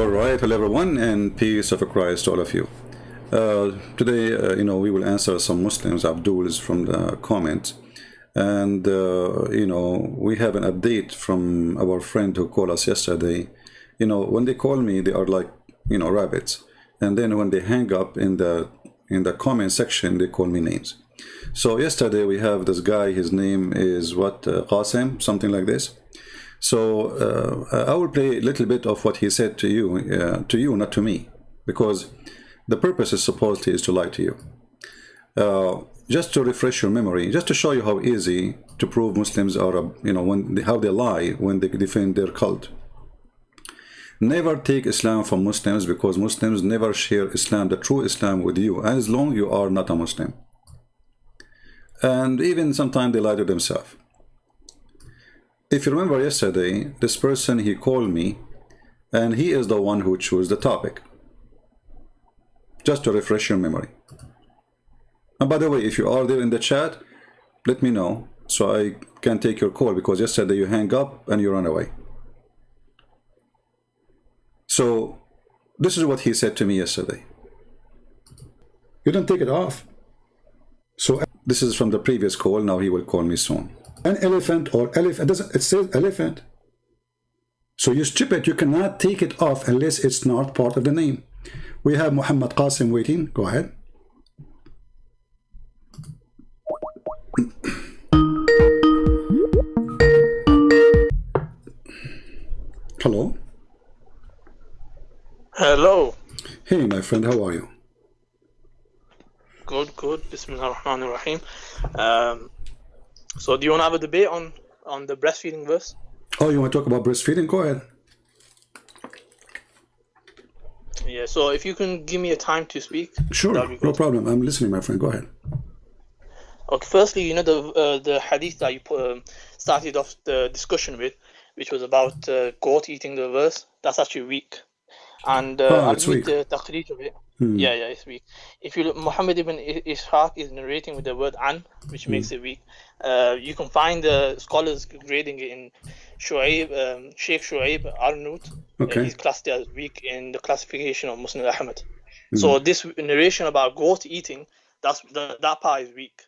All right, hello everyone, and peace of Christ to all of you. Today, we will answer some Muslims, Abdul's from the comments, and we have an update from our friend who called us yesterday. When they call me, they are like, rabbits, and then when they hang up in the comment section, they call me names. So yesterday we have this guy. His name is Qasim, something like this. So I will play a little bit of what he said to you, not to me, because the purpose is supposedly is to lie to you. Just to refresh your memory, just to show you how easy to prove Muslims are, how they lie when they defend their cult. Never take Islam from Muslims, because Muslims never share Islam, the true Islam, with you, as long you are not a Muslim. And even sometimes they lie to themselves. If you remember yesterday, this person, he called me, and he is the one who chose the topic. Just to refresh your memory. And by the way, if you are there in the chat, let me know so I can take your call, because yesterday you hang up and you run away. So this is what he said to me yesterday. You don't take it off. So this is from the previous call. Now he will call me soon. An elephant or elephant, it says elephant. So you stupid, you cannot take it off unless it's not part of the name. We have Muhammad Qasim waiting. Go ahead. Hello. Hello. Hey, my friend, how are you? Good, good. Bismillah ar-Rahman ar-Rahim. So do you want to have a debate on the breastfeeding verse? Oh, you want to talk about breastfeeding? Go ahead. Yeah, so if you can give me a time to speak. Sure, no problem. I'm listening, my friend. Go ahead. Okay, firstly, the hadith that you started off the discussion with, which was about goat eating the verse, that's actually weak. And I'll read the taqreej of it. Yeah, it's weak. If you look, Muhammad ibn Ishaq is narrating with the word an, which makes it weak. You can find the scholars grading it in Shu'aib, Sheikh Shu'aib Arnout. Okay. He's classed as weak in the classification of Musnad Ahmad. So this narration about goat eating, that part is weak.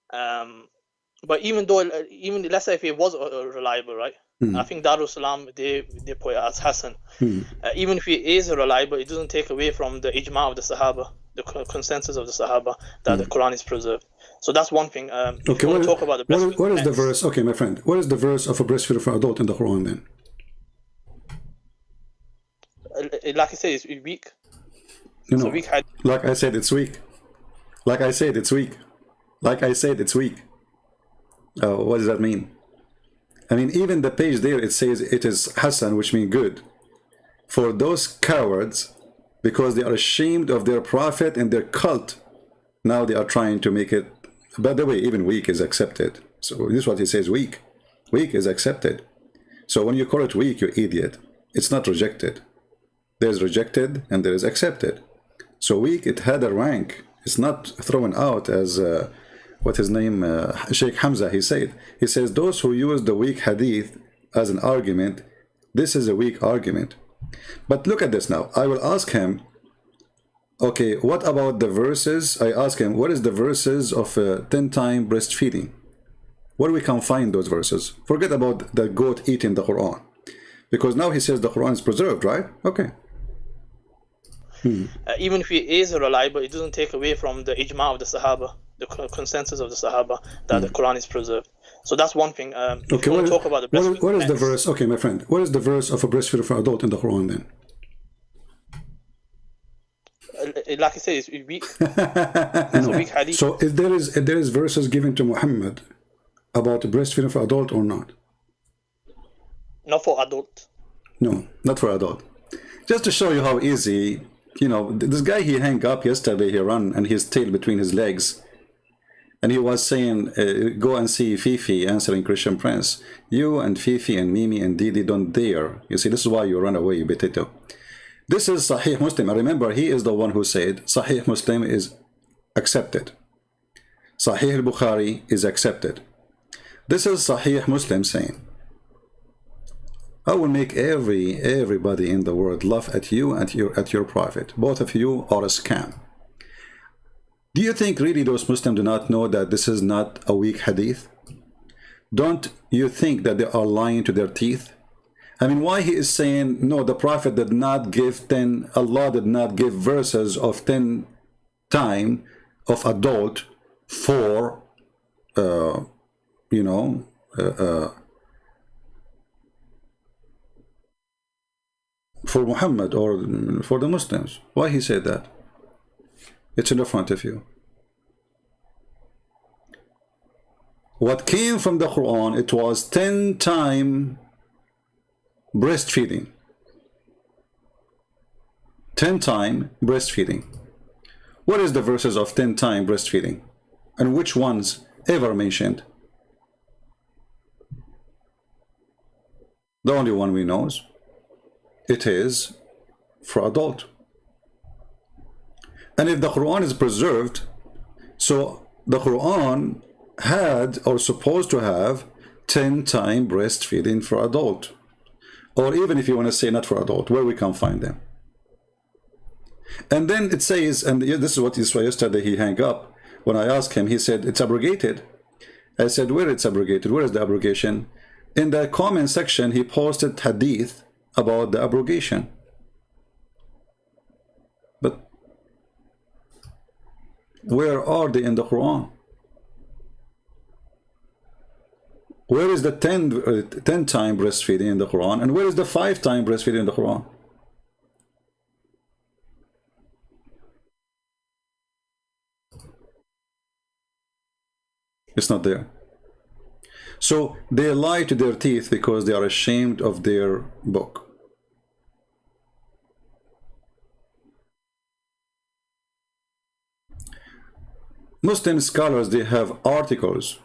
But even let's say if it was reliable, right? I think Darul Salam, they put it as Hassan. Even if it is reliable, it doesn't take away from the ijma of the Sahaba, the consensus of the Sahaba, that the Quran is preserved. So that's one thing. Okay, talk about the what is the verse? Okay, my friend, what is the verse of a breastfeeder for adult in the Quran then? Like I said, it's weak. Weak. Like I said, it's weak. Like I said, it's weak. Like I said, it's weak. What does that mean? I mean, even the page there, it says it is Hassan, which means good. For those cowards, because they are ashamed of their prophet and their cult, now they are trying to make it. By the way, even weak is accepted. So this is what he says, weak. Weak is accepted. So when you call it weak, you idiot. It's not rejected. There's rejected and there is accepted. So weak, it had a rank. It's not thrown out as... what his name, Sheikh Hamza, he says, those who use the weak hadith as an argument, this is a weak argument. But look at this now. I will ask him, okay, what about the verses? I ask him, what is the verses of 10-time breastfeeding? Where we can find those verses? Forget about the goat eating the Quran. Because now he says the Quran is preserved, right? Okay. Even if it is reliable, it doesn't take away from the ijma of the Sahaba, the consensus of the Sahaba, that the Quran is preserved. So that's one thing. Okay, talk about the what is the verse? Okay, my friend, what is the verse of a breastfeeder for adult in the Quran then? Like I said, it's weak. It's a weak hadith. So if there is verses given to Muhammad about breastfeeding for adult or not? Not for adult. No, not for adult. Just to show you how easy, this guy, he hung up yesterday, he ran and his tail between his legs. And he was saying, go and see Fifi answering Christian Prince. You and Fifi and Mimi and Didi don't dare. You see, this is why you run away, you potato. This is Sahih Muslim. I remember he is the one who said Sahih Muslim is accepted. Sahih al-Bukhari is accepted. This is Sahih Muslim saying. I will make everybody in the world laugh at you and at your prophet. Both of you are a scam. Do you think really those Muslims do not know that this is not a weak hadith? Don't you think that they are lying to their teeth? I mean, why he is saying, no, the prophet did not give 10, Allah did not give verses of 10 time of adult for, you know, for Muhammad or for the Muslims. Why he said that? It's in the front of you. What came from the Quran, it was 10 time breastfeeding. 10 time breastfeeding. What is the verses of 10 time breastfeeding? And which ones ever mentioned? The only one we know is it is for adult. And if the Quran is preserved, so the Quran had or supposed to have 10 time breastfeeding for adult. Or even if you want to say not for adult, where we can find them. And then it says, and this is what yesterday he hung up. When I asked him, he said, it's abrogated. I said, where it's abrogated? Where is the abrogation? In the comment section, he posted hadith about the abrogation. But where are they in the Quran? Where is the 10 time breastfeeding in the Quran? And where is the 5 time breastfeeding in the Quran? It's not there. So they lie to their teeth because they are ashamed of their book. Muslim scholars, they have articles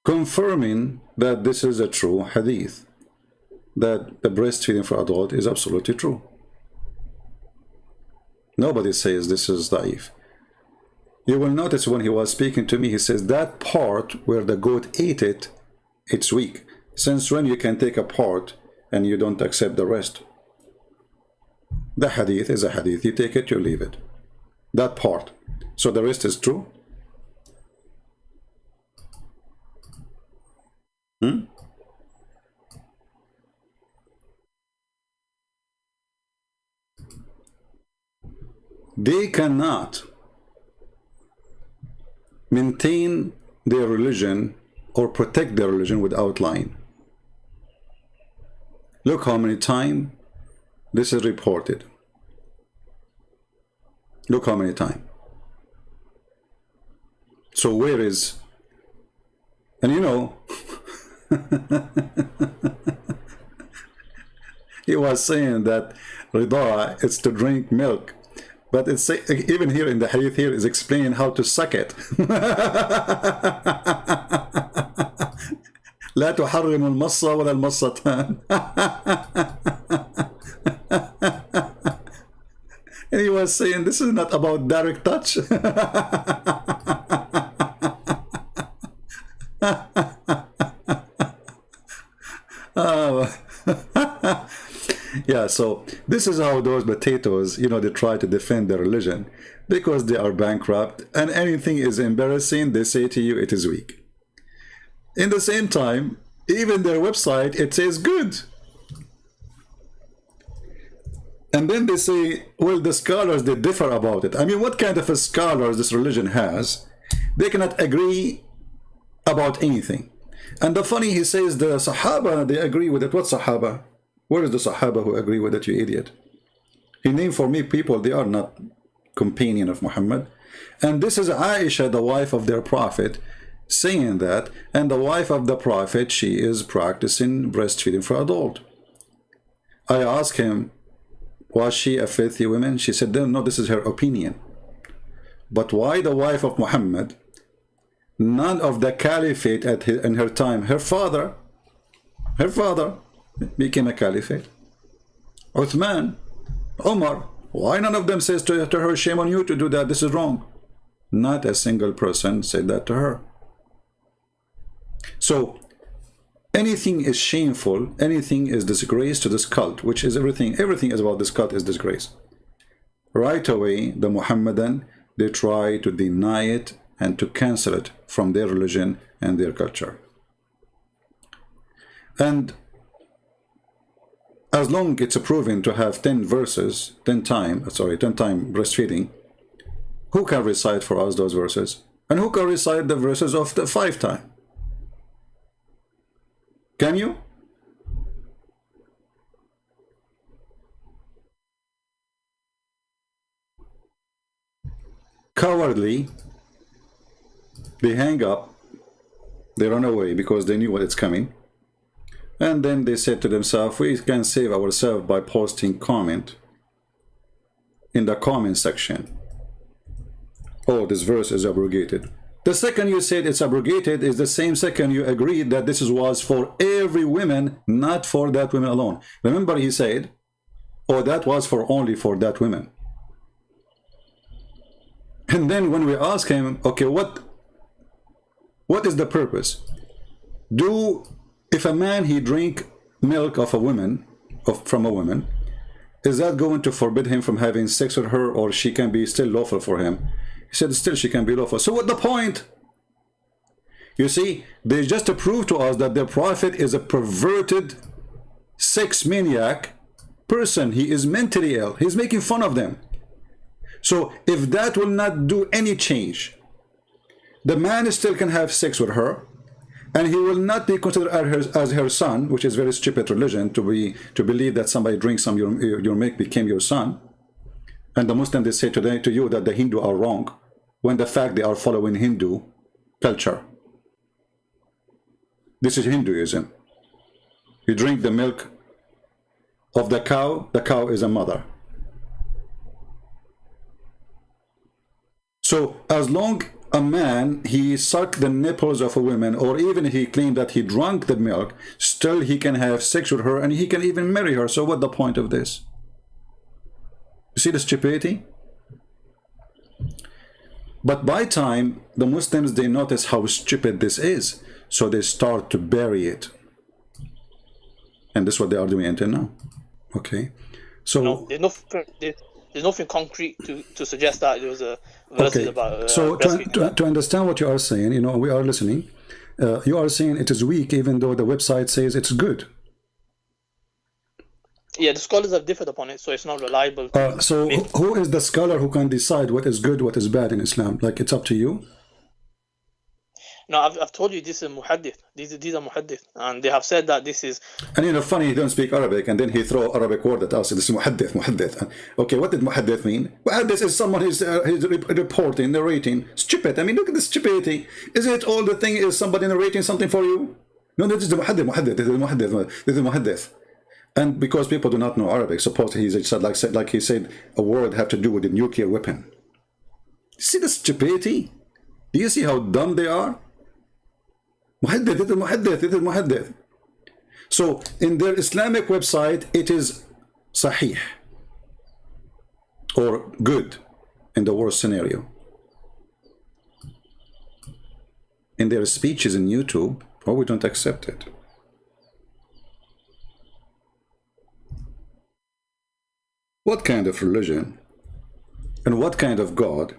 confirming that this is a true hadith, that the breastfeeding for adult is absolutely true. Nobody says this is da'if. You will notice when he was speaking to me, he says that part where the goat ate it, it's weak. Since when you can take a part and you don't accept the rest? The hadith is a hadith. You take it, you leave it. That part. So the rest is true? They cannot maintain their religion or protect their religion without lying. Look how many times this is reported. Look how many times. So where is, and you know, he was saying that rida is to drink milk, but it's even here in the hadith here is explaining how to suck it. لا تحرم المصة ولا المصتان. And he was saying this is not about direct touch. Yeah, so this is how those potatoes, you know, they try to defend their religion because they are bankrupt, and anything is embarrassing, they say to you it is weak. In the same time, even their website, it says good. And then they say, well, the scholars, they differ about it. I mean, what kind of a scholars this religion has? They cannot agree about anything. And the funny, he says the Sahaba, they agree with it. What Sahaba? Where is the Sahaba who agree with it, you idiot? He named for me people, they are not companion of Muhammad. And this is Aisha, the wife of their prophet, saying that, and the wife of the prophet, she is practicing breastfeeding for adult. I asked him, was she a filthy woman? She said, no, this is her opinion. But why the wife of Muhammad? None of the caliphate in her time, her father became a caliphate. Uthman, Umar, why none of them says to her, shame on you to do that, this is wrong? Not a single person said that to her. So anything is shameful, anything is disgrace to this cult, which is everything is about this cult is disgrace. Right away, the Muhammadan, they try to deny it and to cancel it from their religion and their culture. And as long it's proven to have 10 verses, 10 time breastfeeding, who can recite for us those verses? And who can recite the verses of the 5 time? Can you? Cowardly, they hang up, they run away because they knew what is coming. And then they said to themselves, we can save ourselves by posting comment in the comment section. Oh, this verse is abrogated. The second you said it's abrogated is the same second you agreed that this was for every woman, not for that woman alone. Remember he said, oh, that was for only for that woman. And then when we ask him, okay, what is the purpose? If a man he drink milk of a woman, from a woman, is that going to forbid him from having sex with her, or she can be still lawful for him? He said still she can be lawful. So what the point? You see, they just to prove to us that the Prophet is a perverted sex maniac person. He is mentally ill. He's making fun of them. So if that will not do any change, the man still can have sex with her, and he will not be considered as her son, which is very stupid religion to believe that somebody drinks some your milk became your son. And the Muslims, they say today to you that the Hindu are wrong, when the fact they are following Hindu culture. This is Hinduism. You drink the milk of the cow is a mother. So as long a man, he sucked the nipples of a woman, or even he claimed that he drank the milk, still he can have sex with her and he can even marry her. So what the point of this? You see the stupidity? But by time, the Muslims, they notice how stupid this is. So they start to bury it. And this is what they are doing until now. Okay. So no, there's nothing concrete to suggest that there was a verse about so to understand what you are saying, you know, we are listening. You are saying it is weak even though the website says it's good. Yeah, the scholars have differed upon it, so it's not reliable. So who is the scholar who can decide what is good, what is bad in Islam? Like, it's up to you? No, I've told you this is muhaddith. These are muhaddith, and they have said that this is. And you know, funny, he don't speak Arabic, and then he throw Arabic word at us. This is muhaddith. Okay, what did muhaddith mean? Muhaddith is someone who's reporting, narrating. Stupid. I mean, look at the stupidity. Is it all the thing is somebody narrating something for you? No, this is the muhaddith. This is muhaddith. And because people do not know Arabic, suppose he said like he said a word have to do with a nuclear weapon. See the stupidity? Do you see how dumb they are? Muhaddith, it is muhaddith, it is muhaddith. So in their Islamic website, it is sahih, or good in the worst scenario. In their speeches in YouTube, well, we don't accept it. What kind of religion and what kind of God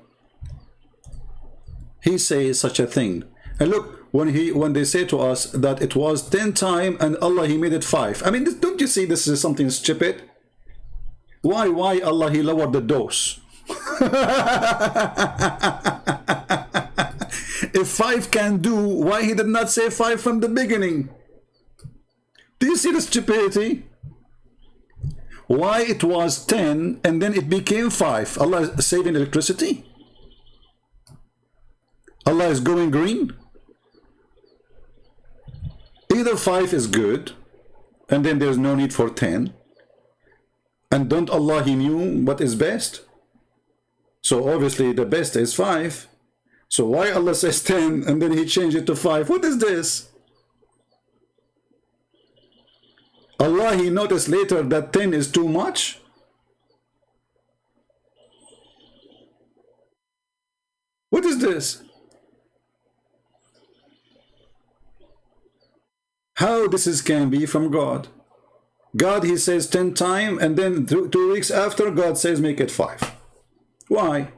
he says such a thing? And look, when they say to us that it was 10 times and Allah he made it 5. I mean, don't you see this is something stupid? Why Allah he lowered the dose? If 5 can do, why he did not say 5 from the beginning? Do you see the stupidity? Why it was 10 and then it became 5? Allah is saving electricity? Allah is going green? Either 5 is good, and then there's no need for 10. And don't Allah, he knew what is best? So obviously the best is 5. So why Allah says 10 and then he changed it to 5? What is this? Allah, he noticed later that 10 is too much? What is this? How this can be from God? God, he says 10 times, and then 2 weeks after, God says make it 5. Why?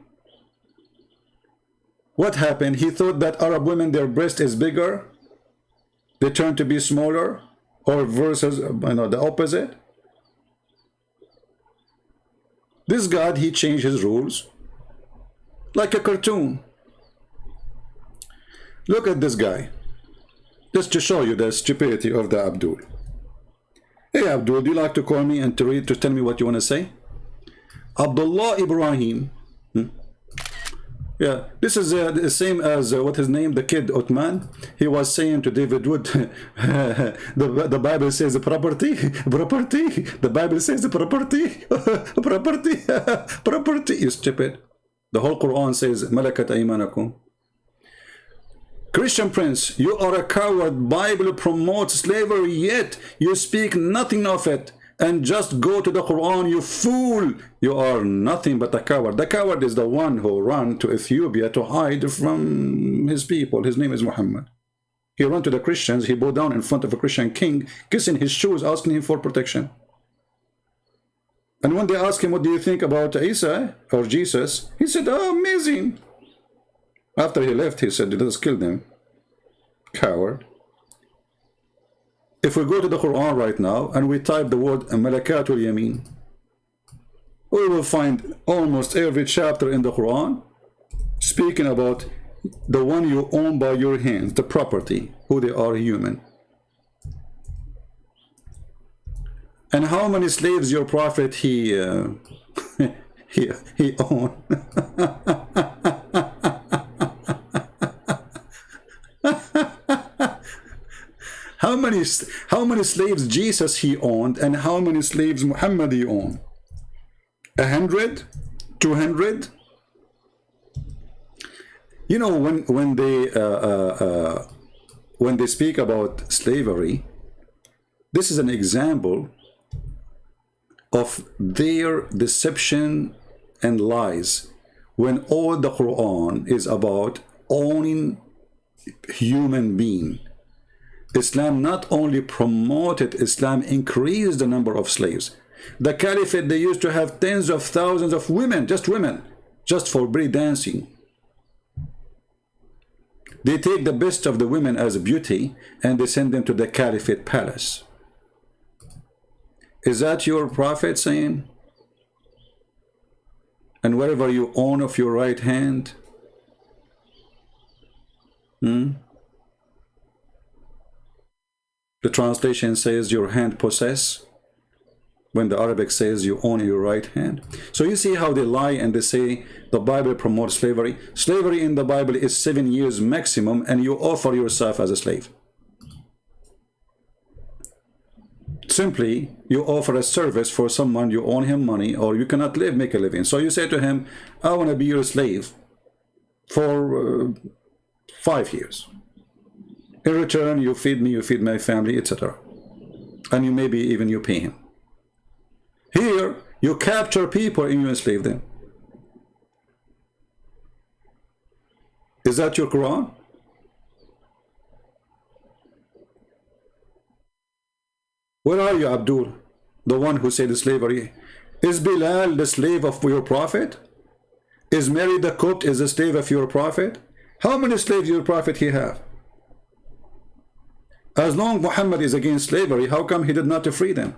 What happened? He thought that Arab women, their breast is bigger, they turn to be smaller, or versus, the opposite. This God, he changed his rules like a cartoon. Look at this guy, just to show you the stupidity of the Abdul. Hey Abdul, do you like to call me and to tell me what you want to say? Abdullah Ibrahim. Yeah, this is the same as what his name, the kid Uthman. He was saying to David Wood, the Bible says the property. The Bible says the property. You stupid. The whole Quran says, Malakat aymanakum. Christian Prince, you are a coward. Bible promotes slavery, yet you speak nothing of it. And just go to the Quran, you fool. You are nothing but a coward. The coward is the one who ran to Ethiopia to hide from his people. His name is Muhammad. He ran to the Christians. He bowed down in front of a Christian king, kissing his shoes, asking him for protection. And when they asked him, what do you think about Isa or Jesus? He said, oh, amazing. After he left, he said, let us kill them. Coward. If we go to the Quran right now and we type the word Malakatul Yamin, we will find almost every chapter in the Quran speaking about the one you own by your hands, the property, who they are, human. And how many slaves your prophet he owned? How many slaves Jesus he owned, and how many slaves Muhammad he owned? 100? 200? You know, when they speak about slavery, this is an example of their deception and lies, when all the Quran is about owning human being. Islam not only promoted, Islam increased the number of slaves. The Caliphate, they used to have tens of thousands of women, just for break dancing. They take the best of the women as beauty and they send them to the Caliphate palace. Is that your prophet saying? And whatever you own of your right hand, the translation says your hand possess, when the Arabic says you own your right hand. So you see how they lie and they say the Bible promotes slavery. Slavery in the Bible is 7 years maximum, and you offer yourself as a slave. Simply, you offer a service for someone, you owe him money, or you cannot make a living. So you say to him, I want to be your slave for 5 years. In return, you feed me, you feed my family, etc. And you maybe even you pay him. Here, you capture people and you enslave them. Is that your Quran? Where are you, Abdul? The one who said slavery. Is Bilal the slave of your prophet? Is Mary the Copt is the slave of your prophet? How many slaves your prophet he have? As long Muhammad is against slavery, how come he did not free them?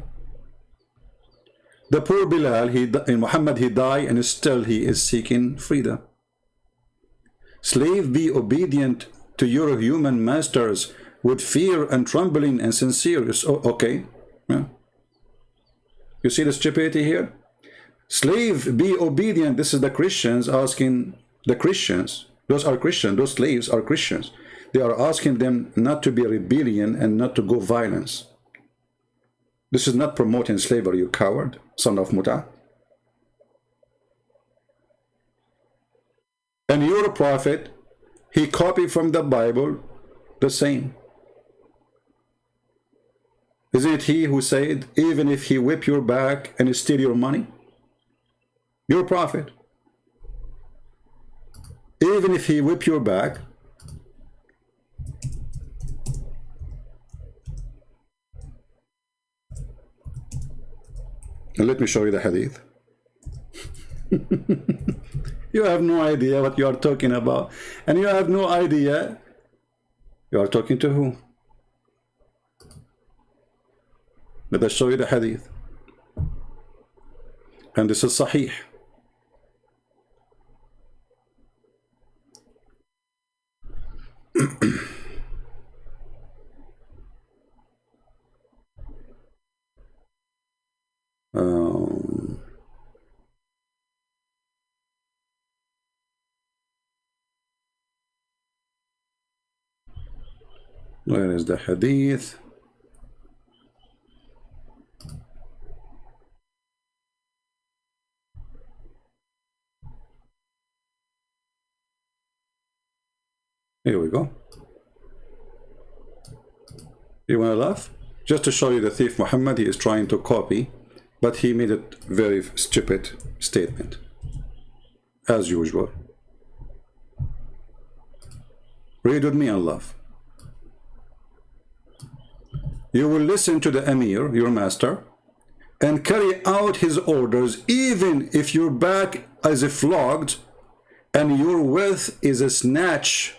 The poor Bilal, in Muhammad he died, and still he is seeking freedom. Slave, be obedient to your human masters with fear and trembling and sincere. Okay. Yeah. You see the stupidity here? Slave, be obedient. This is the Christians asking the Christians. Those are Christians. Those slaves are Christians. They are asking them not to be rebellion and not to go violence. This is not promoting slavery, you coward, son of Muta. And your prophet, he copied from the Bible the same. Isn't it he who said, even if he whip your back and steal your money? Your prophet. even if he whip your back, and let me show you the hadith. You have no idea what you are talking about, and you have no idea you are talking to who. Let us show you the hadith, and this is sahih. Where is the hadith? Here we go. You want to laugh? Just to show you the thief Muhammad, he is trying to copy, but he made a very stupid statement, as usual. Read with me and laugh. You will listen to the Emir, your master, and carry out his orders, even if your back is flogged and your wealth is a snatch.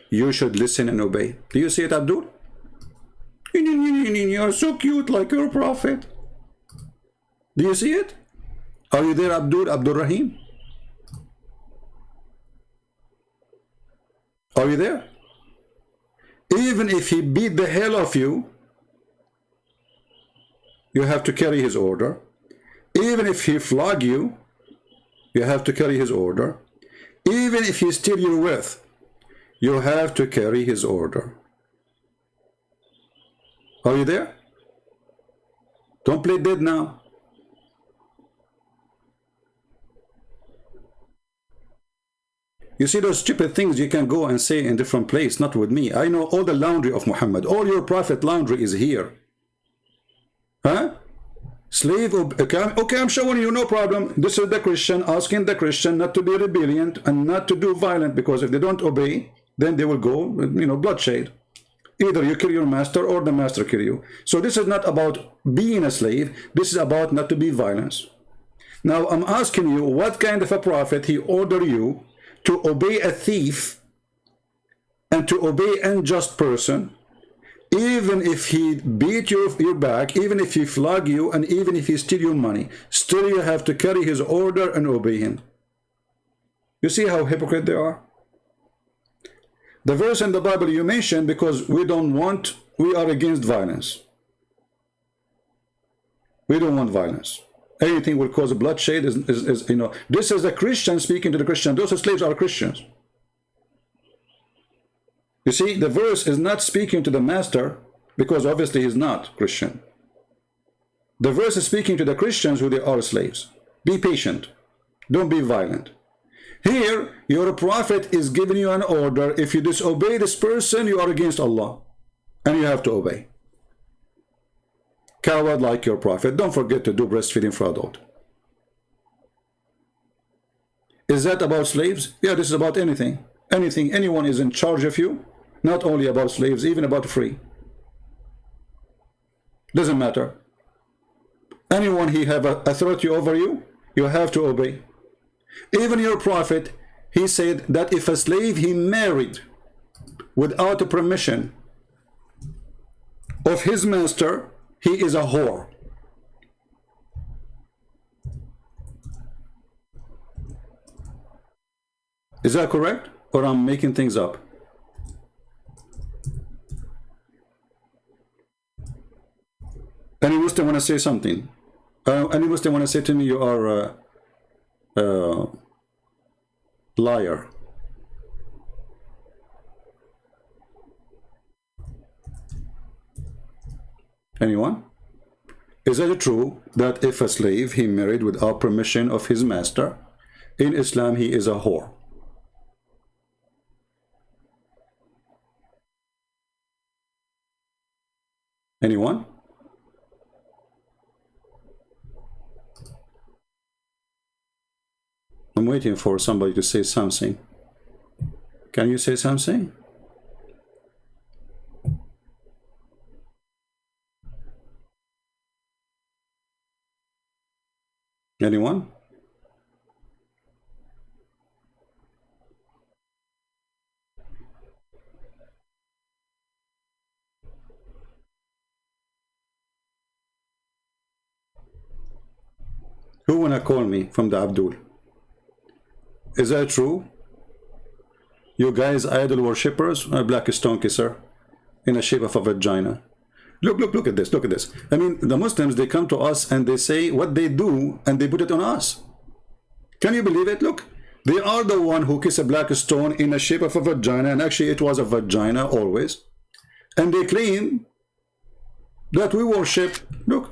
You should listen and obey. Do you see it, Abdul? You're so cute, like your prophet. Do you see it? Are you there, Abdul Rahim? Are you there? Even if he beat the hell of you, you have to carry his order. Even if he flog you, you have to carry his order. Even if he steal your wealth, you have to carry his order. Are you there? Don't play dead now. You see those stupid things you can go and say in different place, not with me. I know all the laundry of Muhammad. All your prophet laundry is here. Huh? Slave, okay, I'm showing you, no problem. This is the Christian, asking the Christian not to be rebellion and not to do violent, because if they don't obey, then they will go, bloodshed. Either you kill your master or the master kill you. So this is not about being a slave. This is about not to be violence. Now I'm asking you, what kind of a prophet he ordered you to obey a thief and to obey an unjust person? Even if he beat your back, even if he flog you, and even if he steal your money, still you have to carry his order and obey him. You see how hypocrite they are? The verse in the Bible you mentioned, because we are against violence. We don't want violence. Anything will cause bloodshed is this is a Christian speaking to the Christian. Those slaves are Christians. You see, the verse is not speaking to the master, because obviously he's not Christian. The verse is speaking to the Christians who they are slaves. Be patient. Don't be violent. Here, your prophet is giving you an order. If you disobey this person, you are against Allah. And you have to obey. Coward like your prophet. Don't forget to do breastfeeding for adult. Is that about slaves? Yeah, this is about anything. Anyone is in charge of you. Not only about slaves, even about free. Doesn't matter. Anyone he have authority over you, you have to obey. Even your prophet, he said that if a slave he married without the permission of his master, he is a whore. Is that correct? Or I'm making things up? Any Muslim want to say something? Any Muslim want to say to me, you are a liar? Anyone? Is it true that if a slave he married without permission of his master, in Islam he is a whore? Anyone? I'm waiting for somebody to say something. Can you say something? Anyone? Who wanna call me from the Abdul? Is that true? You guys idol worshippers, a black stone kisser in the shape of a vagina. Look at this, look at this. I mean, the Muslims, they come to us and they say what they do and they put it on us. Can you believe it? Look, they are the one who kiss a black stone in the shape of a vagina, and actually it was a vagina always. And they claim that we worship, look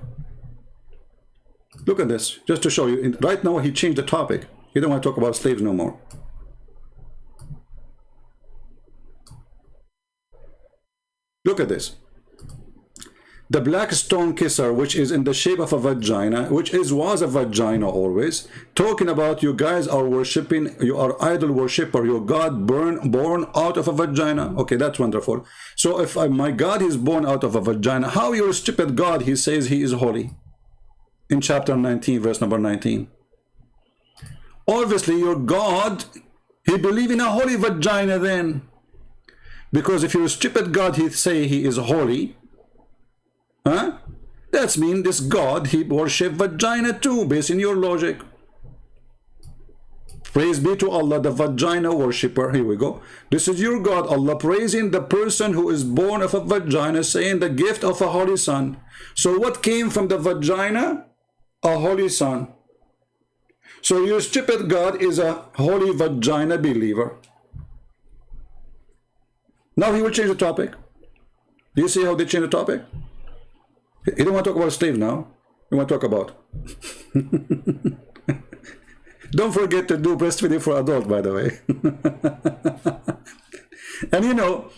at this, just to show you. Right now he changed the topic. He don't want to talk about slaves no more. Look at this. The black stone kisser, which is in the shape of a vagina, was a vagina always, talking about you guys are worshipping, you are idol worshipper, your God born out of a vagina. Okay, that's wonderful. So if my God is born out of a vagina, how your stupid God, he says he is holy? In chapter 19, verse number 19. Obviously, your God, he believe in a holy vagina then. Because if your stupid God, he say he is holy, huh? That's mean this God, he worship vagina too, based in your logic. Praise be to Allah, the vagina worshipper. Here we go. This is your God, Allah, praising the person who is born of a vagina, saying the gift of a holy son. So what came from the vagina? A holy son. So your stupid God is a holy vagina believer. Now he will change the topic. Do you see how they change the topic? He don't want to talk about slaves now. He want to talk about. Don't forget to do breastfeeding for adult, by the way. And you know,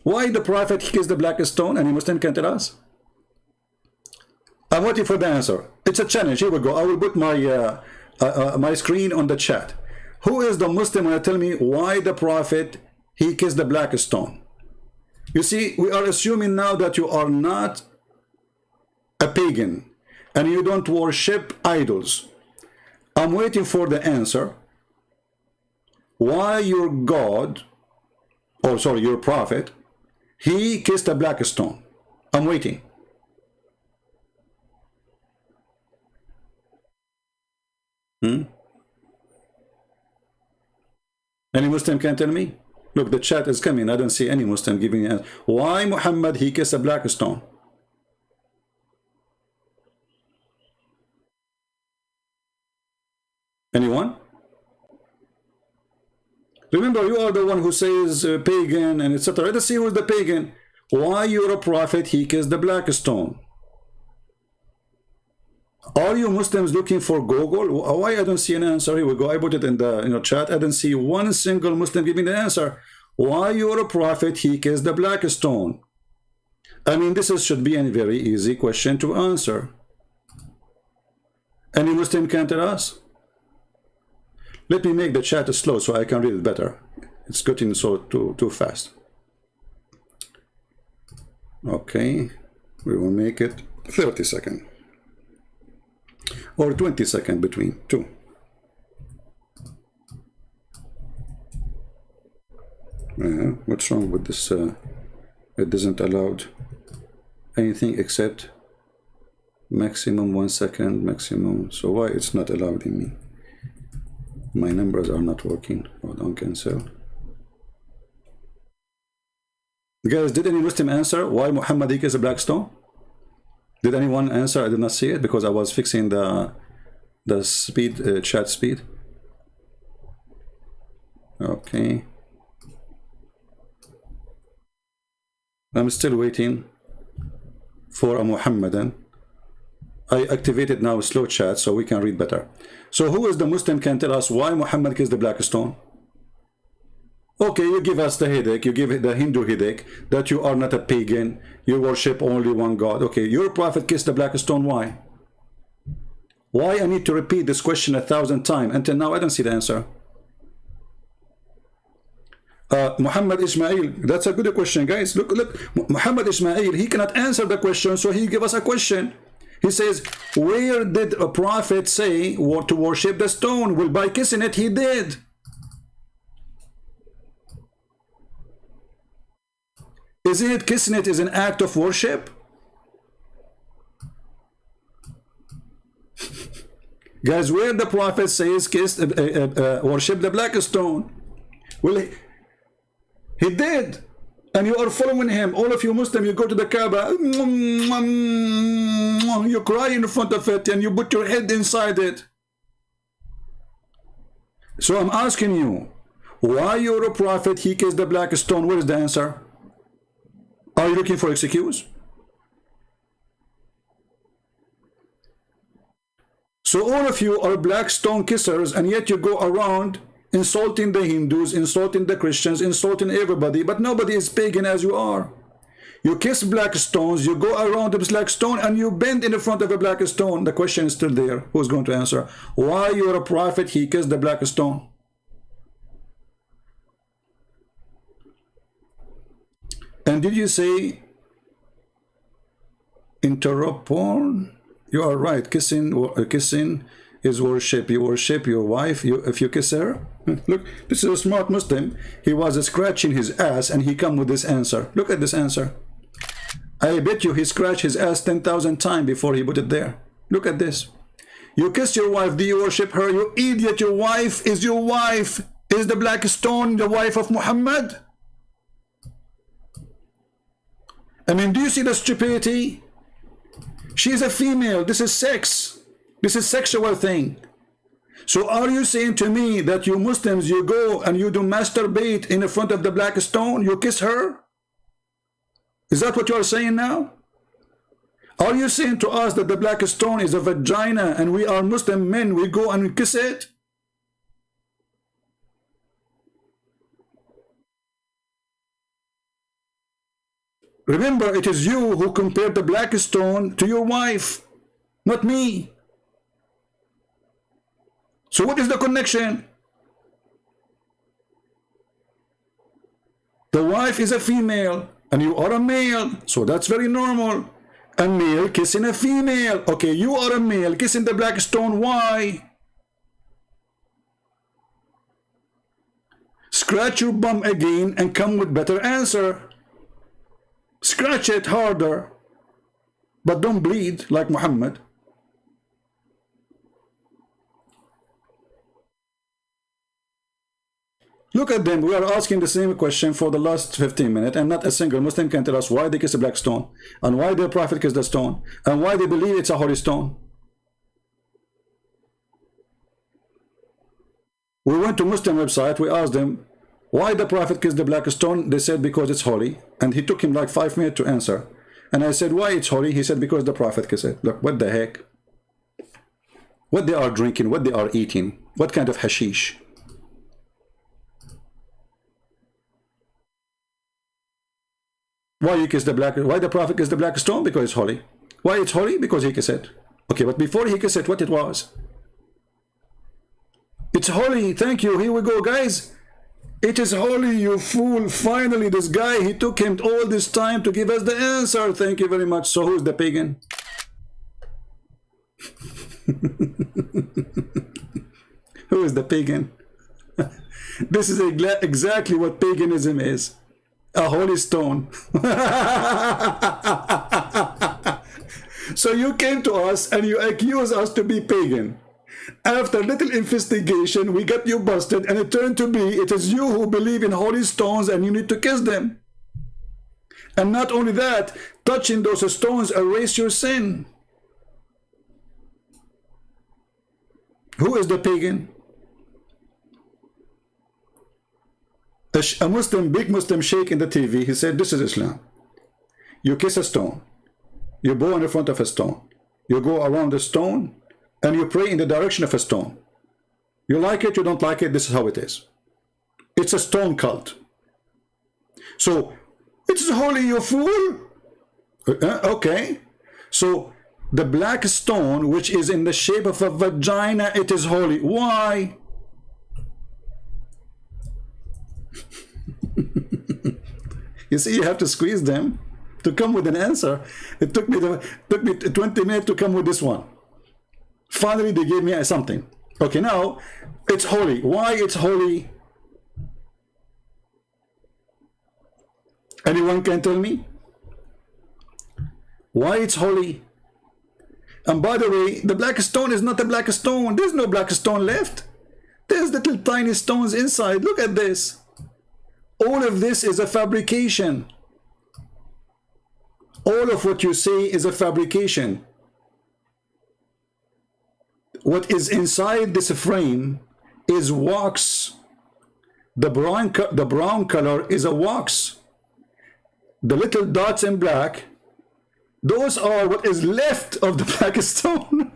why the Prophet kissed the black stone and a Muslim can tell us? I'm waiting for the answer. It's a challenge. Here we go. I will put my my screen on the chat. Who is the Muslim who will tell me why the Prophet he kissed the black stone? You see, we are assuming now that you are not a pagan and you don't worship idols. I'm waiting for the answer. Why your God, or sorry, your Prophet, he kissed a black stone? I'm waiting. Any Muslim can tell me? Look, the chat is coming. I don't see any Muslim giving an answer. Why Muhammad he kissed a black stone? Anyone? Remember, you are the one who says pagan and etc. Let's see who's the pagan. Why your Prophet he kissed the black stone? Are you Muslims looking for Google? Why I don't see an answer? Here we go. I put it in the chat. I don't see one single Muslim giving the answer. Why your Prophet he kissed the black stone? I mean, this should be a very easy question to answer. Any Muslim can tell us? Let me make the chat slow so I can read it better. It's getting so too fast. Okay, we will make it 30 seconds. Or 20 seconds between two. What's wrong with this? It doesn't allow anything except maximum 1 second maximum. So why it's not allowed in me? My numbers are not working. Hold on, cancel. Guys, did any Muslim answer why Muhammad is a black stone? Did anyone answer? I did not see it because I was fixing the speed, chat speed. Okay. I'm still waiting for a Muhammadan. I activated now slow chat so we can read better. So who is the Muslim can tell us why Muhammad kissed the black stone? Okay, you give us the headache, you give it the Hindu headache, that you are not a pagan, you worship only one God. Okay, your Prophet kissed the black stone, why? Why I need to repeat this question 1,000 times? Until now, I don't see the answer. Muhammad Ismail, that's a good question, guys. Look, Muhammad Ismail, he cannot answer the question, so he give us a question. He says, where did a prophet say to worship the stone? Well, by kissing it, he did. Isn't it kissing it is an act of worship? Guys, where the prophet says worship the black stone? Well, he did. And you are following him. All of you Muslims, you go to the Kaaba, you cry in front of it, and you put your head inside it. So I'm asking you, why your prophet, he kissed the black stone? What is the answer? Are you looking for excuse? So all of you are black stone kissers, and yet you go around insulting the Hindus, insulting the Christians, insulting everybody, but nobody is pagan as you are. You kiss black stones, you go around the black stone, and you bend in the front of a black stone. The question is still there. Who's going to answer? Why you're a prophet, he kissed the black stone? And did you say interrupt porn? You are right. Kissing is worship. You worship your wife. If you kiss her, look, this is a smart Muslim. He was scratching his ass and he come with this answer. Look at this answer. I bet you he scratched his ass 10,000 times before he put it there. Look at this. You kiss your wife. Do you worship her? You idiot. Your wife. Is the black stone the wife of Muhammad? I mean, do you see the stupidity? She's a female. This is sex. This is sexual thing. So are you saying to me that you Muslims, you go and you do masturbate in the front of the black stone? You kiss her? Is that what you are saying now? Are you saying to us that the black stone is a vagina and we are Muslim men, we go and we kiss it? Remember, it is you who compared the black stone to your wife, not me. So what is the connection? The wife is a female and you are a male, so that's very normal. A male kissing a female. Okay, you are a male kissing the black stone. Why? Scratch your bum again and come with better answer. Scratch it harder, but don't bleed like Muhammad. Look at them. We are asking the same question for the last 15 minutes, and not a single Muslim can tell us why they kiss a black stone, and why their prophet kissed the stone, and why they believe it's a holy stone. We went to Muslim website, we asked them, why the prophet kissed the black stone? They said because it's holy, and he took him like 5 minutes to answer. And I said, why it's holy? He said because the prophet kissed it. Look, what the heck? What they are drinking, what they are eating, what kind of hashish? Why you kiss the black? Why the prophet kissed the black stone? Because it's holy. Why it's holy? Because he kissed it. Okay, but before he kissed it, what it was? It's holy. Thank you. Here we go, guys. It is holy, you fool. Finally, this guy, he took him all this time to give us the answer. Thank you very much. So who's the pagan? Who is the pagan? This is exactly what paganism is. A holy stone. So you came to us and you accused us to be pagan. After little investigation, we got you busted, and it turned to be it is you who believe in holy stones and you need to kiss them. And not only that, touching those stones erase your sin. Who is the pagan? A Muslim, big Muslim sheikh in the TV, he said, this is Islam. You kiss a stone. You bow in the front of a stone. You go around the stone, and you pray in the direction of a stone. You like it, you don't like it, this is how it is. It's a stone cult. So, it's holy, you fool. Okay. So, the black stone, which is in the shape of a vagina, it is holy. Why? You see, you have to squeeze them to come with an answer. It took me 20 minutes to come with this one. Finally, they gave me something. Okay, now it's holy. Why it's holy? Anyone can tell me why it's holy? And by the way, the black stone is not a black stone. There's no black stone left. There's little tiny stones inside. Look at this. All of this is a fabrication. All of what you see is a fabrication. What is inside this frame is wax. The brown color is a wax. The little dots in black, those are what is left of the black stone.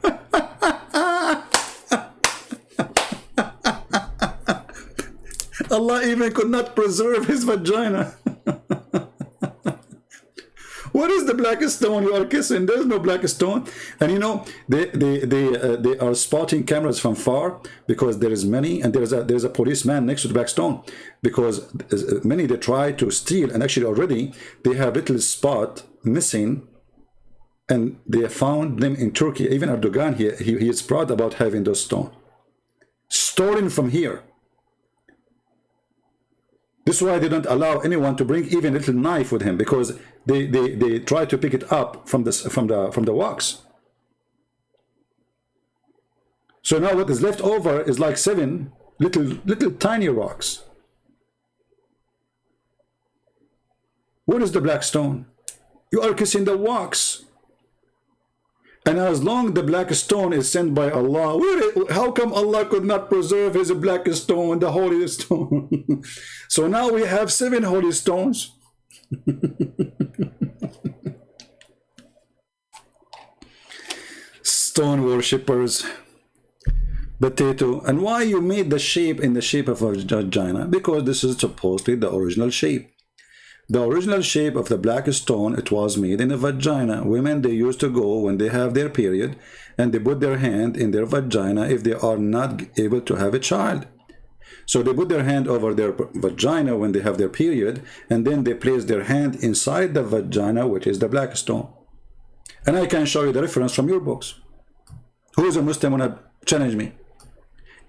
Allah even could not preserve his vagina. What is the black stone you are kissing? There's no black stone. And you know, they are spotting cameras from far because there is many, and there's a policeman next to the black stone, because many they try to steal, and actually already they have little spot missing, and they have found them in Turkey. Even Erdogan here, he is proud about having those stones stolen from here. This is why they don't allow anyone to bring even a little knife with him, because they try to pick it up from the wax. So now what is left over is like 7 little tiny rocks. What is the black stone? You are kissing the wax. And as long the black stone is sent by Allah, how come Allah could not preserve his black stone, the holy stone? So now we have 7 holy stones. Stone worshippers. Potato. And why you made the shape in the shape of a vagina? Because this is supposedly the original shape. The original shape of the black stone, it was made in a vagina. Women, they used to go when they have their period, and they put their hand in their vagina if they are not able to have a child. So they put their hand over their vagina when they have their period, and then they place their hand inside the vagina, which is the black stone. And I can show you the reference from your books. Who is a Muslim wanna challenge me?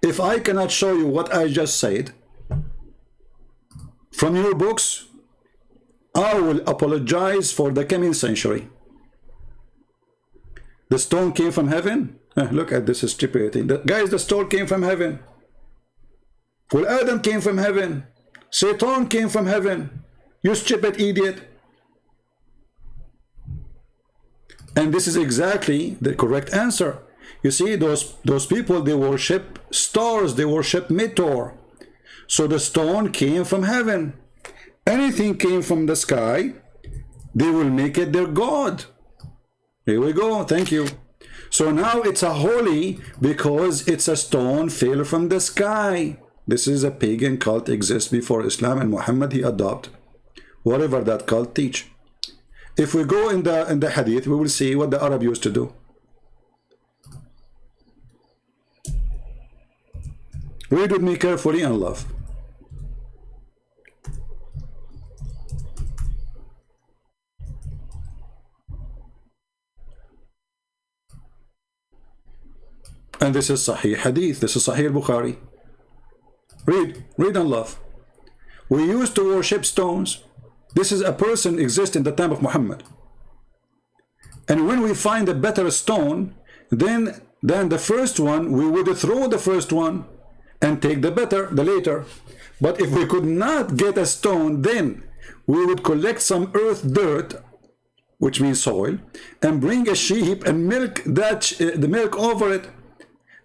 If I cannot show you what I just said from your books, I will apologize for the coming century. The stone came from heaven? Look at this stupidity. Guys, the stone came from heaven. Well, Adam came from heaven. Satan came from heaven. You stupid idiot. And this is exactly the correct answer. You see, those people, they worship stars. They worship meteor. So the stone came from heaven. Anything came from the sky, they will make it their god. Here we go. Thank you. So now it's a holy because it's a stone fell from the sky. This is a pagan cult exists before Islam, and Muhammad, he adopt whatever that cult teach. If we go in the hadith, we will see what the Arab used to do. Read with me carefully and love. And this is Sahih Hadith. This is Sahih Bukhari. Read and love. We used to worship stones. This is a person exists in the time of Muhammad. And when we find a better stone, then the first one, we would throw the first one and take the later. But if we could not get a stone, then we would collect some earth dirt, which means soil, and bring a sheep and milk the milk over it,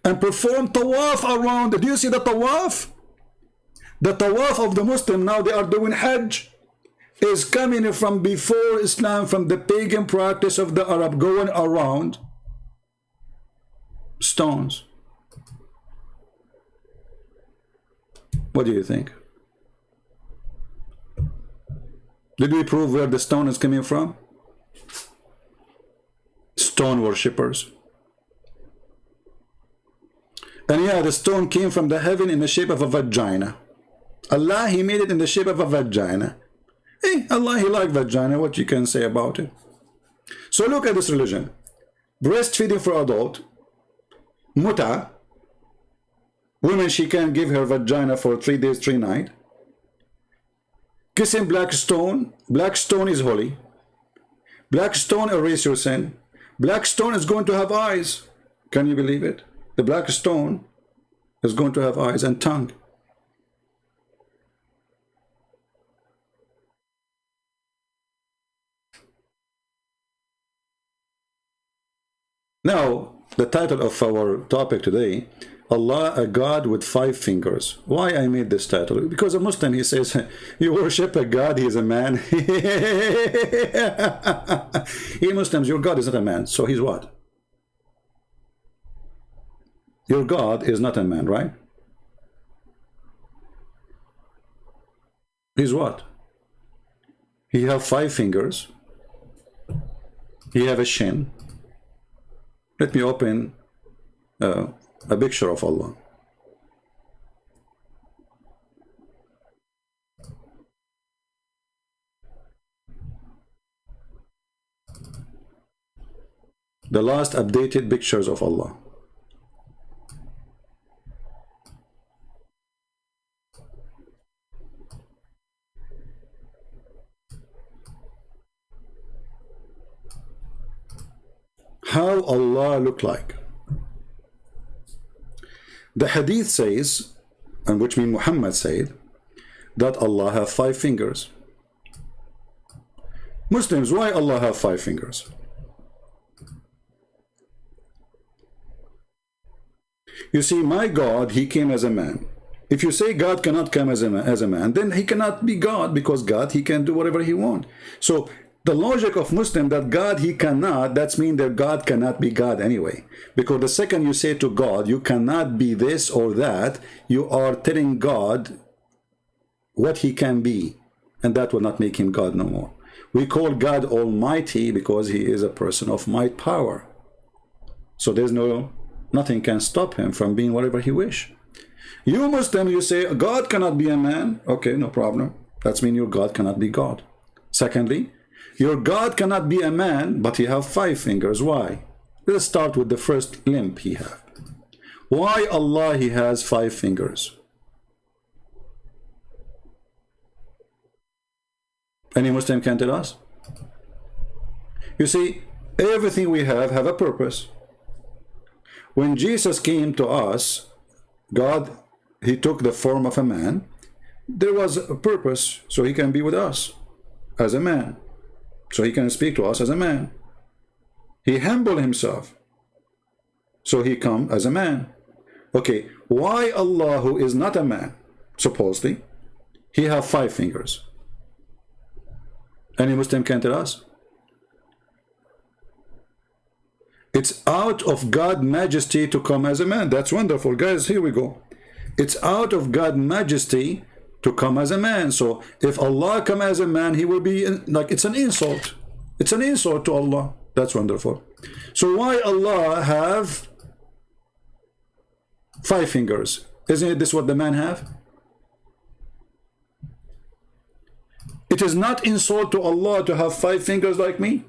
and perform tawaf around it. Do you see the tawaf? The tawaf of the Muslim, now they are doing Hajj, is coming from before Islam, from the pagan practice of the Arab, going around stones. What do you think? Did we prove where the stone is coming from? Stone worshippers. And yeah, the stone came from the heaven in the shape of a vagina. Allah, he made it in the shape of a vagina. Allah, he like vagina, what you can say about it? So look at this religion. Breastfeeding for adult, muta, women, she can give her vagina for 3 days, 3 nights. Kissing black stone is holy. Black stone erase your sin. Black stone is going to have eyes. Can you believe it? The black stone is going to have eyes and tongue. Now, the title of our topic today, Allah, a God with 5 fingers. Why I made this title? Because a Muslim, he says, you worship a God, he is a man. You Muslims, your God is not a man, so he's what? Your God is not a man, right? He's what? He have 5 fingers. He have a shin. Let me open a picture of Allah. The last updated pictures of Allah. How Allah look like? The hadith says, and which means Muhammad said, that Allah have 5 fingers. Muslims, why Allah have 5 fingers? You see, my God, he came as a man. If you say God cannot come as a man, then he cannot be God, because God, he can do whatever he wants. So the logic of Muslim that God, he cannot, that's mean that God cannot be God anyway. Because the second you say to God, you cannot be this or that, you are telling God what he can be. And that will not make him God no more. We call God Almighty because he is a person of might power. So there's nothing can stop him from being whatever he wish. You Muslim, you say God cannot be a man. Okay, no problem. That's mean your God cannot be God. Secondly, your God cannot be a man, but he have 5 fingers. Why? Let's start with the first limb he have. Why Allah he has 5 fingers? Any Muslim can tell us? You see, everything we have a purpose. When Jesus came to us, God, he took the form of a man. There was a purpose, so he can be with us as a man. So he can speak to us as a man. He humbled himself, so he come as a man. Okay, why Allah, who is not a man, supposedly, he have 5 fingers? Any Muslim can tell us? It's out of God's majesty to come as a man. That's wonderful. Guys, here we go. It's out of God's majesty to come as a man. So if Allah come as a man, he will be like, it's an insult. It's an insult to Allah. That's wonderful. So why Allah have 5 fingers? Isn't this what the man have? It is not insult to Allah to have 5 fingers like me.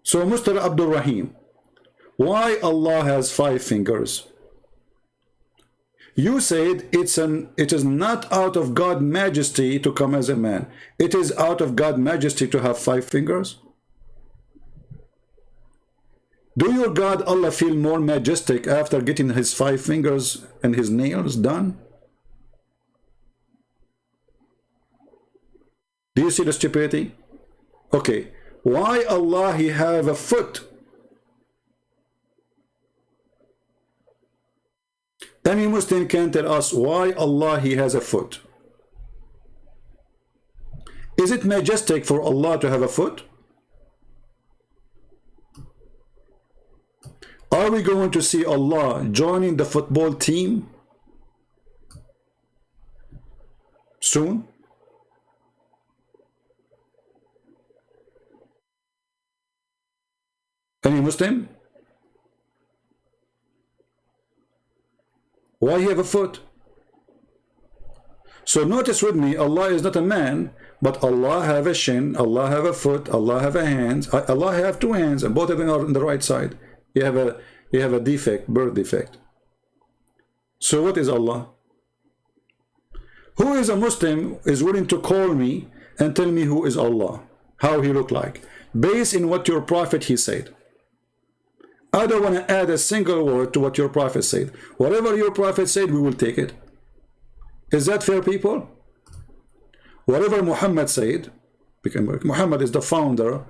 So Mr. Abdul Rahim, why Allah has 5 fingers? You said it is not out of God's majesty to come as a man. It is out of God's majesty to have 5 fingers. Do your God Allah feel more majestic after getting his 5 fingers and his nails done? Do you see the stupidity? Okay, why Allah he have a foot? Any Muslim can tell us why Allah he has a foot? Is it majestic for Allah to have a foot? Are we going to see Allah joining the football team soon? Any Muslim? Why he have a foot? So notice with me, Allah is not a man, but Allah have a shin, Allah have a foot, Allah have a hand, Allah have two hands, and both of them are on the right side. You have a defect, birth defect. So what is Allah? Who is a Muslim is willing to call me and tell me who is Allah, how he look like, based in what your prophet he said. I don't want to add a single word to what your prophet said. Whatever your prophet said, we will take it. Is that fair, people? Whatever Muhammad said, because Muhammad is the founder,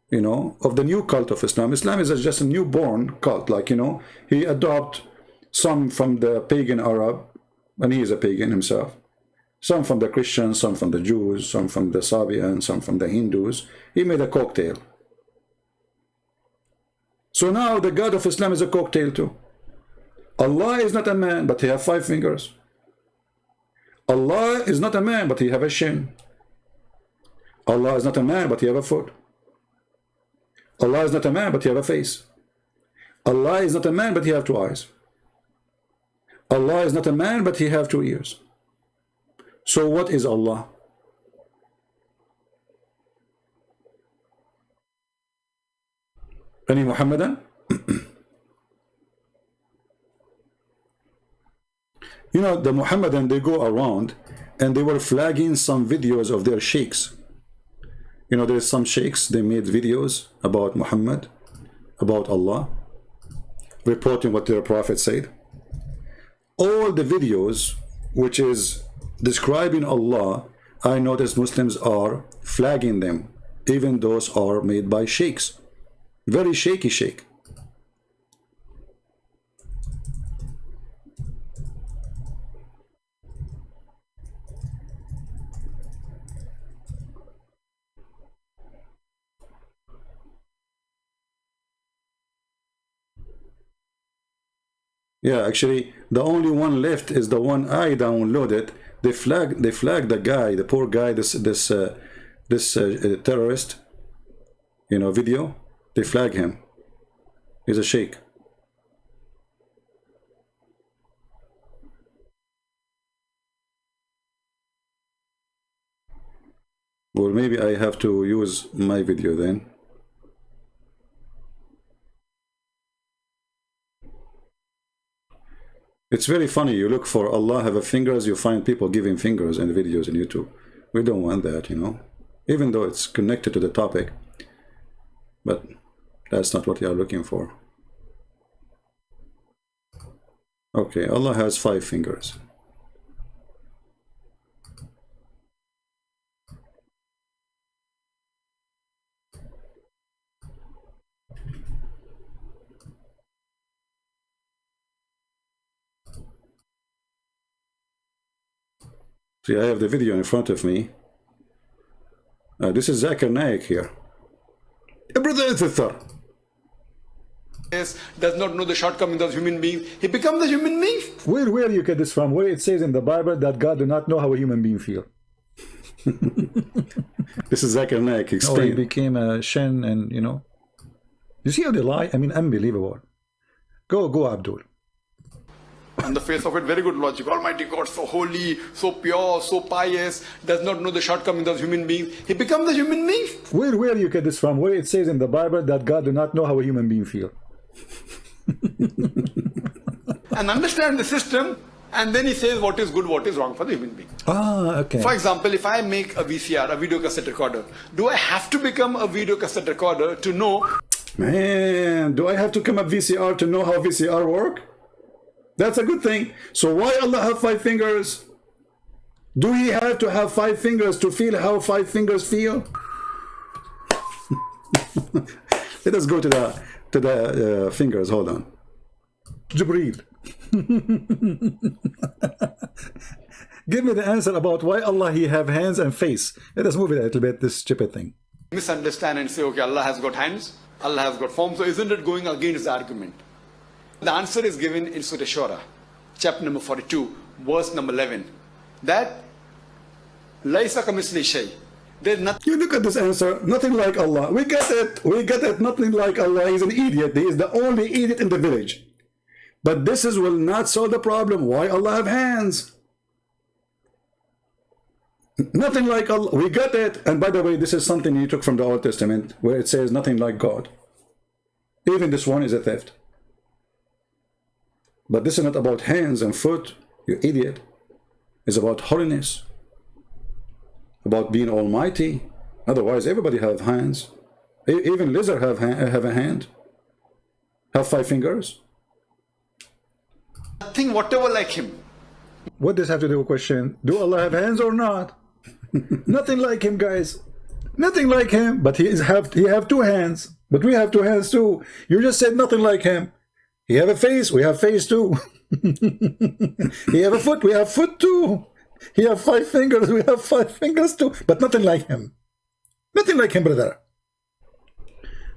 you know, of the new cult of Islam. Islam is just a newborn cult, like, you know, he adopted some from the pagan Arab, and he is a pagan himself, some from the Christians, some from the Jews, some from the Sabians, some from the Hindus. He made a cocktail. So now the God of Islam is a cocktail too. Allah is not a man, but he have 5 fingers. Allah is not a man, but he have a shin. Allah is not a man, but he have a foot. Allah is not a man, but he have a face. Allah is not a man, but he have 2 eyes. Allah is not a man, but he have 2 ears. So what is Allah? Any Muhammadan? You know, the Muhammadan, they go around and they were flagging some videos of their sheikhs. You know, there's some sheikhs, they made videos about Muhammad, about Allah, reporting what their prophet said. All the videos which is describing Allah, I notice Muslims are flagging them. Even those are made by sheikhs. Very shaky sheikh. Yeah, actually, the only one left is the one I downloaded. They flagged the guy, the poor guy, this terrorist, you know, video. They flag him. He's a sheikh. Well, maybe I have to use my video then. It's very funny. You look for Allah have a fingers, you find people giving fingers in videos on YouTube. We don't want that, you know, even though it's connected to the topic. But that's not what you are looking for. Okay, Allah has 5 fingers. See, I have the video in front of me. This is Zakir Naik here. Brother and sister. Does not know the shortcomings of human beings. He becomes a human being. Where you get this from? Where it says in the Bible that God do not know how a human being feel. This is Zakir Naik. Explain. Oh, he became a shen, and you know. You see how they lie? I mean, unbelievable. Go, Abdul. On the face of it, very good logic. Almighty God, so holy, so pure, so pious, does not know the shortcomings of human beings. He becomes a human being. Where you get this from? Where it says in the Bible that God do not know how a human being feel. And understand the system, and then he says what is good, what is wrong for the human being. Ah, okay. For example, if I make a VCR, a video cassette recorder, do I have to become a video cassette recorder to know? Man, do I have to come up VCR to know how VCR work? That's a good thing. So why Allah have 5 fingers? Do he have to have 5 fingers to feel how 5 fingers feel? Let us go to the fingers. Hold on. Jibreel. Give me the answer about why Allah he have hands and face. Let us move it a little bit, this stupid thing. Misunderstand and say, okay, Allah has got hands, Allah has got form, so isn't it going against the argument? The answer is given in Surah Shura, chapter number 42, verse number 11. That Laisa kamithlihi shay. There's nothing. You look at this answer, nothing like Allah. We get it, nothing like Allah. He's an idiot. He is the only idiot in the village. But this will not solve the problem. Why Allah have hands? Nothing like Allah. We got it. And by the way, this is something you took from the Old Testament, where it says nothing like God. Even this one is a theft. But this is not about hands and foot, you idiot. It's about holiness, about being almighty. Otherwise, everybody have hands. Even lizard have a hand. Have 5 fingers. Nothing whatever like him. What does have to do with question? Do Allah have hands or not? Nothing like him, guys. Nothing like him. But he have 2 hands. But we have 2 hands too. You just said nothing like him. He have a face. We have face too. He have a foot. We have foot too. He have 5 fingers. We have 5 fingers too. But nothing like him. Nothing like him, brother.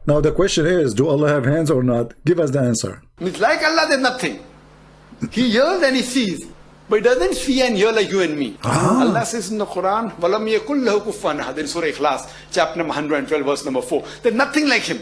Now the question is, do Allah have hands or not? Give us the answer. It's like Allah, there's nothing. He hears and he sees. But he doesn't see and hear like you and me. Allah says in the Quran, وَلَمْ يَكُنْ لَهُ كُفُوًا أَحَدٌ in Surah Ikhlas, chapter number 112, verse number 4. There's nothing like him.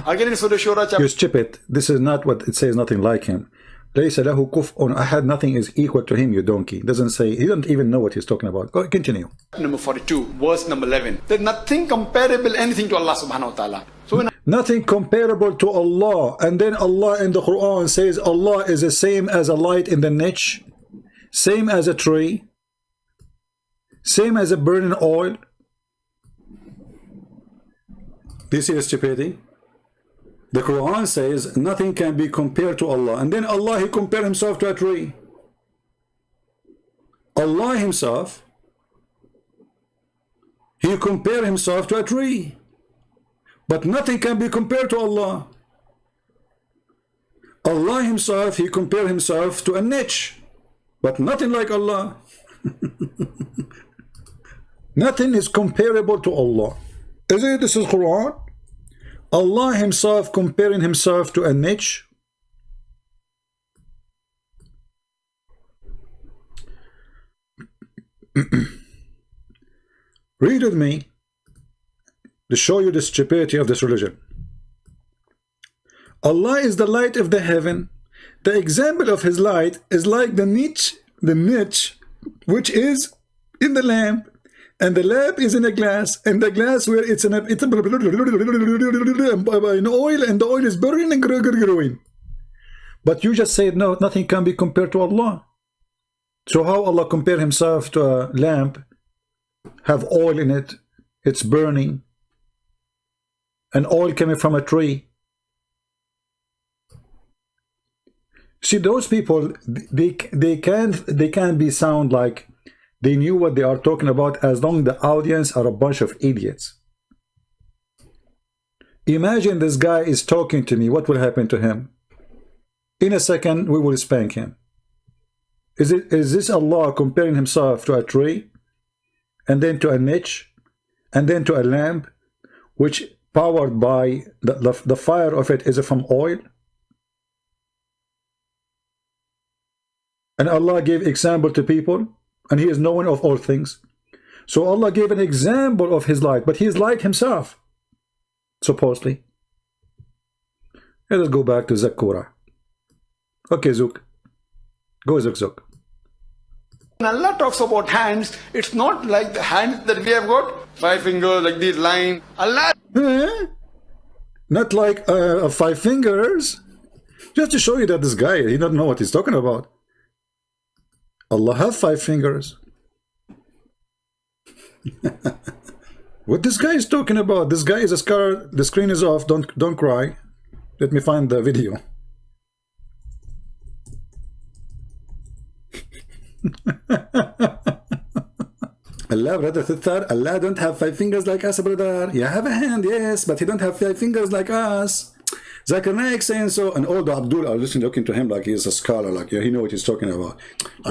Again in Surah Shura, chapter... You stupid. This is not what it says, nothing like him. لَيْسَ لَهُ كُفْءٌ أَحَدٌ, nothing is equal to him, you donkey. Doesn't say, he doesn't even know what he's talking about. Go, continue. Number 42, verse number 11. There's nothing comparable, anything to Allah subhanahu wa ta'ala. So when nothing comparable to Allah. And then Allah in the Quran says Allah is the same as a light in the niche, same as a tree, same as a burning oil. Do you see the stupidity? The Quran says nothing can be compared to Allah. And then Allah, he compared himself to a tree. Allah himself, he compared himself to a tree. But nothing can be compared to Allah. Allah himself, he compared himself to a niche. But nothing like Allah. Nothing is comparable to Allah. Is it? This is Quran. Allah himself comparing himself to a niche. Read with me to show you the stupidity of this religion. Allah is the light of the heaven. The example of his light is like the niche which is in the lamp, and the lamp is in a glass, and the glass where it's in oil, and the oil is burning and growing. But you just said no, nothing can be compared to Allah. So how Allah compare himself to a lamp, have oil in it, it's burning, and oil coming from a tree? See, those people, they can't be sound like they knew what they are talking about, as long as the audience are a bunch of idiots. Imagine this guy is talking to me. What will happen to him? In a second, we will spank him. Is this Allah comparing himself to a tree, and then to a niche, and then to a lamp, which powered by the fire of it is from oil? And Allah gave example to people, and he is known of all things. So Allah gave an example of his light, but he is light himself, supposedly. Let us go back to Zakura. Okay, Zook. Go, Zook. When Allah talks about hands, it's not like the hands that we have got, 5 fingers, like this line. Allah... Not like 5 fingers. Just to show you that this guy, he doesn't know what he's talking about. Allah have 5 fingers. What this guy is talking about? This guy is a scar. The screen is off. Don't cry. Let me find the video. Allah, brother Thithar, Allah don't have 5 fingers like us, brother. You have a hand, yes, but he don't have 5 fingers like us. Zakir Naik saying so, and all the Abdul are listening, looking to him like he's a scholar, like he know what he's talking about.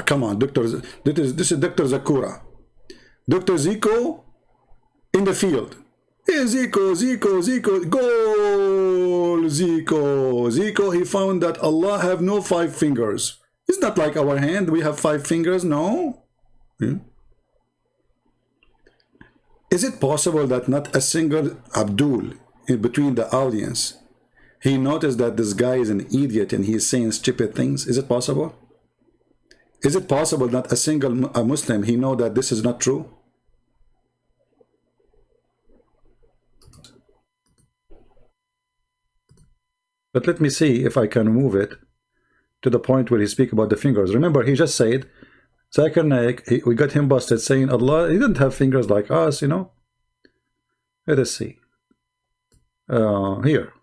Come on, Doctor, this is Dr. Zakura. Dr. Zico in the field. Hey, Zico, goal, Zico, he found that Allah have no 5 fingers. It's not like our hand, we have 5 fingers, no? Is it possible that not a single Abdul in between the audience, he noticed that this guy is an idiot and he's saying stupid things? Is it possible? Is it possible that a single Muslim, he know that this is not true? But let me see if I can move it to the point where he speak about the fingers. Remember, he just said, Zakir Naik, we got him busted saying Allah, he didn't have fingers like us, you know. Let us see. Here.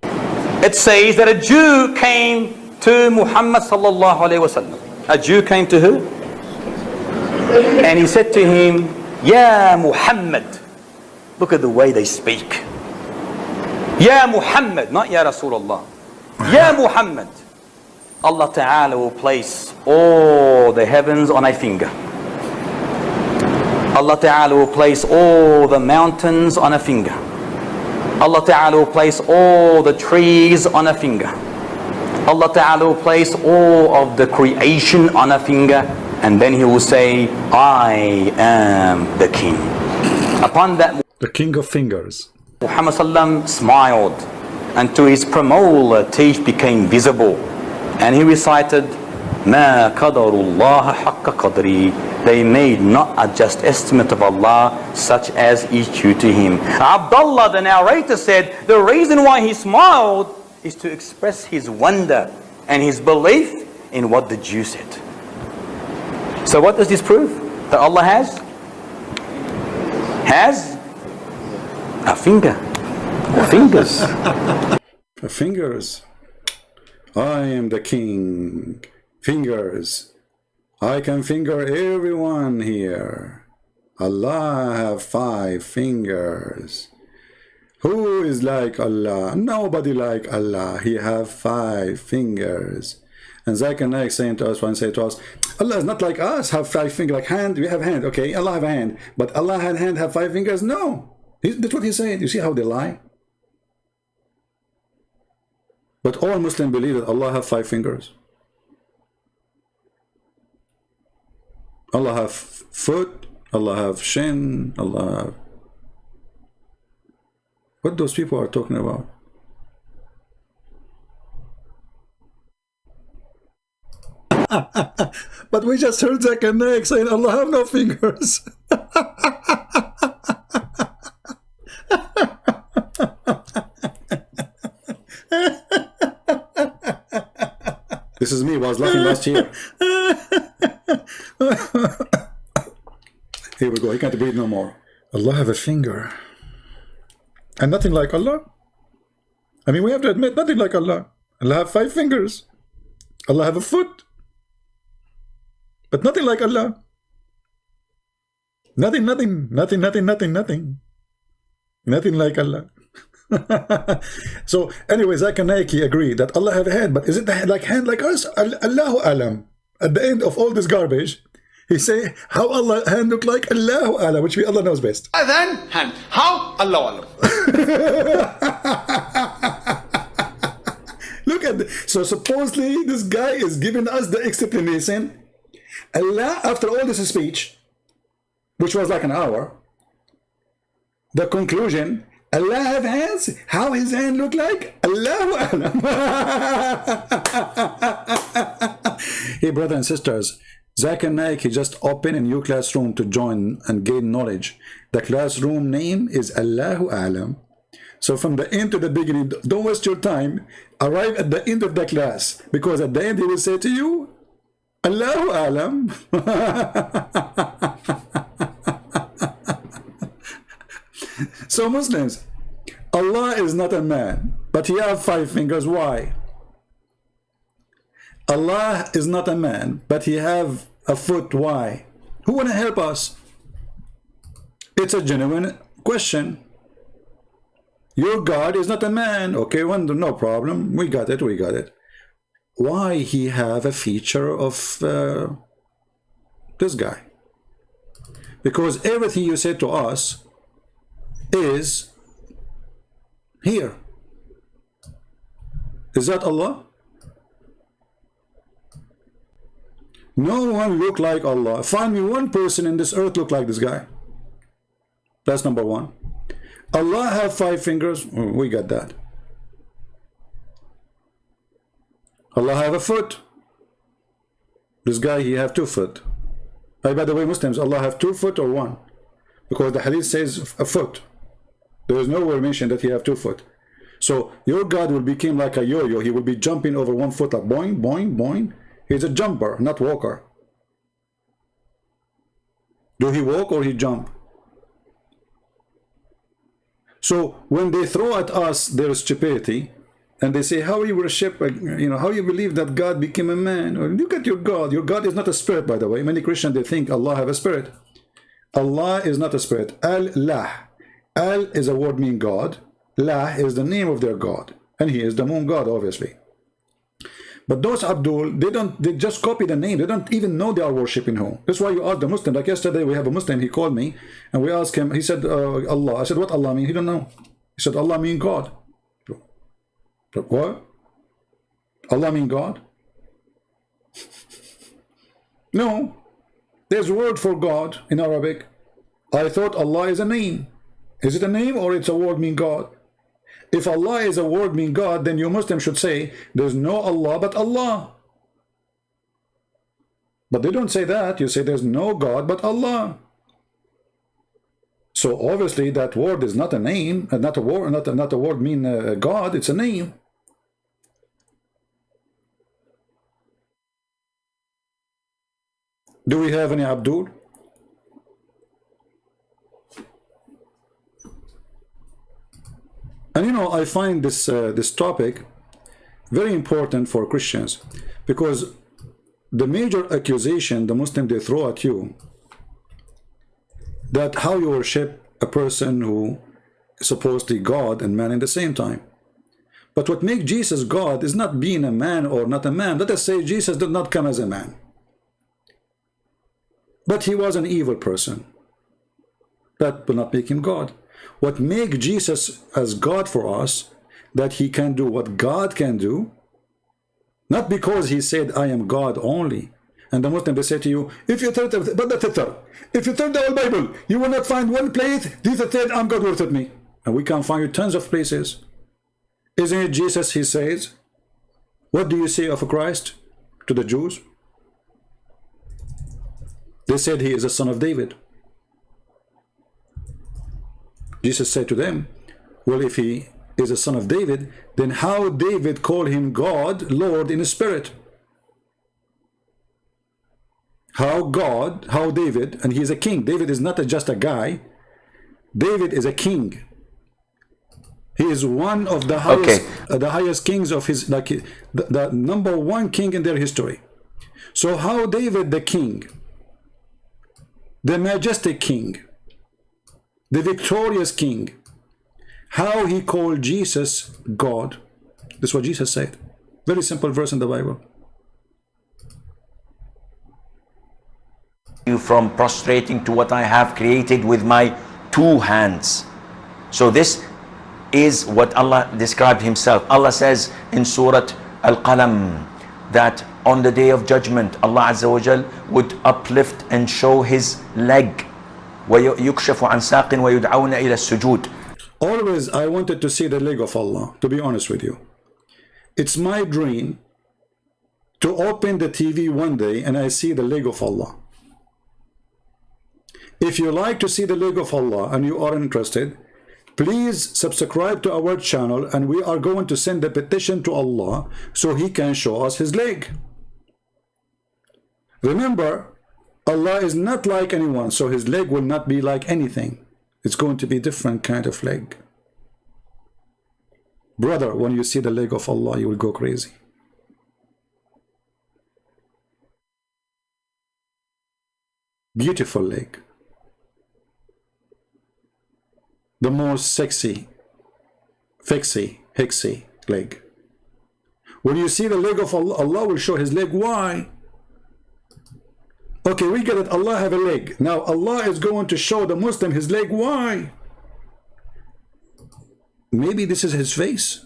It says that a Jew came to Muhammad sallallahu alayhi wasallam. A Jew came to who? And he said to him, Ya Muhammad. Look at the way they speak. Ya Muhammad, not Ya Rasulullah. Ya Muhammad. Allah Ta'ala will place all the heavens on a finger. Allah Ta'ala will place all the mountains on a finger. Allah Ta'ala will place all the trees on a finger. Allah Ta'ala will place all of the creation on a finger, and then he will say, I am the king. Upon that, the king of fingers, Muhammad Sallam smiled, and to his premolar teeth became visible, and he recited, Ma qadarullah haqqa qadri. They made not a just estimate of Allah such as is due to him. Abdullah, the narrator, said the reason why he smiled is to express his wonder and his belief in what the Jew said. So what does this prove? That Allah has a finger, or fingers. Fingers. I am the king. Fingers. I can finger everyone here. Allah have 5 fingers. Who is like Allah? Nobody like Allah. He have 5 fingers. And Zakir Naik saying to us, one say to us, Allah is not like us, have 5 fingers, like hand, we have hand. Okay, Allah have a hand. But Allah had hand, have 5 fingers? No. That's what he's saying. You see how they lie? But all Muslims believe that Allah have 5 fingers. Allah have foot, Allah have shin, Allah have... What those people are talking about? But we just heard Zakir Naik saying Allah have no fingers. This is me, I was laughing last year. Here we go, he can't breathe no more. Allah have a finger. And nothing like Allah. I mean, we have to admit, nothing like Allah. Allah have 5 fingers. Allah have a foot. But nothing like Allah. Nothing like Allah. So, anyway, Zakir Naik agreed that Allah have a hand, but is it like hand like us? Allahu Alam. At the end of all this garbage, he say how Allah hand look like? Allahu Alam, which Allah knows best. Then hand. How? Allahu Alam. Look at so supposedly this guy is giving us the explanation. Allah, after all this speech, which was like an hour, the conclusion, Allah have hands? How his hand look like? Allahu Alam. Hey, brothers and sisters, Zakir Naik, he just opened a new classroom to join and gain knowledge. The classroom name is Allahu Alam. So from the end to the beginning, don't waste your time. Arrive at the end of the class, because at the end he will say to you, Allahu Alam. So Muslims, Allah is not a man, but he have 5 fingers. Why? Allah is not a man, but he have a foot. Why? Who want to help us? It's a genuine question. Your God is not a man. Okay, no problem. We got it. Why he have a feature of this guy? Because everything you said to us is here. Is that Allah? No one look like Allah. Find me one person in this earth look like this guy. That's number one. Allah have 5 fingers. We got that. Allah have a foot. This guy, he have 2 foot. By the way, Muslims, Allah have 2 foot or 1. because the hadith says a foot. There is nowhere mentioned that he have 2 foot. So your God will become like a yo-yo. He will be jumping over 1 foot, like boing, boing, boing. He's a jumper, not walker. Do he walk or he jump? So when they throw at us their stupidity, and they say, how you worship, how you believe that God became a man? Or look at your God. Your God is not a spirit, by the way. Many Christians, they think Allah have a spirit. Allah is not a spirit. Al-Lah. Al is a word meaning God. Lah is the name of their God. And he is the moon God, obviously. But those Abdul, they just copy the name. They don't even know they are worshipping who. That's why you ask the Muslim. Like yesterday, we have a Muslim, he called me, and we asked him, he said, Allah. I said, what Allah mean? He don't know. He said, Allah mean God. What? Allah mean God? No. There's a word for God in Arabic. I thought Allah is a name. Is it a name or it's a word mean God? If Allah is a word mean God, then you Muslim should say, there's no Allah but Allah. But they don't say that. You say there's no God but Allah. So obviously that word is not a name, not a word mean God, it's a name. Do we have any Abdul? And I find this topic very important for Christians, because the major accusation the Muslim they throw at you, that how you worship a person who is supposedly God and man in the same time. But what makes Jesus God is not being a man or not a man. Let us say Jesus did not come as a man, but he was an evil person. That will not make him God. What makes Jesus as God for us, that he can do what God can do, not because he said, I am God only. And the Muslim, they say to you, if you turn the whole Bible, you will not find one place, Jesus said, I'm God worship me. And we can find you tons of places. Isn't it Jesus, he says? What do you say of Christ to the Jews? They said he is a son of David. Jesus said to them, well, if he is a son of David, then how David called him God, Lord in the spirit? How David, and he is a king. David is not just a guy. David is a king. He is one of the highest, the highest kings of his, like the number 1 king in their history. So how David the king, the majestic king, the victorious king, how he called Jesus God? That's what Jesus said. Very simple verse in the Bible. You from prostrating to what I have created with my 2 hands. So this is what Allah described himself. Allah says in Surah Al-Qalam that on the day of judgment, Allah Azza wa Jal would uplift and show his leg. وَيُكْشَفُ عَنْ سَاقٍ وَيُدْعَوْنَ إِلَى السُّجُودِ. Always I wanted to see the leg of Allah, to be honest with you. It's my dream to open the TV one day and I see the leg of Allah. If you like to see the leg of Allah and you are interested, please subscribe to our channel and we are going to send a petition to Allah so he can show us his leg. Remember, Allah is not like anyone, so his leg will not be like anything. It's going to be different kind of leg. Brother, when you see the leg of Allah, you will go crazy. Beautiful leg. The most sexy, hexy leg. When you see the leg of Allah, Allah will show his leg. Why? Okay, we get it. Allah have a leg. Now Allah is going to show the Muslim his leg. Why? Maybe this is his face.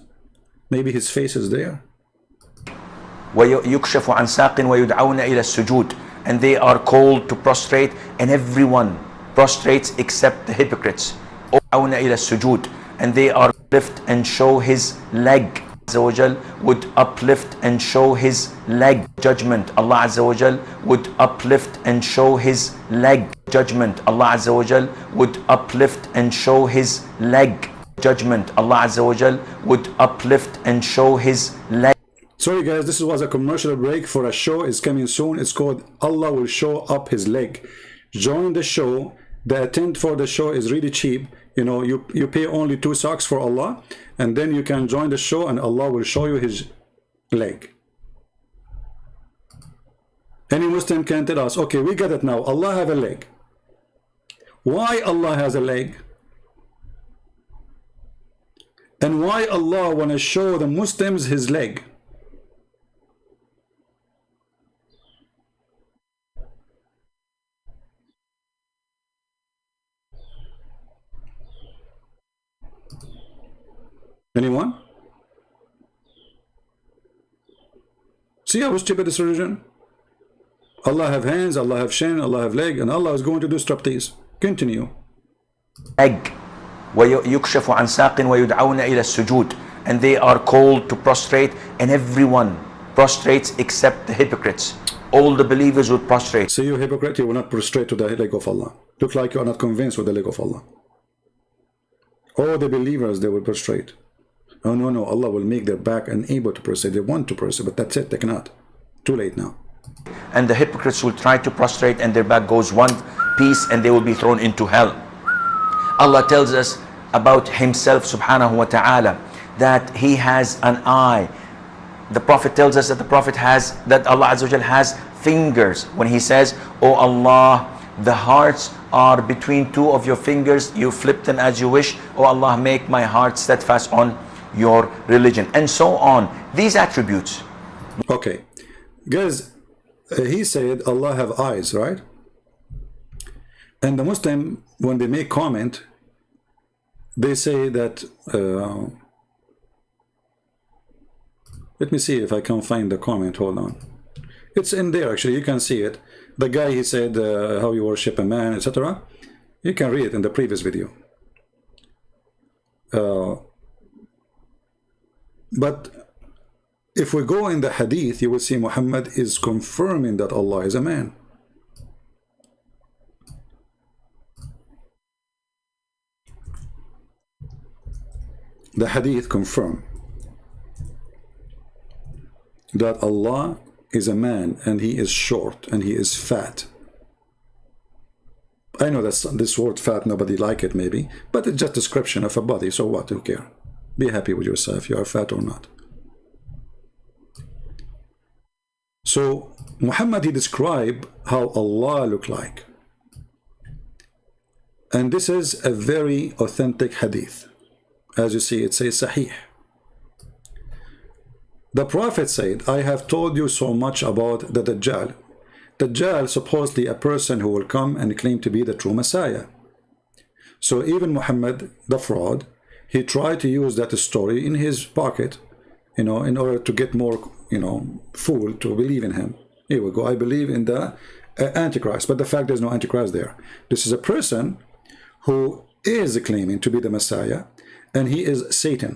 Maybe his face is there. وَيُكْشَفُ عَنْ سَاقٍ وَيُدْعَوْنَ إِلَى السُّجُودِ. And they are called to prostrate, and everyone prostrates except the hypocrites. وَيُدْعَوْنَ إِلَى السُّجُودِ. And they are lift and show his leg. Azza wa Jal would uplift and show his leg. Judgment. Allah Azza wa Jal would uplift and show his leg. Judgment. Allah Azza wa Jal would uplift and show his leg. Judgment. Allah Azza wa Jal would uplift and show his leg. Sorry guys, this was a commercial break for a show. It's coming soon. It's called Allah Will Show Up His Leg. Join the show. The attend for the show is really cheap. You know, you pay only 2 socks for Allah, and then you can join the show and Allah will show you his leg. Any Muslim can tell us, okay, we got it now. Allah have a leg. Why Allah has a leg? And why Allah want to show the Muslims his leg? Anyone? See how stupid this religion? Allah have hands, Allah have shin, Allah have leg, and Allah is going to do striptease. Continue. Leg. وَيُكْشَفُ عَنْ سَاقٍ وَيُدْعَوْنَ إِلَى السُّجُودِ. And they are called to prostrate, and everyone prostrates except the hypocrites. All the believers would prostrate. See, you hypocrite, you will not prostrate to the leg of Allah. Look like you are not convinced with the leg of Allah. All the believers, they will prostrate. Oh no, no, Allah will make their back unable to prostrate. They want to prostrate, but that's it, they cannot. Too late now. And the hypocrites will try to prostrate, and their back goes one piece, and they will be thrown into hell. Allah tells us about himself subhanahu wa ta'ala that he has an eye. The Prophet tells us that Allah Azza wa Jal has fingers. When he says, "Oh Allah, the hearts are between 2 of your fingers, you flip them as you wish. Oh Allah, make my heart steadfast on your religion," and so on. These attributes. Okay, guys, he said Allah have eyes, right? And the Muslim, when they make comment, they say that let me see if I can find the comment. Hold on, it's in there actually, you can see it. The guy, he said how you worship a man, etc. You can read it in the previous video. But if we go in the hadith, you will see Muhammad is confirming that Allah is a man. The hadith confirm that Allah is a man, and he is short, and he is fat. I know that this word fat, nobody like it maybe, but it's just description of a body, so what, who care? Be happy with yourself, you are fat or not. So Muhammad, he described how Allah look like, and this is a very authentic hadith. As you see, it says Sahih. The Prophet said, "I have told you so much about the Dajjal." Dajjal, supposedly a person who will come and claim to be the true Messiah. So even Muhammad, the fraud, he tried to use that story in his pocket, you know, in order to get more, you know, fool to believe in him. Here we go, I believe in the Antichrist, but the fact there's no Antichrist there. This is a person who is claiming to be the Messiah, and he is Satan.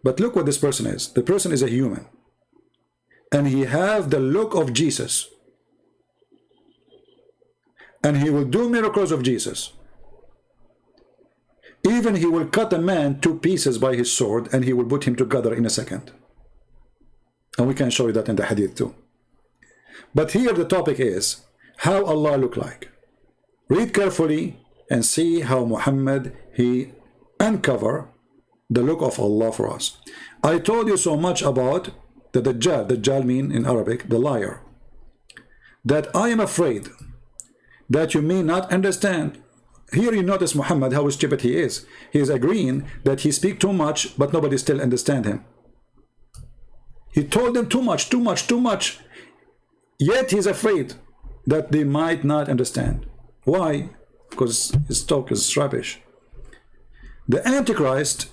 But look what this person is. The person is a human, and he have the look of Jesus, and he will do miracles of Jesus. Even he will cut a man 2 pieces by his sword, and he will put him together in a second. And we can show you that in the hadith too. But here the topic is how Allah look like. Read carefully and see how Muhammad, he uncover the look of Allah for us. I told you so much about the Dajjal. Dajjal mean in Arabic the liar, that I am afraid that you may not understand. Here you notice Muhammad, how stupid he is. He is agreeing that he speak too much, but nobody still understand him. He told them too much, too much, too much, yet he's afraid that they might not understand. Why? Because his talk is rubbish. The Antichrist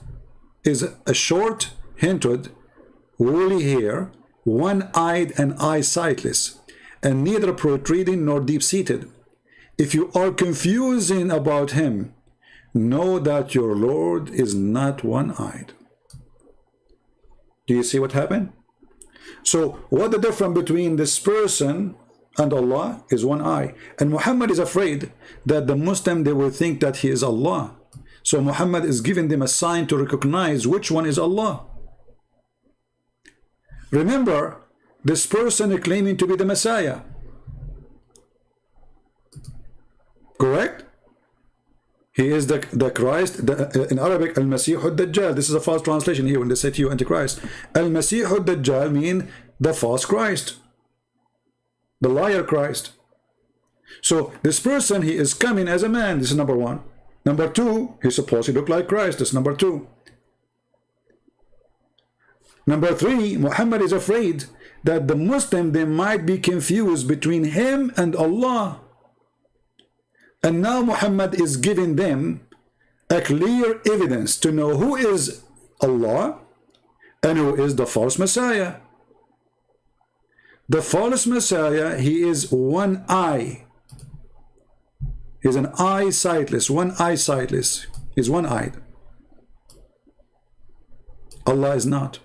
is a short, hinted, woolly hair, one-eyed and eye-sightless, and neither protruding nor deep-seated. If you are confusing about him, know that your Lord is not one-eyed. Do you see what happened? So what the difference between this person and Allah is one eye. And Muhammad is afraid that the Muslim, they will think that he is Allah. So Muhammad is giving them a sign to recognize which one is Allah. Remember, this person is claiming to be the Messiah. Correct? He is the Christ, in Arabic, Al-Masih al-Dajjal. This is a false translation here when they say to you Antichrist. Al-Masih al-Dajjal mean the false Christ, the liar Christ. So this person, he is coming as a man. This is number one. Number two, he's supposed to look like Christ. That's number two. Number three, Muhammad is afraid that the Muslim, they might be confused between him and Allah. And now Muhammad is giving them a clear evidence to know who is Allah and who is the false Messiah. The false Messiah, he is one eye. He's an eye sightless, one eye sightless. He's one-eyed. Allah is not.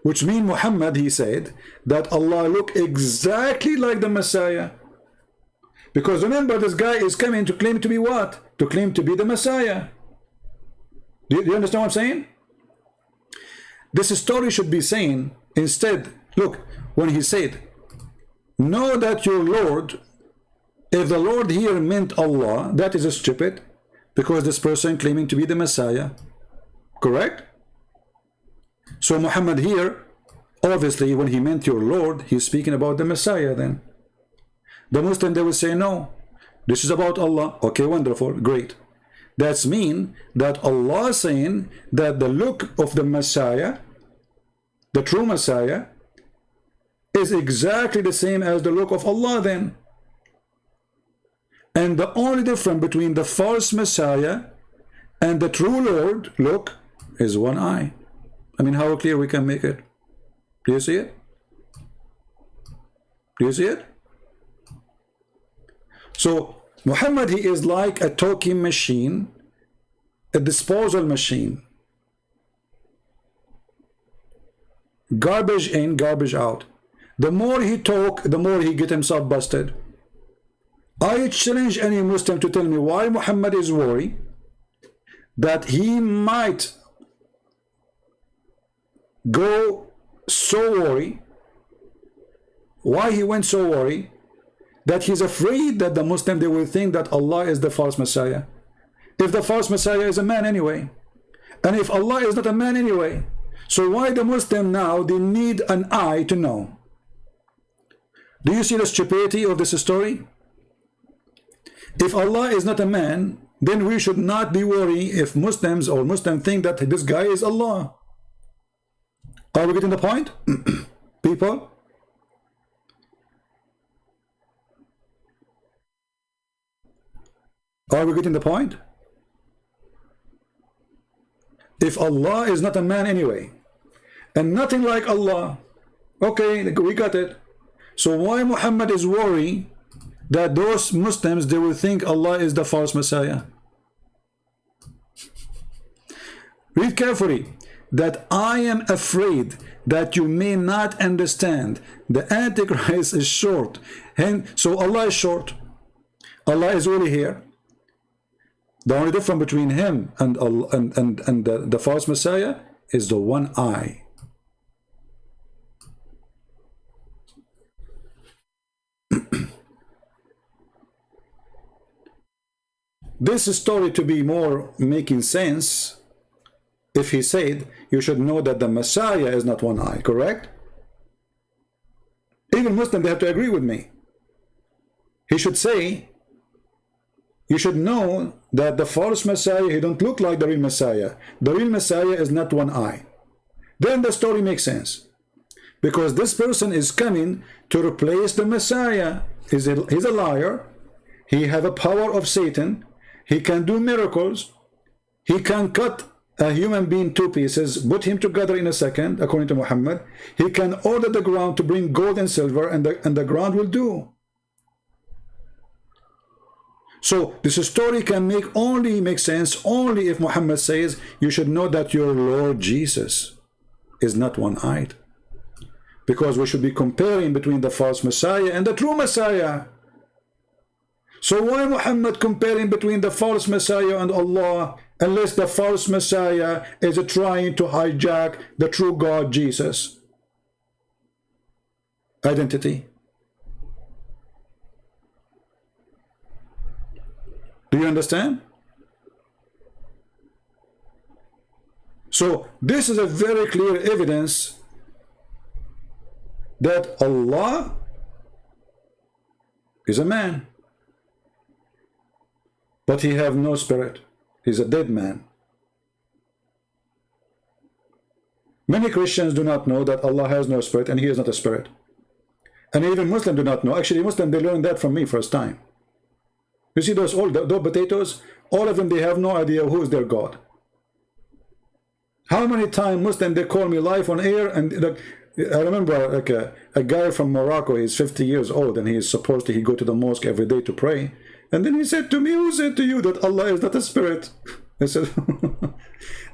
Which means Muhammad, he said, that Allah look exactly like the Messiah. Because remember, this guy is coming to claim to be what? To claim to be the Messiah. Do you understand what I'm saying? This story should be saying, instead, look, when he said, know that your Lord, if the Lord here meant Allah, that is stupid, because this person claiming to be the Messiah. Correct? So Muhammad here, obviously, when he meant your Lord, he's speaking about the Messiah then. The Muslim, they will say, no, this is about Allah. Okay, wonderful, great. That's mean that Allah is saying that the look of the Messiah, the true Messiah, is exactly the same as the look of Allah then. And the only difference between the false Messiah and the true Lord, look, is one eye. I mean, how clear we can make it? Do you see it? Do you see it? So Muhammad, he is like a talking machine, a disposal machine. Garbage in, garbage out. The more he talk, the more he get himself busted. I challenge any Muslim to tell me why Muhammad is worried that he might go so worried. Why he went so worried? That he's afraid that the Muslim, they will think that Allah is the false Messiah. If the false Messiah is a man anyway. And if Allah is not a man anyway. So why the Muslim now, they need an eye to know? Do you see the stupidity of this story? If Allah is not a man, then we should not be worried if Muslims or Muslims think that this guy is Allah. Are we getting the point? People? Are we getting the point? If Allah is not a man anyway, and nothing like Allah, okay, we got it. So why Muhammad is worried that those Muslims, they will think Allah is the false Messiah? Read carefully. That I am afraid that you may not understand. The Antichrist is short. And so Allah is short. Allah is really here. The only difference between him and the false Messiah is the one eye. This story to be more making sense if he said, you should know that the Messiah is not one eye, correct? Even Muslims, they have to agree with me. He should say, you should know that the false Messiah, he don't look like the real Messiah. The real Messiah is not one eye. Then the story makes sense. Because this person is coming to replace the Messiah. He's a liar. He has a power of Satan. He can do miracles. He can cut a human being two pieces, put him together in a second, according to Muhammad. He can order the ground to bring gold and silver, and the ground will do. So this story can only make sense only if Muhammad says, you should know that your Lord Jesus, is not one-eyed. Because we should be comparing between the false Messiah and the true Messiah. So why Muhammad comparing between the false Messiah and Allah, unless the false Messiah is trying to hijack the true God Jesus identity? Do you understand? So this is a very clear evidence that Allah is a man, but he have no spirit. He's a dead man. Many Christians do not know that Allah has no spirit and he is not a spirit. And even Muslims do not know. Actually, Muslims, they learned that from me first time. You see those potatoes? All of them, they have no idea who is their God. How many times Muslims, they call me live on air, and I remember like a guy from Morocco, he's 50 years old, and he is supposed to go to the mosque every day to pray. And then he said to me, who said to you that Allah is not a spirit? I said,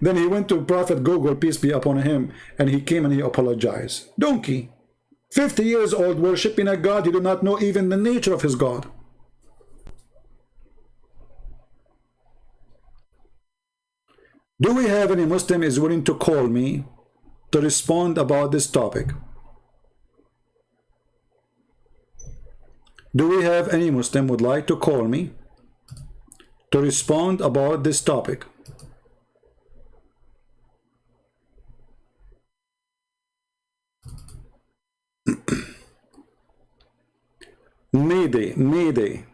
then he went to Prophet Google, peace be upon him, and he came and he apologized. Donkey. 50 years old, worshipping a God, he do not know even the nature of his God. Do we have any Muslim is willing to call me to respond about this topic? Do we have any Muslim would like to call me to respond about this topic? Mayday.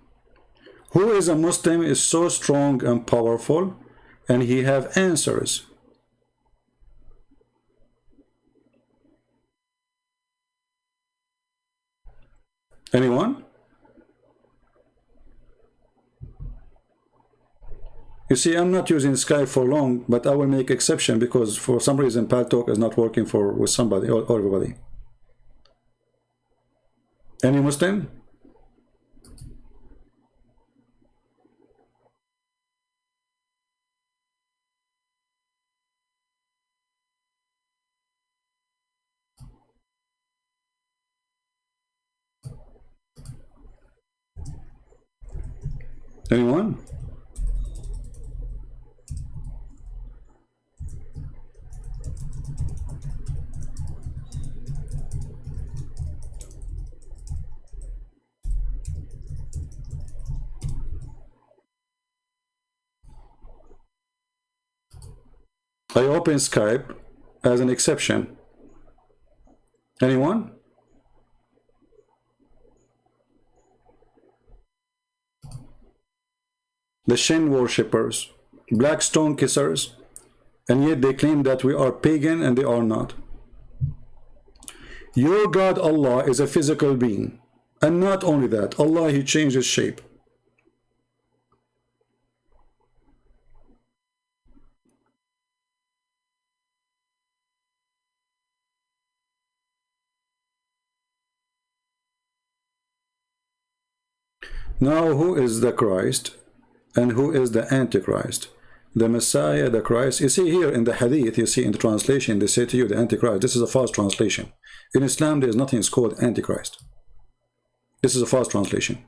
Who is a Muslim is so strong and powerful and he have answers? Anyone? You see, I'm not using Skype for long, but I will make exception because for some reason Paltalk is not working with somebody or everybody. Any Muslim? Anyone? I open Skype as an exception. Anyone? The Shin worshippers, black stone kissers, and yet they claim that we are pagan and they are not. Your God Allah is a physical being, and not only that, Allah, he changed his shape. Now who is the Christ and who is the Antichrist? The Messiah, the Christ. You see here in the Hadith, you see in the translation, they say to you the Antichrist. This is a false translation. In Islam, there is nothing called Antichrist. This is a false translation.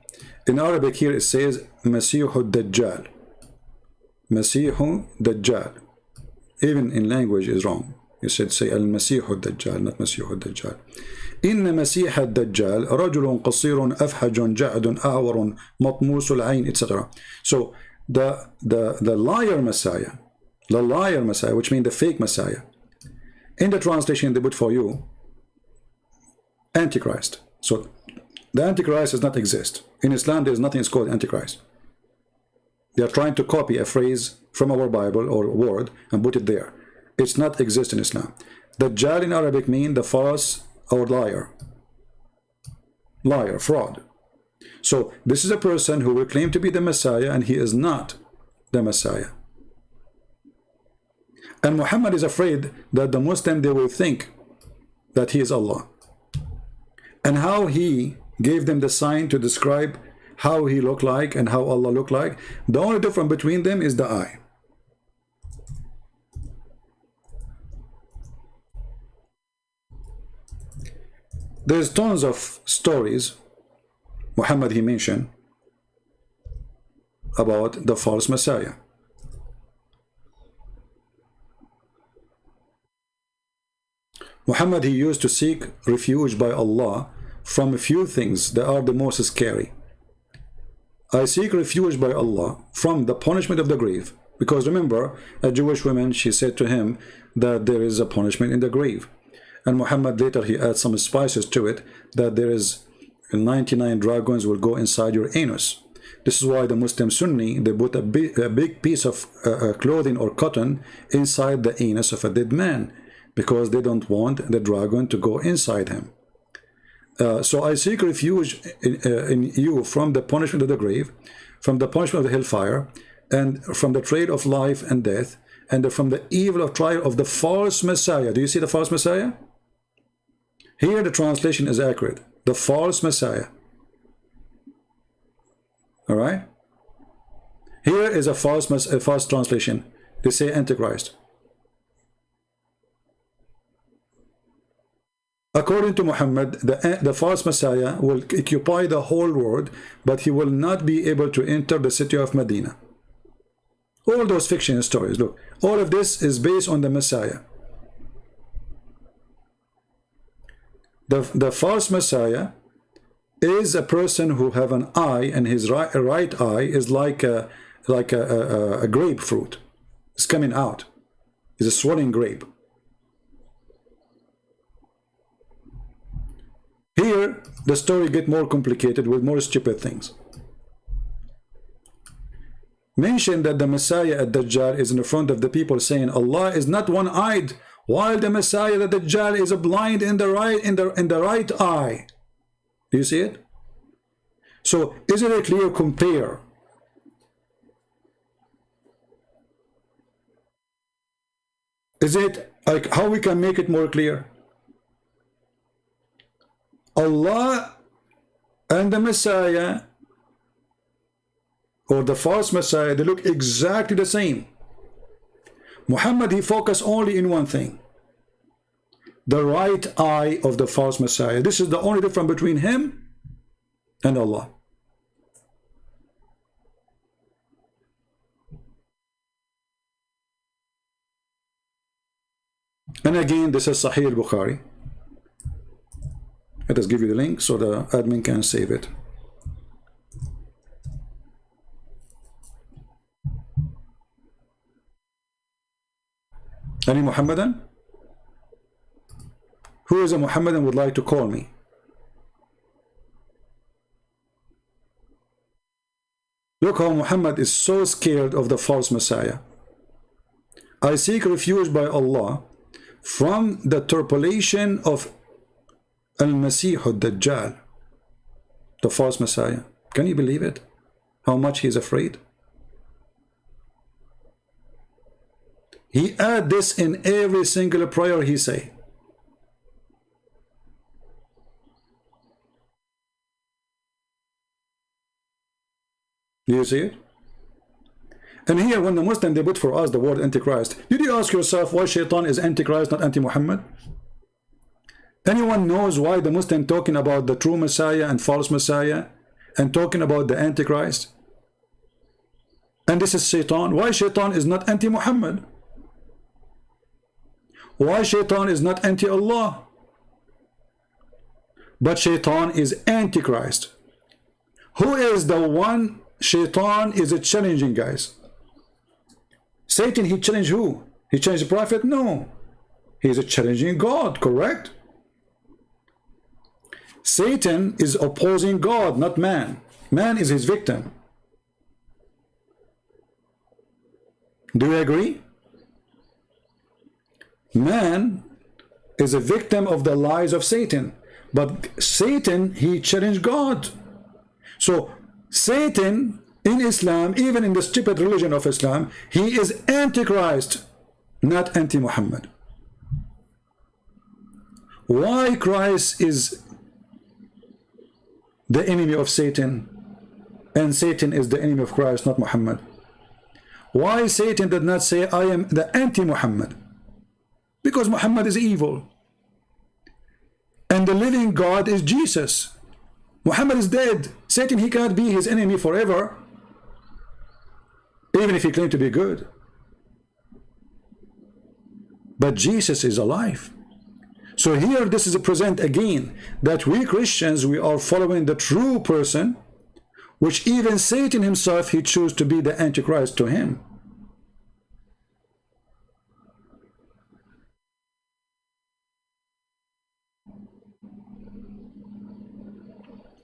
In Arabic here it says Masihud Dajjal. Masihud Dajjal. Even in language is wrong. You should say Al-Masihud Dajjal, not Masihud Dajjal. إن مسيح الدجال رجل قصير أفحج جعد أعور مطموس العين, etc. So the liar Messiah, which means the fake Messiah, in the translation they put for you Antichrist. So the Antichrist does not exist. In Islam there is nothing called Antichrist. They are trying to copy a phrase from our Bible or word and put it there. It's not exist in Islam. Dajjal in Arabic means the false or liar, fraud. So this is a person who will claim to be the Messiah and he is not the Messiah. And Muhammad is afraid that the Muslim, they will think that he is Allah. And how he gave them the sign to describe how he looked like and how Allah looked like, the only difference between them is the eye. there's tons of stories Muhammad he mentioned about the false Messiah. Muhammad he used to seek refuge by Allah from a few things that are the most scary. I seek refuge by Allah from the punishment of the grave. Because remember, a Jewish woman, she said to him that there is a punishment in the grave. And Muhammad later he adds some spices to it, that there is 99 dragons will go inside your anus. This is why the Muslim Sunni, they put a big piece of clothing or cotton inside the anus of a dead man, because they don't want the dragon to go inside him. So I seek refuge in you from the punishment of the grave, from the punishment of the hellfire, and from the trade of life and death, and from the evil of trial of the false Messiah. Do you see the false Messiah? Here the translation is accurate. The false Messiah. All right? Here is a false translation. They say Antichrist. According to Muhammad, the false Messiah will occupy the whole world, but he will not be able to enter the city of Medina. All those fiction stories, look, all of this is based on the Messiah. The false Messiah is a person who have an eye, and his right eye is like a grapefruit. It's coming out. It's a swollen grape. Here, the story gets more complicated with more stupid things. Mention that the Messiah at Dajjal is in the front of the people saying Allah is not one-eyed, while the Messiah at Dajjal is blind in the right eye. Do you see it? So is it a clear compare? Is it like how we can make it more clear? Allah and the Messiah, or the false Messiah, they look exactly the same. Muhammad, he focused only in one thing: the right eye of the false Messiah. This is the only difference between him and Allah. And again, this is Sahih al-Bukhari. Let us give you the link so the admin can save it. Any Muhammadan? Who is a Muhammadan would like to call me? Look how Muhammad is so scared of the false Messiah. I seek refuge by Allah from the turpulation of Al-Masih al-Dajjal, the false Messiah. Can you believe it? How much he's afraid? He add this in every single prayer he say. Do you see it? And here, when the Muslim, they put for us the word Antichrist, did you ask yourself why Shaitan is Antichrist, not anti-Muhammad? Anyone knows why the Muslim talking about the true Messiah and false Messiah and talking about the Antichrist? And this is Shaitan. Why Shaitan is not anti-Muhammad? Why Shaitan is not anti-Allah? But Shaitan is Antichrist. Who is the one Shaitan is challenging, guys? Satan, he challenged who? He challenged the Prophet? No. He is challenging God, correct? Satan is opposing God, not man. Man is his victim. Do you agree? Man is a victim of the lies of Satan. But Satan, he challenged God. So Satan in Islam, even in the stupid religion of Islam, he is Antichrist, not anti-Muhammad. Why Christ is the enemy of Satan and Satan is the enemy of Christ, not Muhammad? Why Satan did not say I am the anti-Muhammad? Because Muhammad is evil. And and the living God is Jesus. Muhammad is dead. Satan, he cannot be his enemy forever, even if he claimed to be good. But Jesus is alive. So here this is a present again that we Christians, we are following the true person, which even Satan himself, he chose to be the Antichrist to him.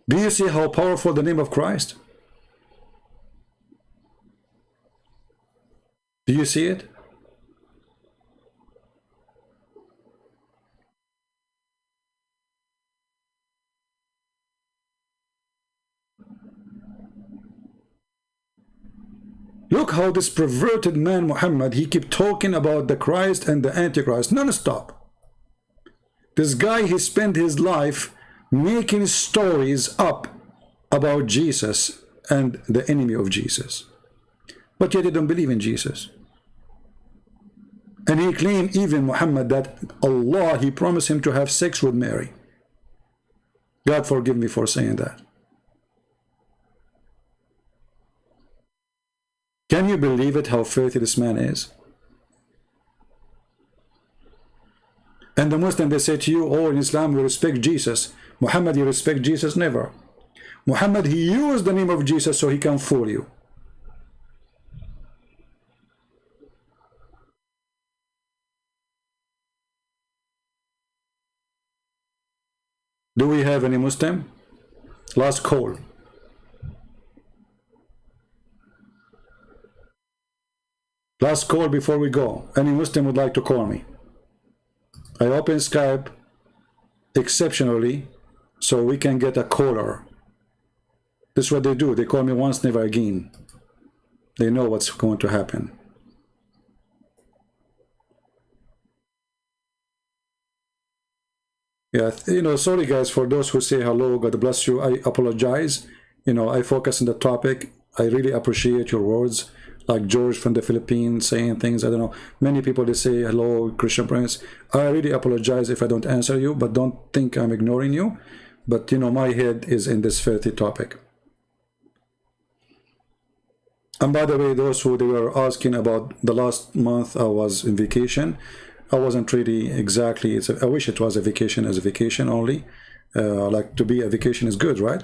Do you see how powerful the name of Christ? Do you see it? Look how this perverted man Muhammad, he kept talking about the Christ and the Antichrist non-stop. This guy, he spent his life making stories up about Jesus and the enemy of Jesus. But yet they don't believe in Jesus. And he claimed, even Muhammad, that Allah, he promised him to have sex with Mary. God forgive me for saying that. Can you believe it, how filthy this man is? And the Muslim, they say to you, oh, in Islam we respect Jesus. Muhammad, you respect Jesus? Never. Muhammad, he used the name of Jesus so he can fool you. Do we have any Muslim? Last call. Last call before we go. Any Muslim would like to call me? I open Skype exceptionally so we can get a caller. This is what they do. They call me once, never again. They know what's going to happen. Yeah, you know, sorry guys for those who say hello, God bless you. I apologize. You know, I focus on the topic. I really appreciate your words. Like George from the Philippines saying things, I don't know. Many people, they say, hello, Christian Prince. I really apologize if I don't answer you, but don't think I'm ignoring you. But, you know, my head is in this filthy topic. And by the way, those who they were asking about the last month I was in vacation, I wasn't really exactly, I wish it was a vacation as a vacation only. Like to be a vacation is good, right?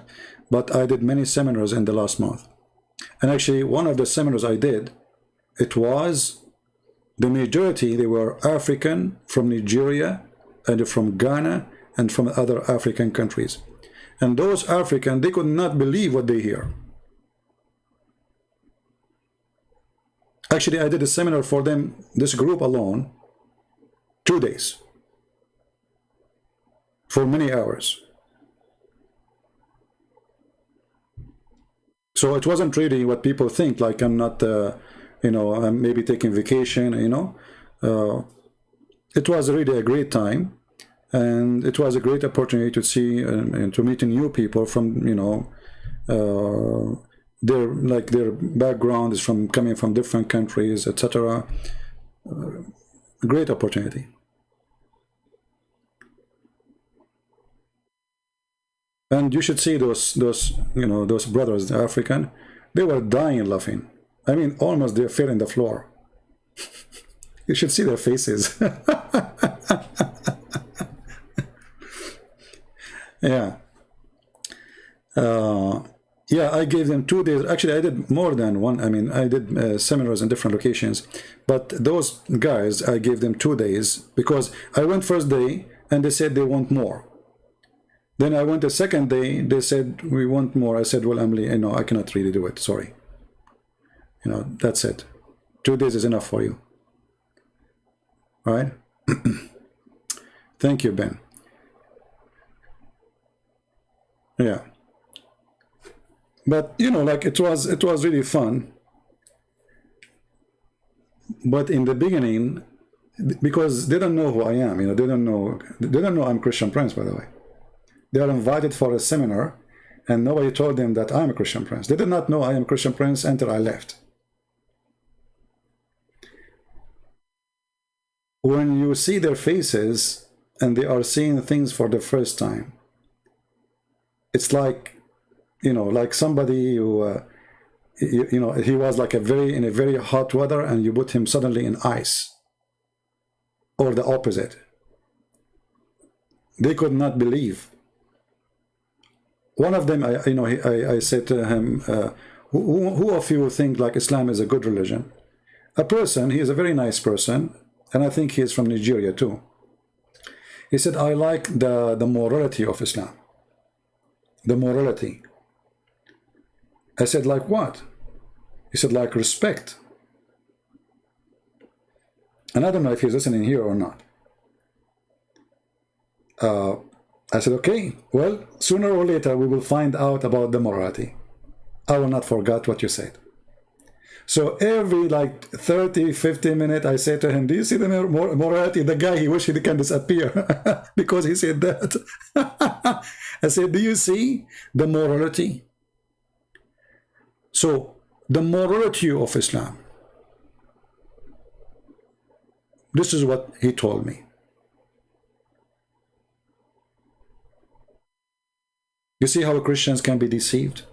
But I did many seminars in the last month. And actually, one of the seminars I did, it was the majority, they were African from Nigeria and from Ghana and from other African countries. And those African, they could not believe what they hear. Actually, I did a seminar for them, this group alone, 2 days, for many hours. So it wasn't really what people think, like I'm not, you know, I'm maybe taking vacation, you know. It was really a great time, and it was a great opportunity to see and to meet new people from, you know, their background is from coming from different countries, etc. Great opportunity. And you should see those you know, those brothers, the African, they were dying laughing. I mean, almost they fell in the floor. You should see their faces. Yeah. Yeah, I gave them 2 days. Actually, I did more than one. I mean, I did seminars in different locations. But those guys, I gave them 2 days because I went first day and they said they want more. Then I went the second day, they said, we want more. I said, well, Emily, you know, I cannot really do it. Sorry. You know, that's it. 2 days is enough for you. All right? Thank you, Ben. Yeah. But, you know, like it was really fun. But in the beginning, because they don't know who I am, you know, they don't know I'm Christian Prince, by the way. They are invited for a seminar, and nobody told them that I'm a Christian Prince. They did not know I am a Christian Prince until I left. When you see their faces, and they are seeing things for the first time. It's like, you know, like somebody who, you know, he was like in a very hot weather, and you put him suddenly in ice, or the opposite. They could not believe. One of them, I said to him, who of you think like Islam is a good religion? A person, he is a very nice person, and I think he is from Nigeria too. He said, I like the morality of Islam. The morality. I said, like what? He said, like respect. And I don't know if he's listening here or not. I said, okay, well, sooner or later we will find out about the morality. I will not forget what you said. So every like 30, 50 minutes, I say to him, do you see the morality? The guy, he wished he can disappear because he said that. I said, do you see the morality? So the morality of Islam. This is what he told me. You see how Christians can be deceived?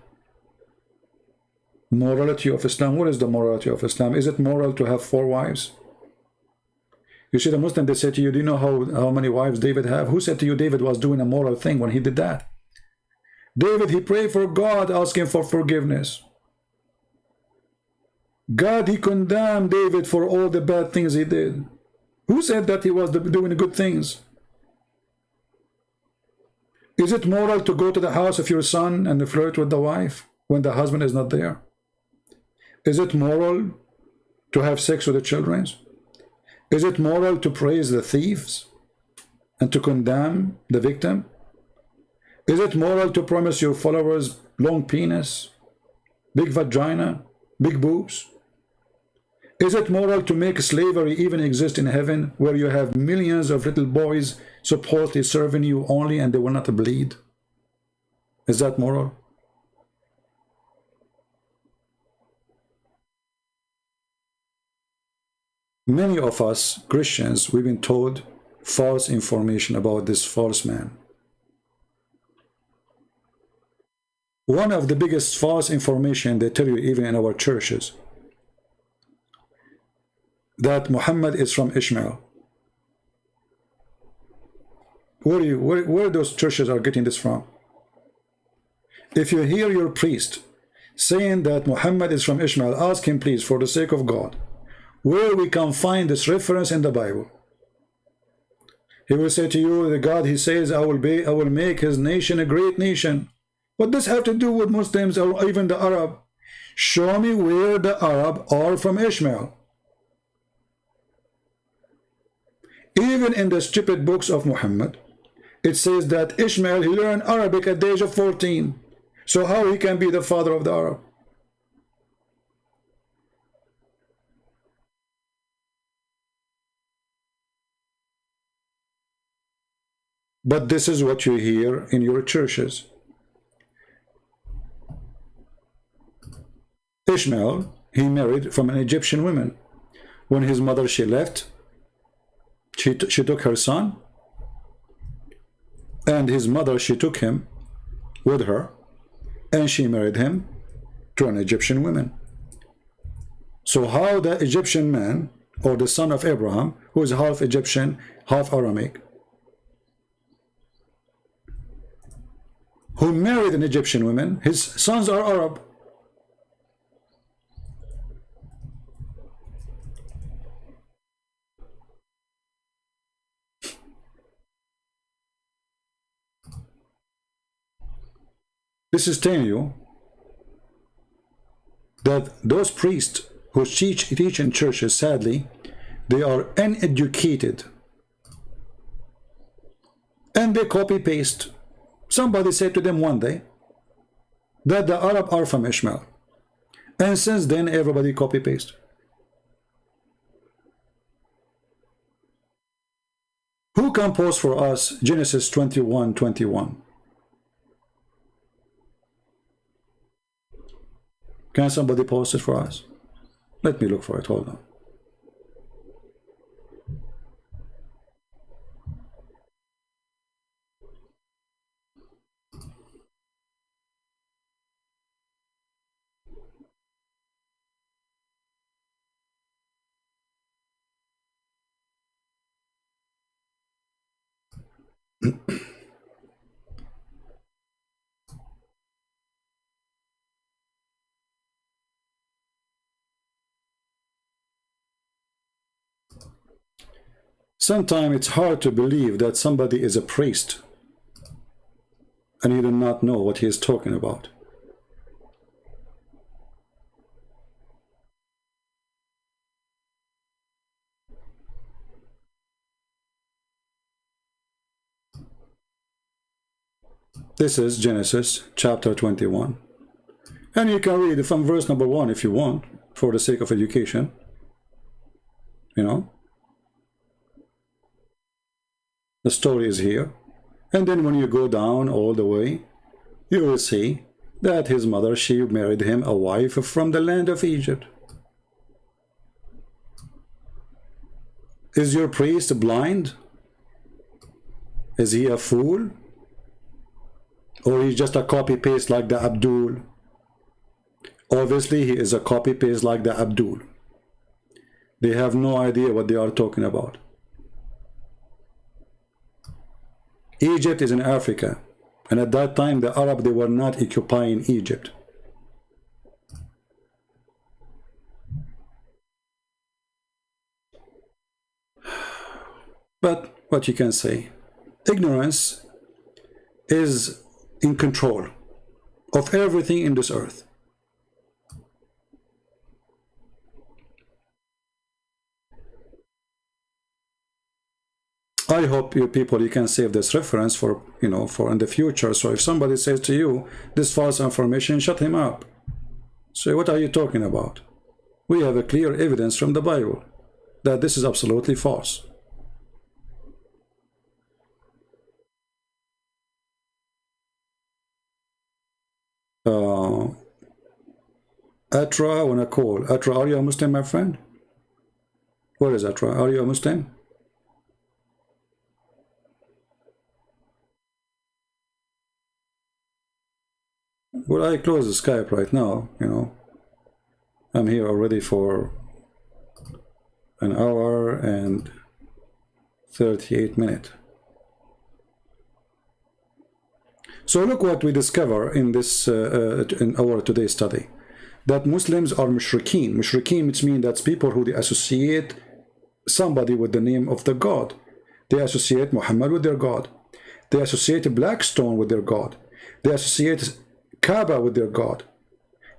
Morality of Islam. What is the morality of Islam? Is it moral to have 4 wives? You see, the Muslim, they say to you, do you know how many wives David have? Who said to you David was doing a moral thing when he did that? David, he prayed for God, asking for forgiveness. God, he condemned David for all the bad things he did. Who said that he was doing good things? Is it moral to go to the house of your son and flirt with the wife when the husband is not there? Is it moral to have sex with the children? Is it moral to praise the thieves and to condemn the victim? Is it moral to promise your followers long penis, big vagina, big boobs? Is it moral to make slavery even exist in heaven, where you have millions of little boys supposedly serving you only and they will not bleed? Is that moral? Many of us Christians, we've been told false information about this false man. One of the biggest false information they tell you even in our churches, that Muhammad is from Ishmael. Where those churches are getting this from? If you hear your priest saying that Muhammad is from Ishmael, ask him please, for the sake of God, where we can find this reference in the Bible. He will say to you, the God, he says, I will make his nation a great nation. What does have to do with Muslims or even the Arab? Show me where the Arab are from Ishmael. Even in the stupid books of Muhammad, it says that Ishmael, he learned Arabic at the age of 14. So how he can be the father of the Arab? But this is what you hear in your churches. Ishmael, he married from an Egyptian woman. When his mother, she left, she took her son, and his mother, she took him with her, and she married him to an Egyptian woman. So how the Egyptian man, or the son of Abraham, who is half Egyptian, half Aramaic, who married an Egyptian woman, his sons are Arab. This is telling you that those priests who teach in churches, sadly, they are uneducated. And they copy-paste. Somebody said to them one day that the Arab are from Ishmael. And since then, everybody copy-paste. Who can post for us Genesis 21:21? Can somebody post it for us? Let me look for it. Hold on. Sometimes it's hard to believe that somebody is a priest and he does not know what he is talking about. This is Genesis chapter 21. And you can read it from verse number 1 if you want, for the sake of education. You know? The story is here. And then when you go down all the way, you will see that his mother, she married him a wife from the land of Egypt. Is your priest blind? Is he a fool? Or he's just a copy-paste like the Abdul? Obviously, he is a copy-paste like the Abdul. They have no idea what they are talking about. Egypt is in Africa, and at that time the Arab, they were not occupying Egypt. But what you can say, ignorance is in control of everything in this earth. I hope you people, you can save this reference for, you know, for in the future. So if somebody says to you this false information, shut him up. Say, what are you talking about? We have a clear evidence from the Bible that this is absolutely false. Atra, I want to call. Atra, are you a Muslim, my friend? Where is Atra? Are you a Muslim? Well, I close the Skype right now, you know. I'm here already for an hour and 38 minutes. So look what we discover in this in our today's study, that Muslims are mushrikeen. Mushrikeen, which means that's people who they associate somebody with the name of the God. They associate Muhammad with their God. They associate a black stone with their God. They associate Kaaba with their God.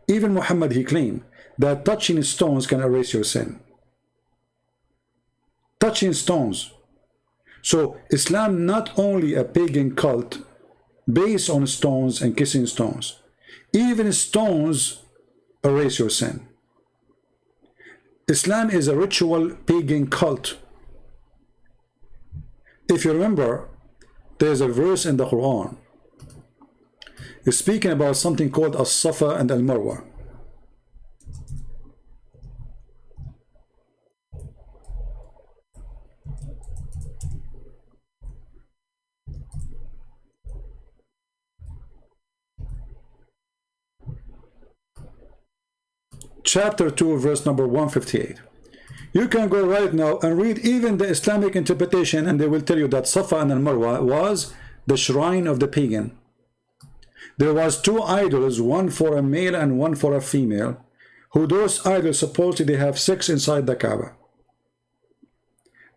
Even Muhammad, he claimed that touching stones can erase your sin. Touching stones. So Islam not only a pagan cult based on stones and kissing stones. Even stones erase your sin. Islam is a ritual pagan cult. If you remember, there's a verse in the Quran. It's speaking about something called As-Safa and Al-Marwa. Chapter 2, verse number 158. You can go right now and read even the Islamic interpretation, and they will tell you that Safa and Al-Marwa was the shrine of the pagan. There was two idols, one for a male and one for a female, who those idols supposedly have sex inside the Kaaba.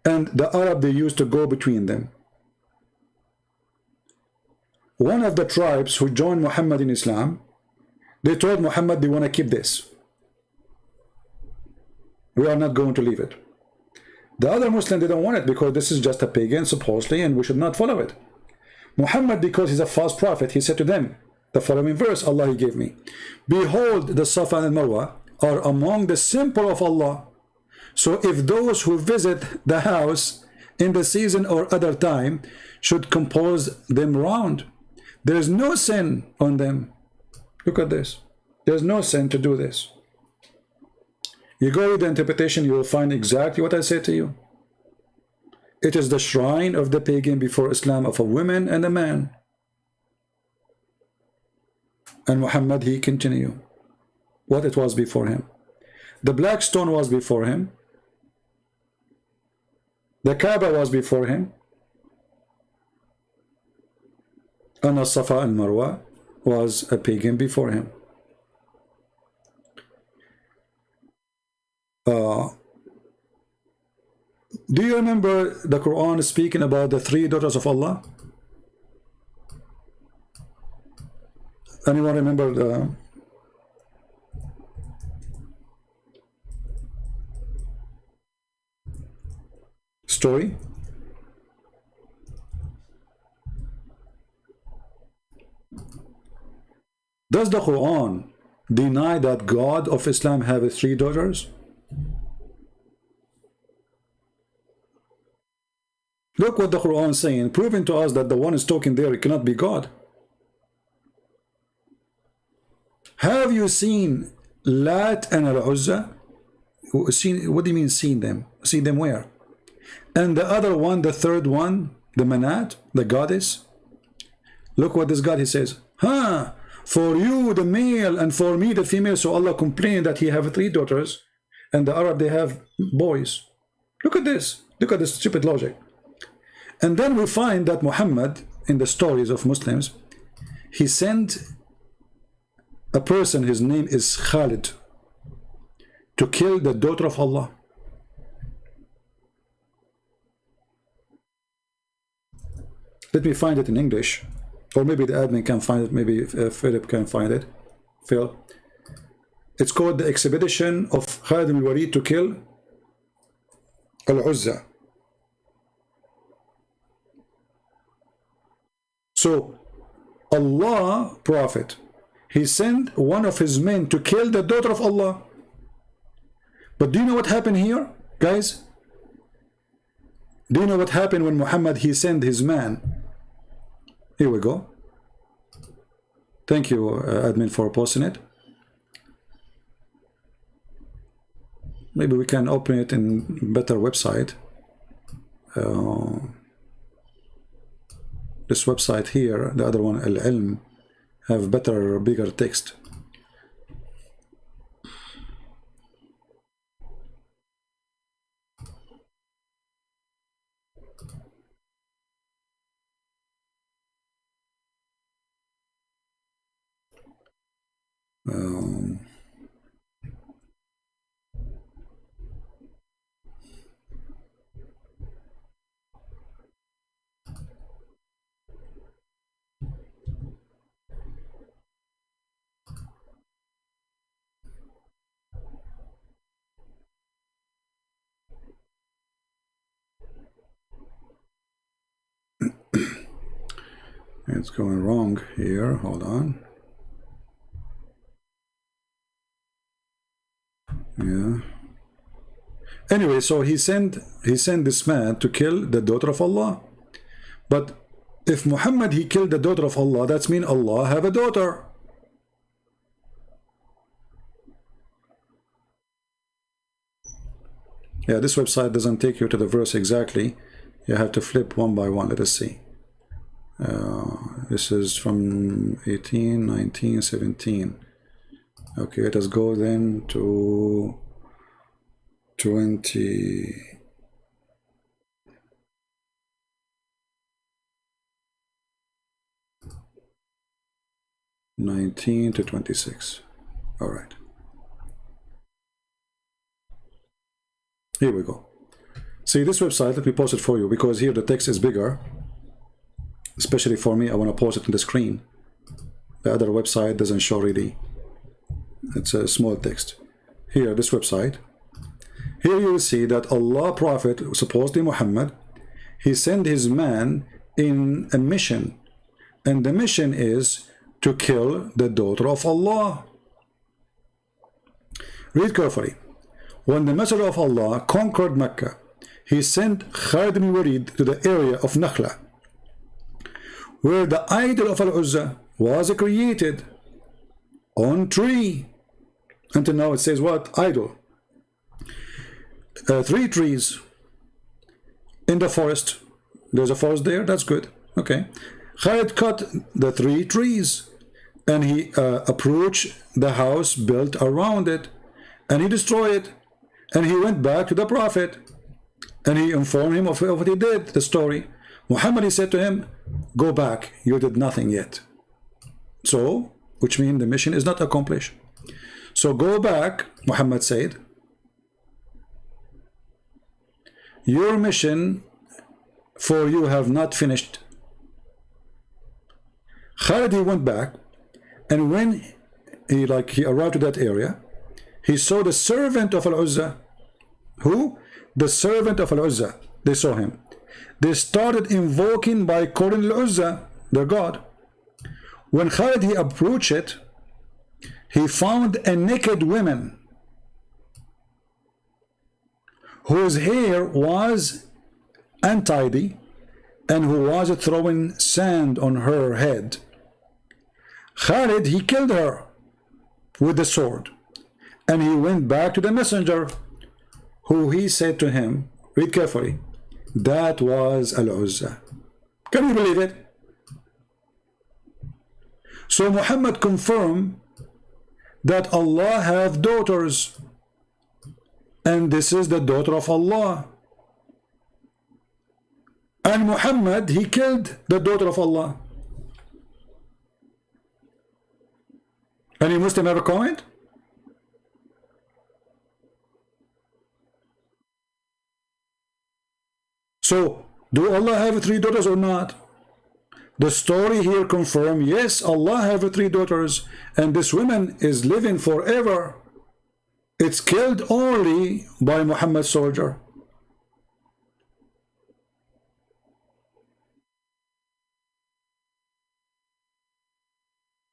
And the Arab, they used to go between them. One of the tribes who joined Muhammad in Islam, they told Muhammad they want to keep this. We are not going to leave it. The other Muslim, they don't want it because this is just a pagan, supposedly, and we should not follow it. Muhammad, because he's a false prophet, he said to them, the following verse Allah he gave me, behold, the Safa and Marwa are among the symbol of Allah. So if those who visit the house in the season or other time should compose them round, there is no sin on them. Look at this. There's no sin to do this. You go with the interpretation, you will find exactly what I said to you. It is the shrine of the pagan before Islam of a woman and a man. And Muhammad, he continued what it was before him. The black stone was before him. The Kaaba was before him. Anna Safa and Marwa was a pagan before him. Do you remember the Quran speaking about the 3 daughters of Allah? Anyone remember the story? Does the Quran deny that God of Islam have 3 daughters? Look what the Quran is saying, proving to us that the one is talking there, it cannot be God. Have you seen Lat and Al-Uzza? What do you mean seen them? Seen them where? And the other one, the third one, the Manat, the goddess. Look what this God, he says, huh? For you the male and for me the female. So Allah complained that he have 3 daughters and the Arab they have boys. Look at this. Look at this stupid logic. And then we find that Muhammad, in the stories of Muslims, he sent a person, his name is Khalid, to kill the daughter of Allah. Let me find it in English, or maybe the admin can find it, maybe Philip can find it. Phil. It's called the expedition of Khalid ibn Walid to kill Al-Uzza. So Allah, Prophet, he sent one of his men to kill the daughter of Allah. But do you know what happened here, guys? Do you know what happened when Muhammad, he sent his man? Here we go. Thank you, admin, for posting it. Maybe we can open it in better website. This website here, the other one, Al-Ilm, have better, bigger text. It's going wrong here. Hold on. Yeah. Anyway, so he sent this man to kill the daughter of Allah. But if Muhammad he killed the daughter of Allah, that's mean Allah have a daughter. Yeah, this website doesn't take you to the verse exactly. You have to flip one by one. Let us see. This is from 18, 19, 17. Okay, let us go then to 20. (19 to 26). All right. Here we go. See this website, let me post it for you because here the text is bigger. Especially for me, I want to post it on the screen. The other website doesn't show really. It's a small text. Here, this website. Here you will see that Allah Prophet, supposedly Muhammad, he sent his man in a mission. And the mission is to kill the daughter of Allah. Read carefully. When the Messenger of Allah conquered Mecca, he sent Khalid ibn Walid to the area of Nakhla, where the idol of Al-Uzza was created on tree. Until now it says what? Idol. 3 trees in the forest. There's a forest there, that's good. Okay. Khalid cut the 3 trees and he approached the house built around it and he destroyed it. And he went back to the Prophet and he informed him of what he did, the story. Muhammad, he said to him, go back, you did nothing yet. So, which means the mission is not accomplished. So go back, Muhammad said, your mission for you have not finished. Khalid, he went back, and when he arrived to that area, he saw the servant of Al-Uzza. Who? The servant of Al-Uzza. They saw him. They started invoking by calling Al-Uzza, their god. When Khalid, he approached it, he found a naked woman whose hair was untidy and who was throwing sand on her head. Khalid, he killed her with the sword, and he went back to the messenger, who he said to him, read carefully, that was Al-Uzza. Can you believe it? So Muhammad confirmed that Allah have daughters, and this is the daughter of Allah. And Muhammad, he killed the daughter of Allah. Any Muslim ever comment? So, do Allah have 3 daughters or not? The story here confirms, yes, Allah have 3 daughters, and this woman is living forever. It's killed only by Muhammad's soldier.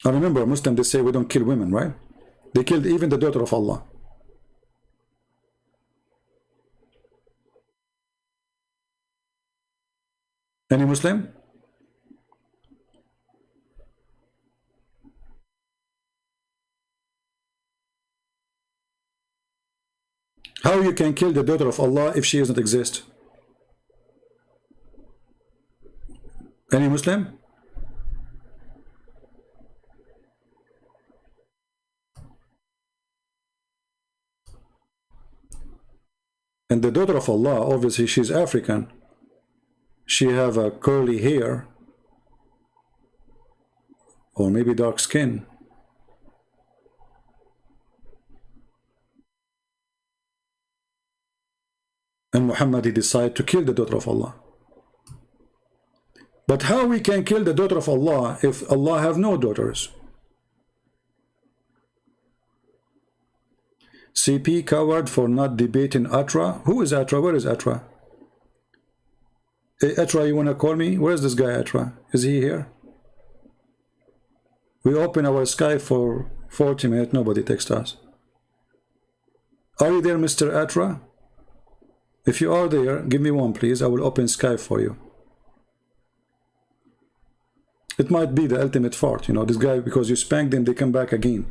I remember Muslims, they say we don't kill women, right? They killed even the daughter of Allah. Any Muslim? How you can kill the daughter of Allah if she doesn't exist? Any Muslim? And the daughter of Allah, obviously she's African. She have a curly hair, or maybe dark skin. And Muhammad, he decided to kill the daughter of Allah. But how we can kill the daughter of Allah if Allah have no daughters? CP coward for not debating Atra. Who is Atra? Where is Atra? Hey, Atra, you want to call me? Where is this guy, Atra? Is he here? We open our Skype for 40 minutes. Nobody texts us. Are you there, Mr. Atra? If you are there, give me one, please. I will open Skype for you. It might be the ultimate fart, you know, this guy, because you spank them, they come back again.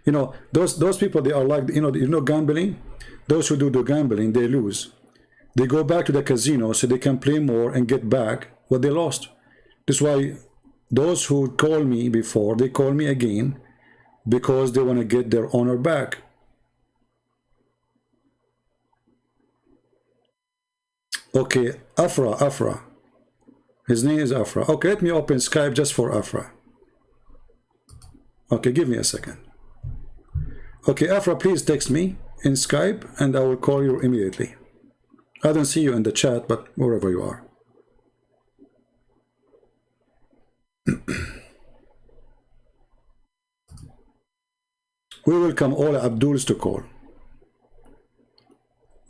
You know, those people, they are like, you know gambling? Those who do the gambling, they lose. They go back to the casino so they can play more and get back what they lost. That's why those who call me before, they call me again because they want to get their honor back. Okay, Afra. His name is Afra. Okay, let me open Skype just for Afra. Okay, give me a second. Okay, Afra, please text me in Skype and I will call you immediately. I don't see you in the chat, but wherever you are. We welcome all Abduls to call.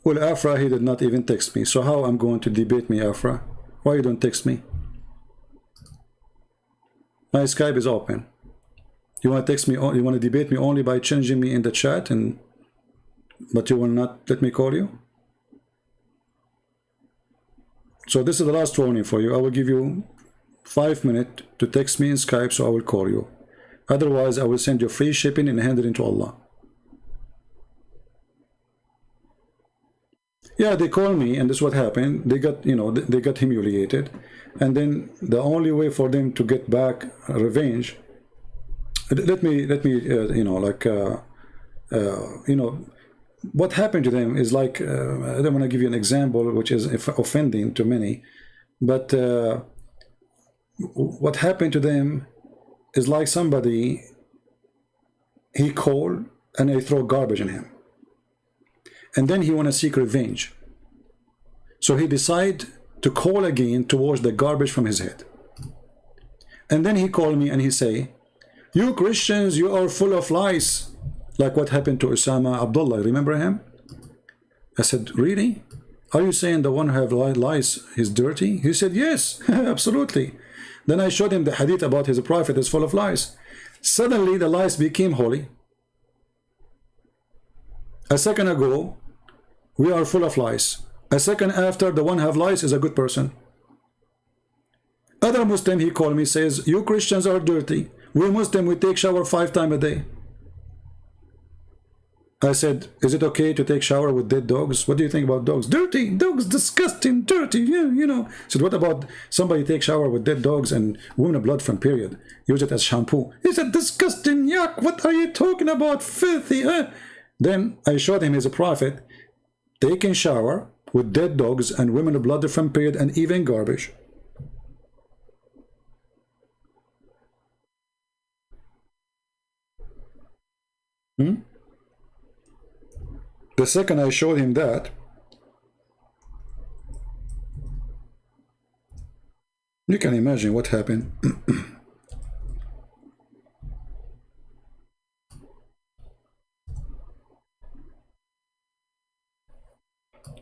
Well, Afra, he did not even text me. So how I'm going to debate me, Afra? Why you don't text me? My Skype is open. You want to text me? You want to debate me only by changing me in the chat, but you will not let me call you? So this is the last warning for you. I will give you 5 minutes to text me in Skype, so I will call you. Otherwise, I will send you free shipping and hand it into Allah. Yeah, they call me, and this is what happened. They got, you know, they got humiliated, and then the only way for them to get back revenge. Let me, you know, like, you know, what happened to them is like, I don't want to give you an example which is offending to many, but what happened to them is like somebody, he called and they throw garbage in him. And then he want to seek revenge. So he decide to call again to wash the garbage from his head. And then he called me and he say, you Christians, you are full of lies. Like what happened to Osama Abdullah, remember him? I said, really? Are you saying the one who have lies is dirty? He said, yes, absolutely. Then I showed him the hadith about his prophet is full of lies. Suddenly the lies became holy. A second ago, we are full of lies. A second after, the one who have lies is a good person. Other Muslim, he called me, says, you Christians are dirty. We Muslim, we take shower 5 times a day. I said, is it okay to take shower with dead dogs? What do you think about dogs? Dirty, dogs, disgusting, dirty, yeah, you know. I said, what about somebody take shower with dead dogs and women blood from period? Use it as shampoo. He said, disgusting, yuck, what are you talking about, filthy, huh? Then I showed him as a prophet taking shower with dead dogs and women blood from period and even garbage. The second I showed him that, you can imagine what happened.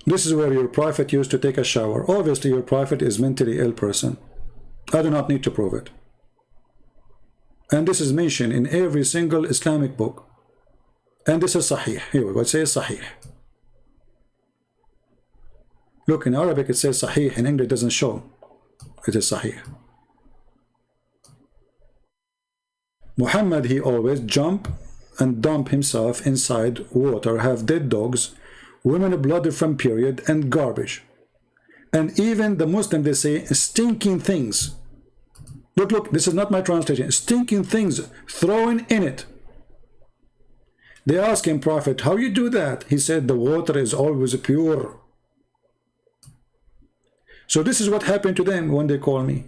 This is where your prophet used to take a shower. Obviously your prophet is mentally ill person. I do not need to prove it. And this is mentioned in every single Islamic book. And this is Sahih. Here we go. It says Sahih. Look, in Arabic it says Sahih. In English it doesn't show. It is Sahih. Muhammad, he always jump and dump himself inside water, have dead dogs, women blood from period, and garbage. And even the Muslim, they say stinking things. Look, look, this is not my translation. Stinking things thrown in it. They asked him, Prophet, how you do that? He said, the water is always pure. So this is what happened to them when they call me.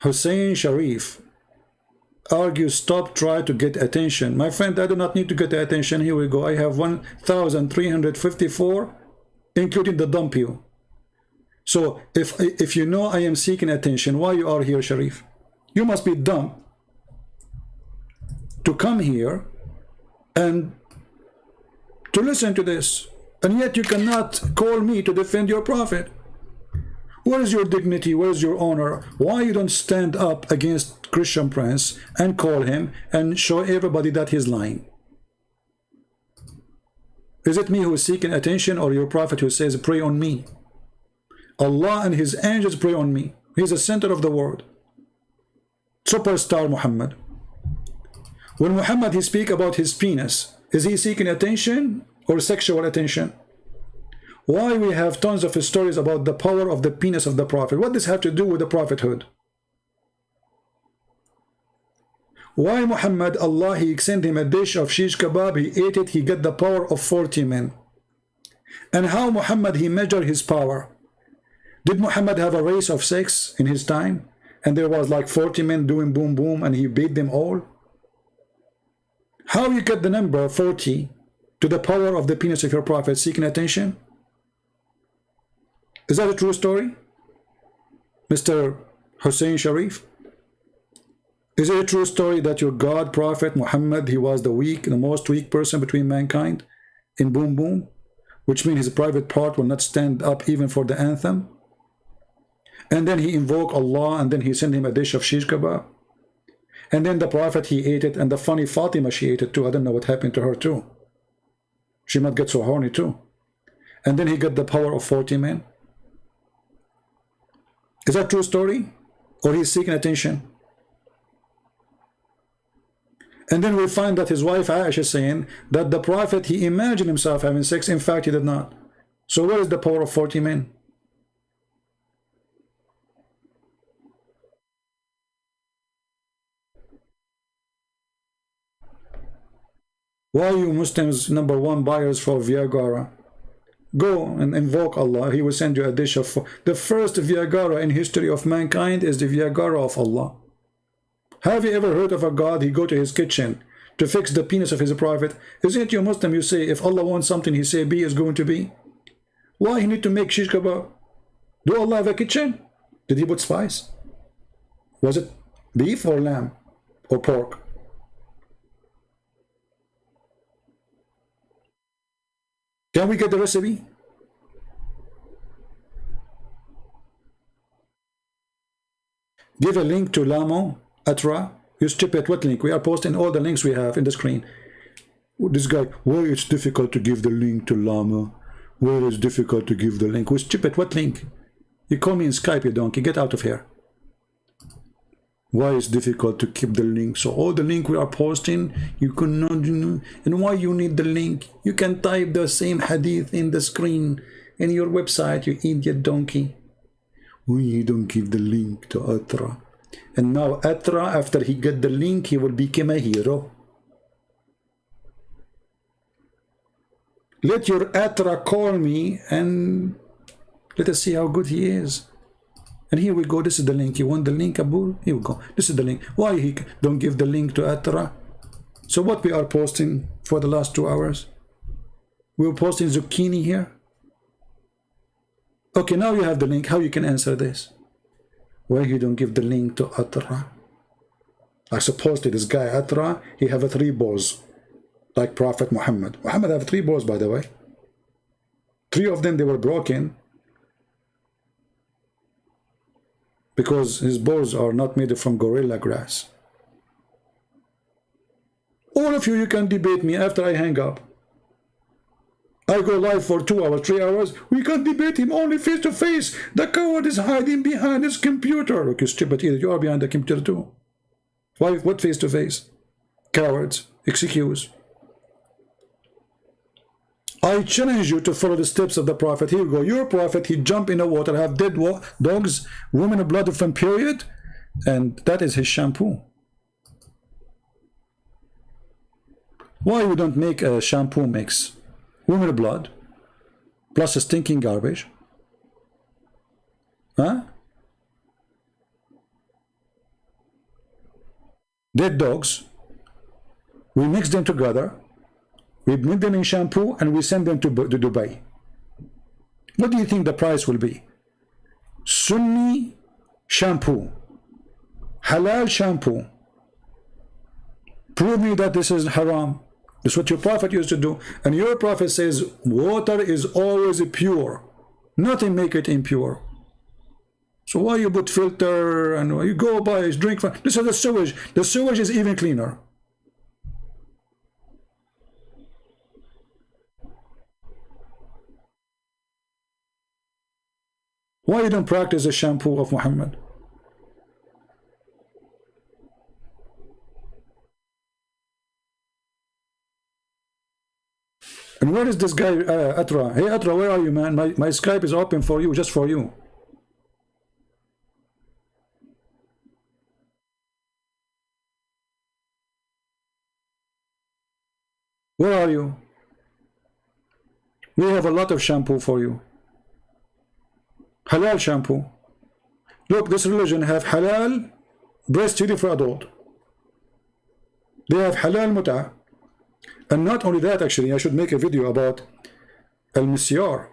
Hussein Sharif argues, stop, try to get attention. My friend, I do not need to get attention. Here we go. I have 1,354, including the dump you. So if you know I am seeking attention, why you are here, Sharif? You must be dumb to come here and to listen to this, and yet you cannot call me to defend your prophet. Where is your dignity? Where is your honor? Why you don't stand up against Christian Prince and call him and show everybody that he's lying? Is it me who is seeking attention, or your prophet who says pray on me? Allah and his angels pray on me. He's the center of the world. Superstar Muhammad. When Muhammad he speak about his penis, is he seeking attention or sexual attention? Why we have tons of stories about the power of the penis of the prophet? What does this have to do with the prophethood? Why Muhammad, Allah he sent him a dish of shish kebab, he ate it, he got the power of 40 men. And how Muhammad he measured his power? Did Muhammad have a race of sex in his time? And there was like 40 men doing boom boom and he beat them all? How you get the number 40 to the power of the penis of your prophet seeking attention? Is that a true story, Mr. Hussein Sharif? Is it a true story that your God prophet Muhammad, he was the most weak person between mankind in boom boom, which means his private part will not stand up even for the anthem? And then he invoked Allah, and then he sent him a dish of shish kebab. And then the prophet, he ate it, and the funny Fatima, she ate it too. I don't know what happened to her too. She might get so horny too. And then he got the power of 40 men. Is that a true story? Or he's seeking attention? And then we find that his wife Aisha is saying that the prophet, he imagined himself having sex. In fact, he did not. So where is the power of 40 men? Why are you Muslims #1 buyers for Viagra? Go and invoke Allah. He will send you a dish of food. The first Viagra in history of mankind is the Viagra of Allah. Have you ever heard of a God? He go to his kitchen to fix the penis of his prophet. Isn't it you Muslim? You say if Allah wants something, he say be is going to be. Why he need to make shish kebab? Do Allah have a kitchen? Did he put spice? Was it beef or lamb or pork? Can we get the recipe? Give a link to Lamo, Atra. You stupid, what link? We are posting all the links we have in the screen. This guy, why it's difficult to give the link to Lama? Why it's difficult to give the link? We stupid, what link? You call me in Skype, you donkey. Get out of here. Why it's difficult to keep the link? So all the link we are posting, you cannot, and why you need the link? You can type the same hadith in the screen in your website, you idiot donkey. Why you don't give the link to Atra? And now Atra, after he get the link, he will become a hero. Let your Atra call me and let us see how good he is. And here we go. This is the link. You want the link, Abu? Here we go. This is the link. Why he don't give the link to Atra? So what we are posting for the last 2 hours? We were posting zucchini here. Okay, now you have the link. How you can answer this? Why you don't give the link to Atra? I suppose that this guy Atra, he have 3 balls, like Prophet Muhammad. Muhammad have 3 balls, by the way. 3 of them, they were broken because his balls are not made from gorilla grass. All of you, you can debate me after I hang up. I go live for 2 hours, 3 hours. We can debate him only face to face. The coward is hiding behind his computer. Look, you stupid idiot. You are behind the computer too. Why? What face to face? Cowards. Excuse. I challenge you to follow the steps of the Prophet. Here you go. Your Prophet, he jump in the water, have dead dogs, women of blood from period, and that is his shampoo. Why you don't make a shampoo mix? Women of blood, plus a stinking garbage. Huh? Dead dogs. We mix them together. We make them in shampoo and we send them to Dubai. What do you think the price will be? Sunni shampoo. Halal shampoo. Prove me that this is haram. This is what your Prophet used to do. And your Prophet says water is always pure. Nothing make it impure. So why you put filter and you go buy drink from this is the sewage. The sewage is even cleaner. Why you don't practice the shampoo of Muhammad? And where is this guy, Atra? Hey, Atra, where are you, man? My Skype is open for you, just for you. Where are you? We have a lot of shampoo for you. Halal shampoo. Look, this religion have halal breastfeeding for adult. They have halal muta. And not only that, actually, I should make a video about Al-Misyar.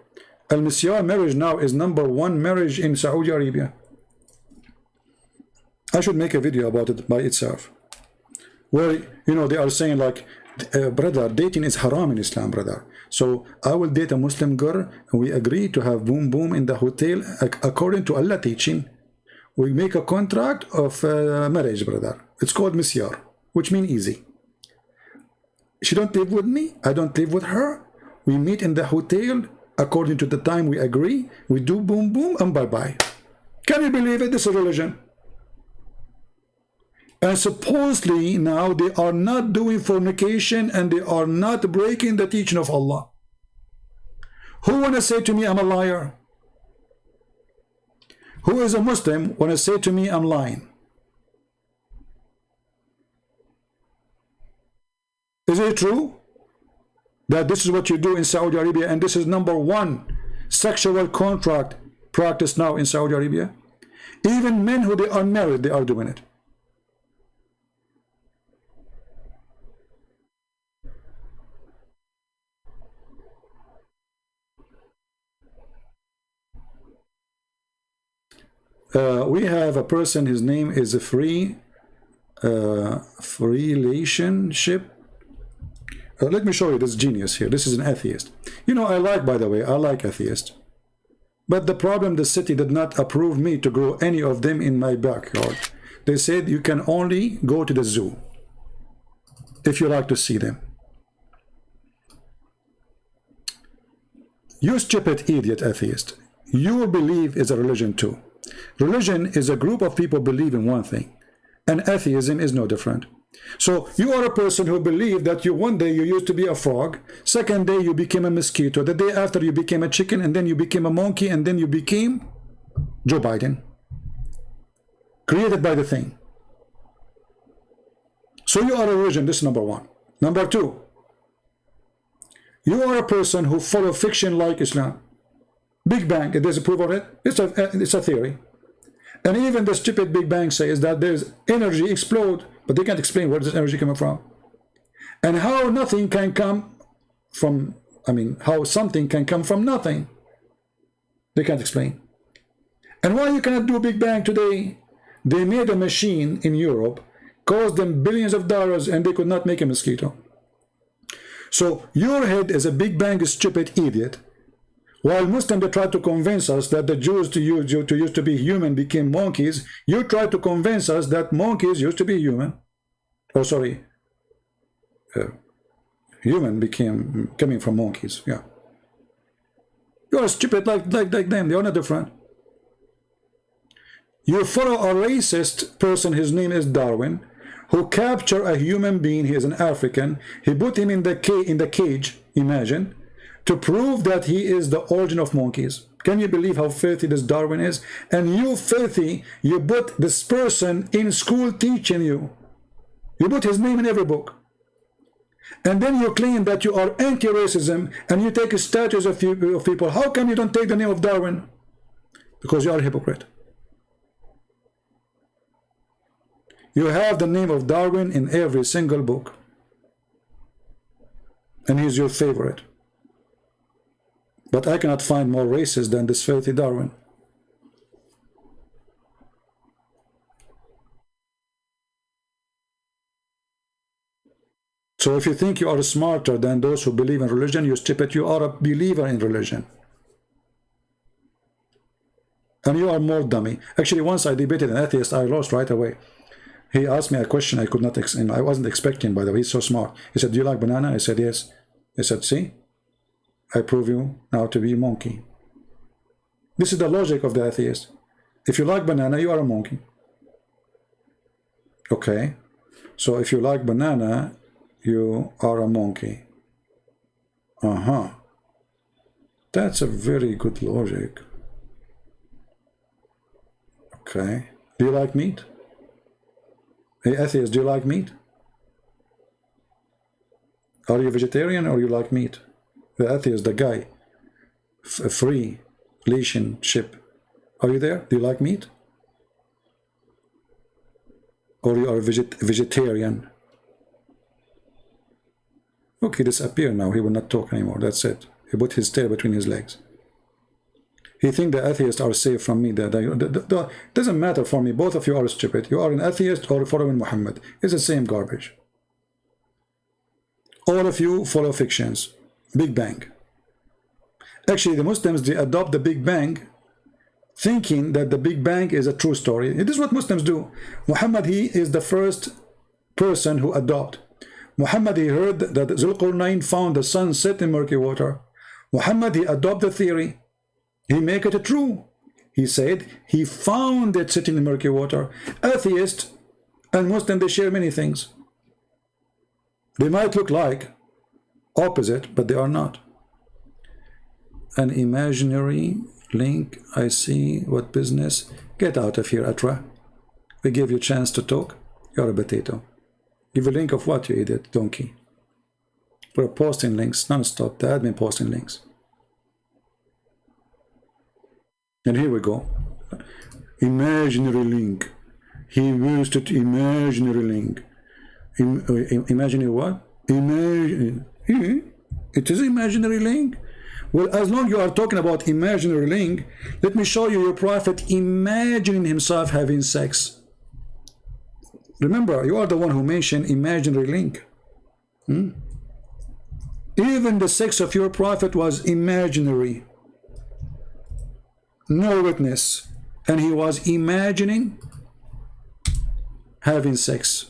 Al-Misyar marriage now is #1 marriage in Saudi Arabia. I should make a video about it by itself. Where, you know, they are saying like, brother, dating is haram in Islam, brother. So I will date a Muslim girl and we agree to have boom boom in the hotel according to Allah teaching. We make a contract of marriage, brother. It's called Misyar, which means easy. She don't live with me, I don't live with her. We meet in the hotel according to the time we agree. We do boom boom and bye bye. Can you believe it? This is religion. And supposedly now they are not doing fornication and they are not breaking the teaching of Allah. Who wanna say to me I'm a liar? Who is a Muslim wanna say to me I'm lying? Is it true that this is what you do in Saudi Arabia, and this is #1 sexual contract practice now in Saudi Arabia. Even men who they are married, they are doing it. We have a person, his name is a free relationship. Let me show you this genius here. This is an atheist. You know, I like, by the way, I like atheists. But the problem, the city did not approve me to grow any of them in my backyard. They said you can only go to the zoo if you like to see them. You stupid idiot atheist. Your belief is a religion too. Religion is a group of people believe in one thing, and atheism is no different. So you are a person who believe that you one day you used to be a frog, second day you became a mosquito, the day after you became a chicken, and then you became a monkey, and then you became Joe Biden, created by the thing. So you are a religion. This is #1. #2, you are a person who follow fiction like Islam. Big Bang, there's a proof of it. It's a theory. And even the stupid Big Bang says that there's energy explode, but they can't explain where this energy coming from. And how nothing can come from, how something can come from nothing. They can't explain. And why you cannot do Big Bang today? They made a machine in Europe, cost them billions of dollars, and they could not make a mosquito. So your head is a Big Bang stupid idiot. While Muslims they try to convince us that the Jews used to be human became monkeys, you try to convince us that monkeys used to be human. Oh, sorry. Human became coming from monkeys. Yeah. You are stupid like them. They are not different. You follow a racist person. His name is Darwin, who captured a human being. He is an African. He put him in the cage. Imagine. To prove that he is the origin of monkeys. Can you believe how filthy this Darwin is? And you filthy, you put this person in school teaching you. You put his name in every book. And then you claim that you are anti-racism and you take statues of people. How come you don't take the name of Darwin? Because you are a hypocrite. You have the name of Darwin in every single book. And he's your favorite. But I cannot find more racist than this filthy Darwin. So if you think you are smarter than those who believe in religion, you stupid, you are a believer in religion. And you are more dummy. Actually, once I debated an atheist, I lost right away. He asked me a question I could not, I wasn't expecting, by the way. He's so smart. He said, do you like banana? I said, yes. He said, see? I prove you now to be a monkey. This is the logic of the atheist. If you like banana, you are a monkey. Okay. So if you like banana, you are a monkey. That's a very good logic. Okay. Do you like meat? Hey, atheist, do you like meat? Are you vegetarian or you like meat? The atheist, the guy, free relationship. Are you there? Do you like meat? Or you are vegetarian? Okay, disappear now. He will not talk anymore. That's it. He put his tail between his legs. He thinks the atheists are safe from me. Doesn't matter for me. Both of you are stupid. You are an atheist or following Muhammad. It's the same garbage. All of you follow fictions. Big Bang. Actually, the Muslims, they adopt the Big Bang thinking that the Big Bang is a true story. It is what Muslims do. Muhammad, he is the first person who adopt. Muhammad, he heard that Zulqarnain found the sun set in murky water. Muhammad, he adopted the theory. He make it true. He said he found it sitting in murky water. Atheist and Muslim, they share many things. They might look like opposite, but they are not. An imaginary link. I see. What business? Get out of here, Atra. We gave you a chance to talk. You're a potato. Give a link of what, you idiot donkey? We're posting links non-stop. The admin posting links. And here we go. Imaginary link. He used it. Imaginary link. Imaginary what? It is imaginary link. Well, as long as you are talking about imaginary link, let me show you your prophet imagining himself having sex. Remember, you are the one who mentioned imaginary link. Even the sex of your prophet was imaginary. No witness. And he was imagining having sex.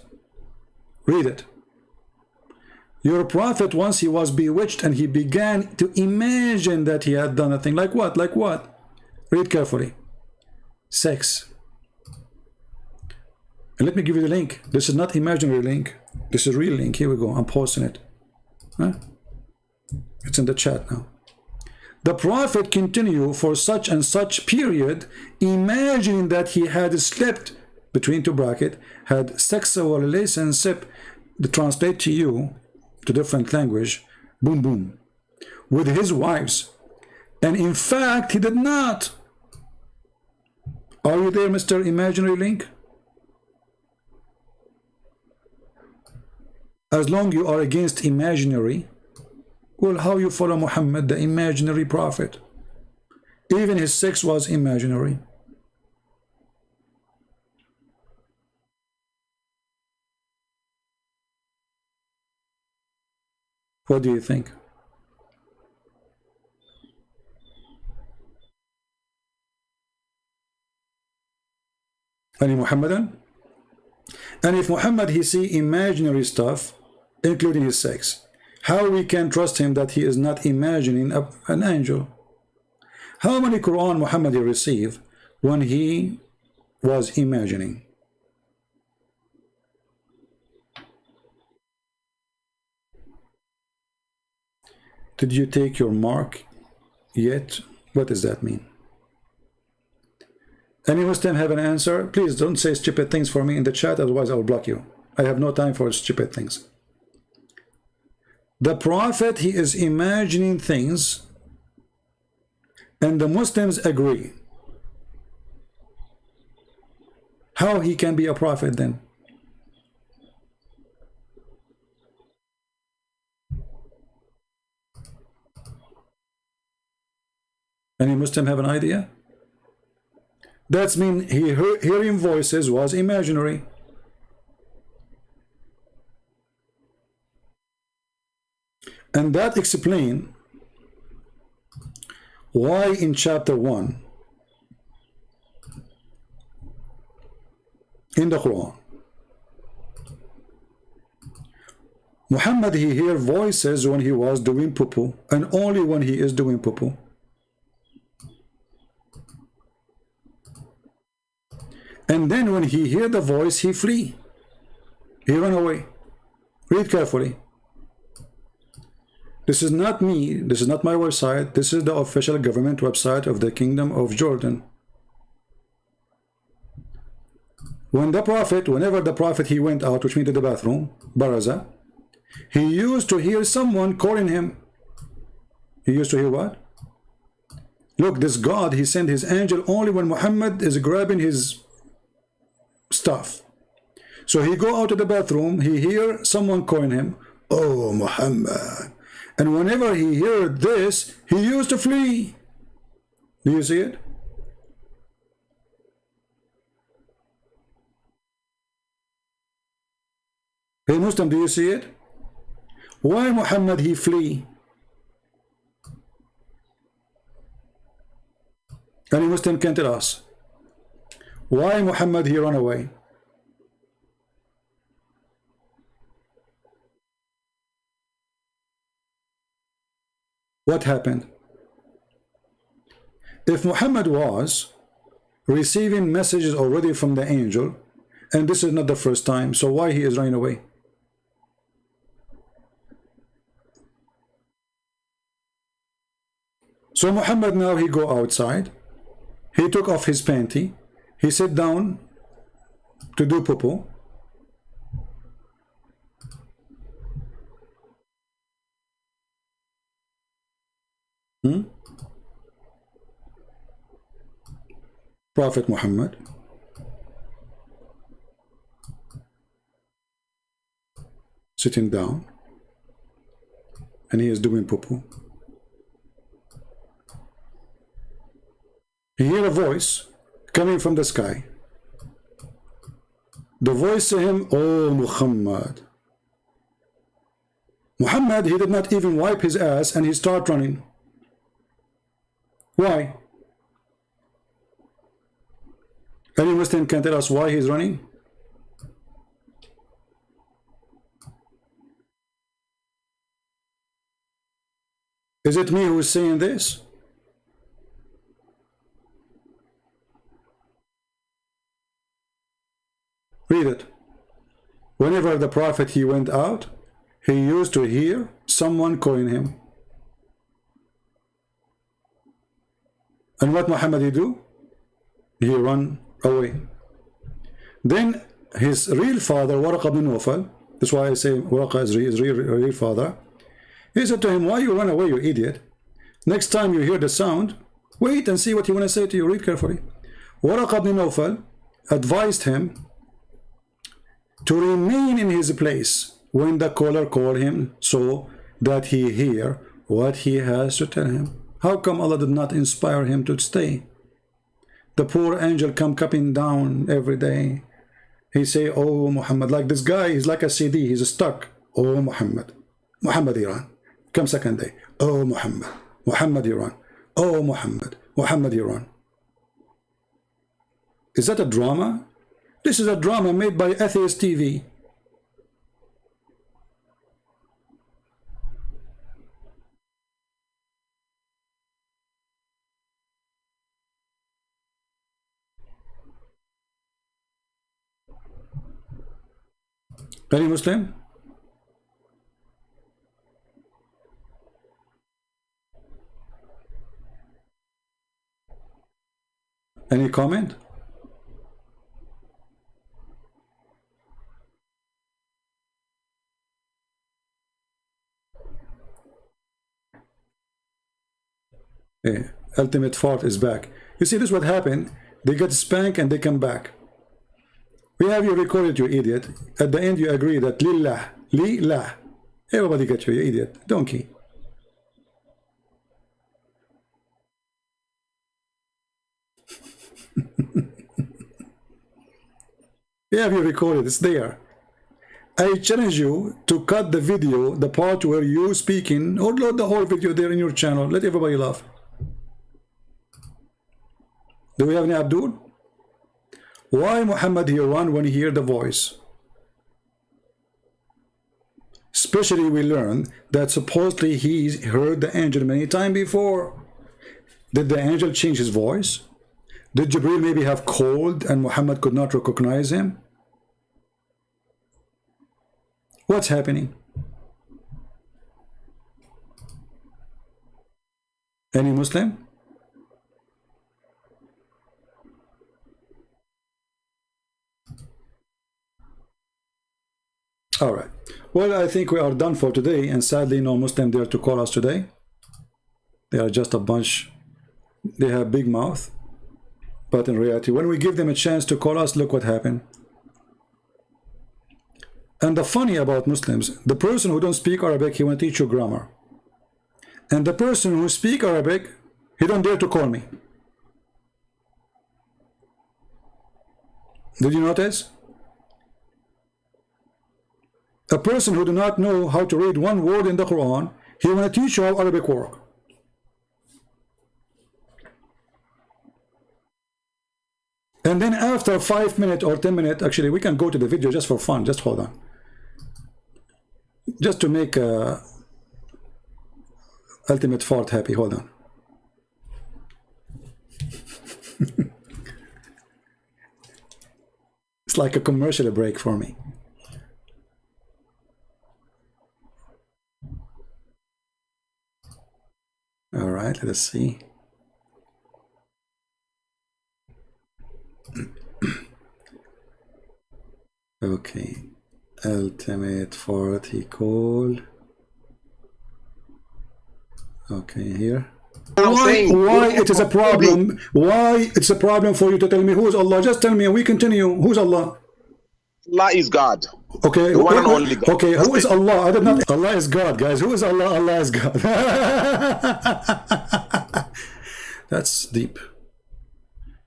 Read it. Your prophet, once he was bewitched and he began to imagine that he had done a thing. Like what? Like what? Read carefully. Sex. And let me give you the link. This is not imaginary link. This is real link. Here we go. I'm posting it. Huh? It's in the chat now. The prophet continued for such and such period, imagining that he had slept, between two brackets, had sexual relationship, to translate to you, to different language, boom boom, with his wives. And in fact, he did not. Are you there, Mr. Imaginary Link? As long you are against imaginary, well, how you follow Muhammad, the imaginary prophet? Even his sex was imaginary. What do you think? Any Muhammadan? And if Muhammad he see imaginary stuff, including his sex, how we can trust him that he is not imagining an angel? How many Quran Muhammad he received when he was imagining? Did you take your mark yet? What does that mean? Any Muslim have an answer? Please don't say stupid things for me in the chat, otherwise I will block you. I have no time for stupid things. The prophet, he is imagining things, and the Muslims agree. How he can be a prophet then? Any Muslim have an idea? That's mean hearing voices was imaginary. And that explain why in chapter 1 in the Quran, Muhammad he hear voices when he was doing poo-poo, and only when he is doing poo-poo. And then when he hear the voice, he flee. He run away. Read carefully. This is not me. This is not my website. This is the official government website of the Kingdom of Jordan. Whenever the prophet he went out, which means to the bathroom, Baraza, he used to hear someone calling him. He used to hear what? Look, this God, he sent his angel only when Muhammad is grabbing his stuff. So he go out to the bathroom, he hear someone calling him, oh Muhammad. And whenever he heard this, he used to flee. Do you see it? Hey Muslim, do you see it? Why Muhammad he flee? Any Muslim can tell us. Why Muhammad he run away? What happened? If Muhammad was receiving messages already from the angel, and this is not the first time, so why he is running away? So Muhammad now he go outside, he took off his panty, he sat down to do poo-poo. Prophet Muhammad sitting down and he is doing poo-poo. He hear a voice coming from the sky. The voice to him, "Oh Muhammad." Muhammad, he did not even wipe his ass and he start running. Why? Any Muslim can tell us why he's running? Is it me who is saying this? Read it. Whenever the Prophet he went out, he used to hear someone calling him. And what Muhammad he do? He run away. Then his real father, Waraq ibn Nawfal, that's why I say Waraq is his real father, he said to him, "Why you run away, you idiot? Next time you hear the sound, wait and see what he want to say to you. Read carefully." Waraq ibn Nawfal advised him to remain in his place when the caller called him, so that he hear what he has to tell him. How come Allah did not inspire him to stay? The poor angel come coming down every day. He say, "Oh Muhammad," like this guy is like a CD, he's stuck. "Oh Muhammad, Muhammad Iran." Come second day, "Oh Muhammad, Muhammad Iran. Oh Muhammad, Muhammad Iran." Is that a drama? This is a drama made by Atheist TV. Any Muslim? Any comment? Yeah. Ultimate Fart is back. You see, this is what happened. They get spanked and they come back. We have you recorded, you idiot. At the end you agree that lillah, lillah. Everybody get you, you idiot. Donkey. We have you recorded, it's there. I challenge you to cut the video, the part where you speaking, or load the whole video there in your channel. Let everybody laugh. Do we have any Abdul? Why Muhammad he run when he hear the voice? Especially we learn that supposedly he heard the angel many times before. Did the angel change his voice? Did Jibril maybe have cold and Muhammad could not recognize him? What's happening? Any Muslim? All right. Well, I think we are done for today, and sadly no Muslim there to call us today. They are just a bunch. They have big mouth, but in reality, when we give them a chance to call us, look what happened. And the funny about Muslims, the person who don't speak Arabic, he want to teach you grammar. And the person who speak Arabic, he don't dare to call me. Did you notice? A person who do not know how to read one word in the Quran, he want to teach you how Arabic work. And then after 5 minutes or 10 minutes, actually we can go to the video just for fun, just hold on. Just to make Ultimate Fart happy, hold on. It's like a commercial break for me. All right, let us see. Okay, Ultimate Fart he called. Okay, here. Why it is a problem? Why it's a problem for you to tell me who is Allah? Just tell me and we continue. Who's Allah? Allah is God. Okay, The one and only God. Okay, who is Allah? I did not. Allah is God, guys. Who is Allah? Allah is God. That's deep.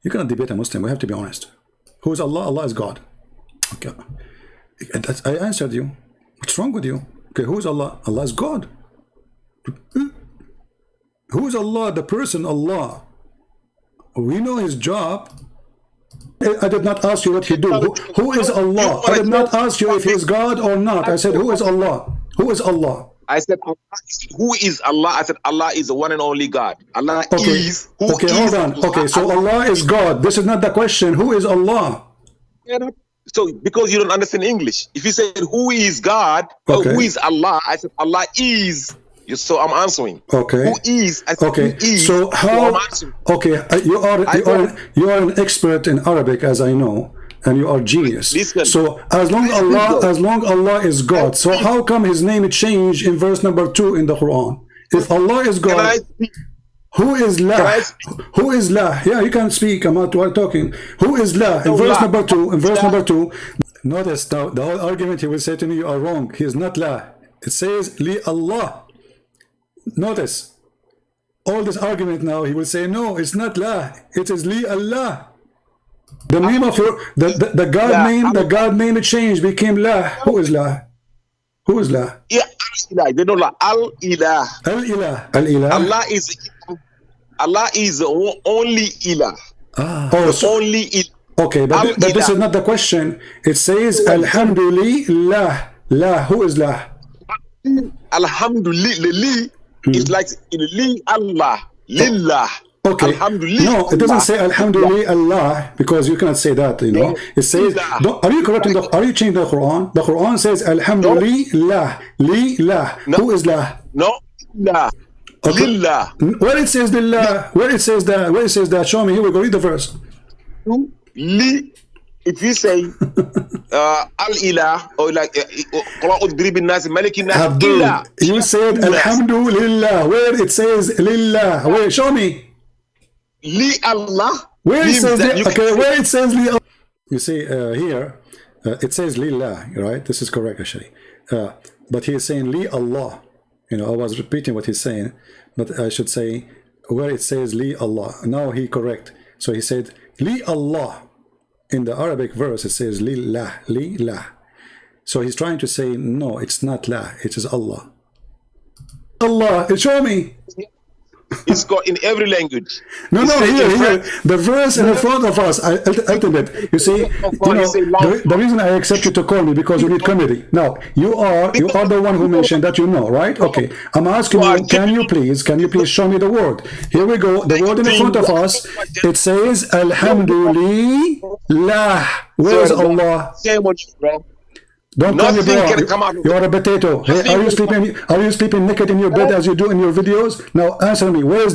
You cannot debate a Muslim. We have to be honest. Who is Allah? Allah is God. Okay, I answered you. What's wrong with you? Okay, who is Allah? Allah is God. Who is Allah? The person Allah. We know his job. I did not ask you what he do. Who is Allah? I did not ask you if he is God or not. I said, who is Allah? Who is Allah? I said, who is Allah? I said, Allah is the one and only God. Allah is. Okay, hold on. Okay, so Allah is God. This is not the question. Who is Allah? So, because you don't understand English, if you said, who is God? Or who is Allah? I said, Allah is. So I'm answering. Okay. Who is? I said, okay. Who is? So how? So Okay, you are an expert in Arabic, as I know, and you are genius. Listen. So as long Allah is God, so how come His name changed in verse number 2 in the Quran? If Allah is God, who is La? Who is La? Yeah, you can speak. I'm not talking. Who is La? In verse number 2. In verse number 2. Notice now the whole argument he will say to me, you are wrong. He is not La. It says Li Allah. Notice all this argument now. He will say, no, it's not La. It is Li Allah. The name of the God name, the God name changed, became La. Who is La? Who is La? Yeah, Al-Ilah. They don't like Al-Ilah. Al-Ilah. Al-Ilah. Allah is the only Ilah. Only Ilah. Okay, but this is not the question. It says Alhamdulillah. La. Who is La? Alhamdulillah. It's like Li Allah. Lillah. Okay. No, it doesn't say Alhamdulillah Allah, because you cannot say that, you know. It says, are you correct? Are you changing the Quran? The Quran says Alhamdulillah. Lillah. Who is La? No. La. Okay. Lillah. Where it says Lillah? Where it says that? Where it says that? Show me. Here we go. Read the verse. Li. If you say Al-Ilah, or like Abdul, you said Alhamdulillah. Where it says Lillah? Where? Show me. Li Allah. Where it says where it says Li Allah. You see here, it says Lillah, right? This is correct actually. But he is saying Li Allah. You know, I was repeating what he's saying, but I should say where it says Li Allah. Now he correct. So he said Li Allah. In the Arabic verse, it says Lillah, Lillah. So he's trying to say, no, it's not La, it is Allah. Allah, show me. It's got in every language. No, here. The verse in front of us, ultimate. You see, the reason I accept you to call me because you need comedy. Now, you are the one who mentioned that you know, right? Okay. I'm asking you, can you please show me the word? Here we go. The word in front of us, it says Alhamdulillah. Where is Allah? Don't call me bro. You are a potato. Hey, are you sleeping naked in your bed as you do in your videos? Now answer me. Where is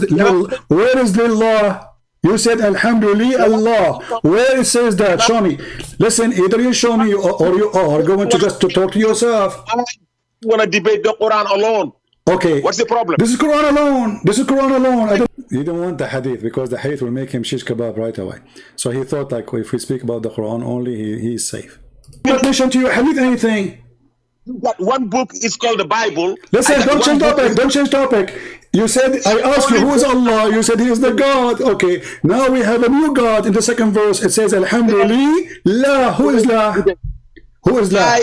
Lillah? You said Alhamdulillah Allah. Where it says that? Show me. Listen, either you show me or you are going to just to talk to yourself. You want to debate the Quran alone? Okay. What's the problem? This is Quran alone. You don't want the hadith because the hadith will make him shish kebab right away. So he thought like if we speak about the Quran only, he is safe. Not mention to your hadith anything. That one book is called the Bible. Listen, don't change topic. You said, I asked you who is Allah. You said he is the God. Okay, now we have a new God in the second verse. It says Alhamdulillah. Who is La? Who is La?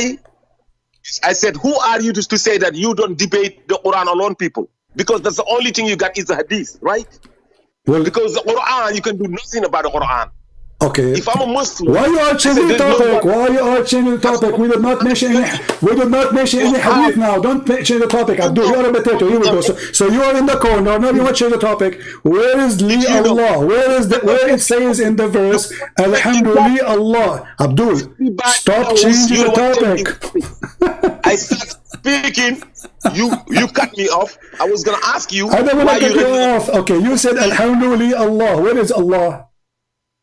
I said, who are you to say that you don't debate the Quran alone, people? Because that's the only thing you got is the hadith, right? Well, because the Quran, you can do nothing about the Quran. Okay. If I'm a Muslim, why you are changing the topic? We did not mention any hadith now. Don't change the topic. Abdul, you are a potato. Here we go. So you are in the corner. Now you want to change the topic. Where is Li Allah? Where it says in the verse Alhamdulillah Allah? Abdul, stop changing the topic. I started speaking. You cut me off. I was gonna ask you. I don't want to cut you off. Okay, you said Alhamdulillah Allah. Where is Allah?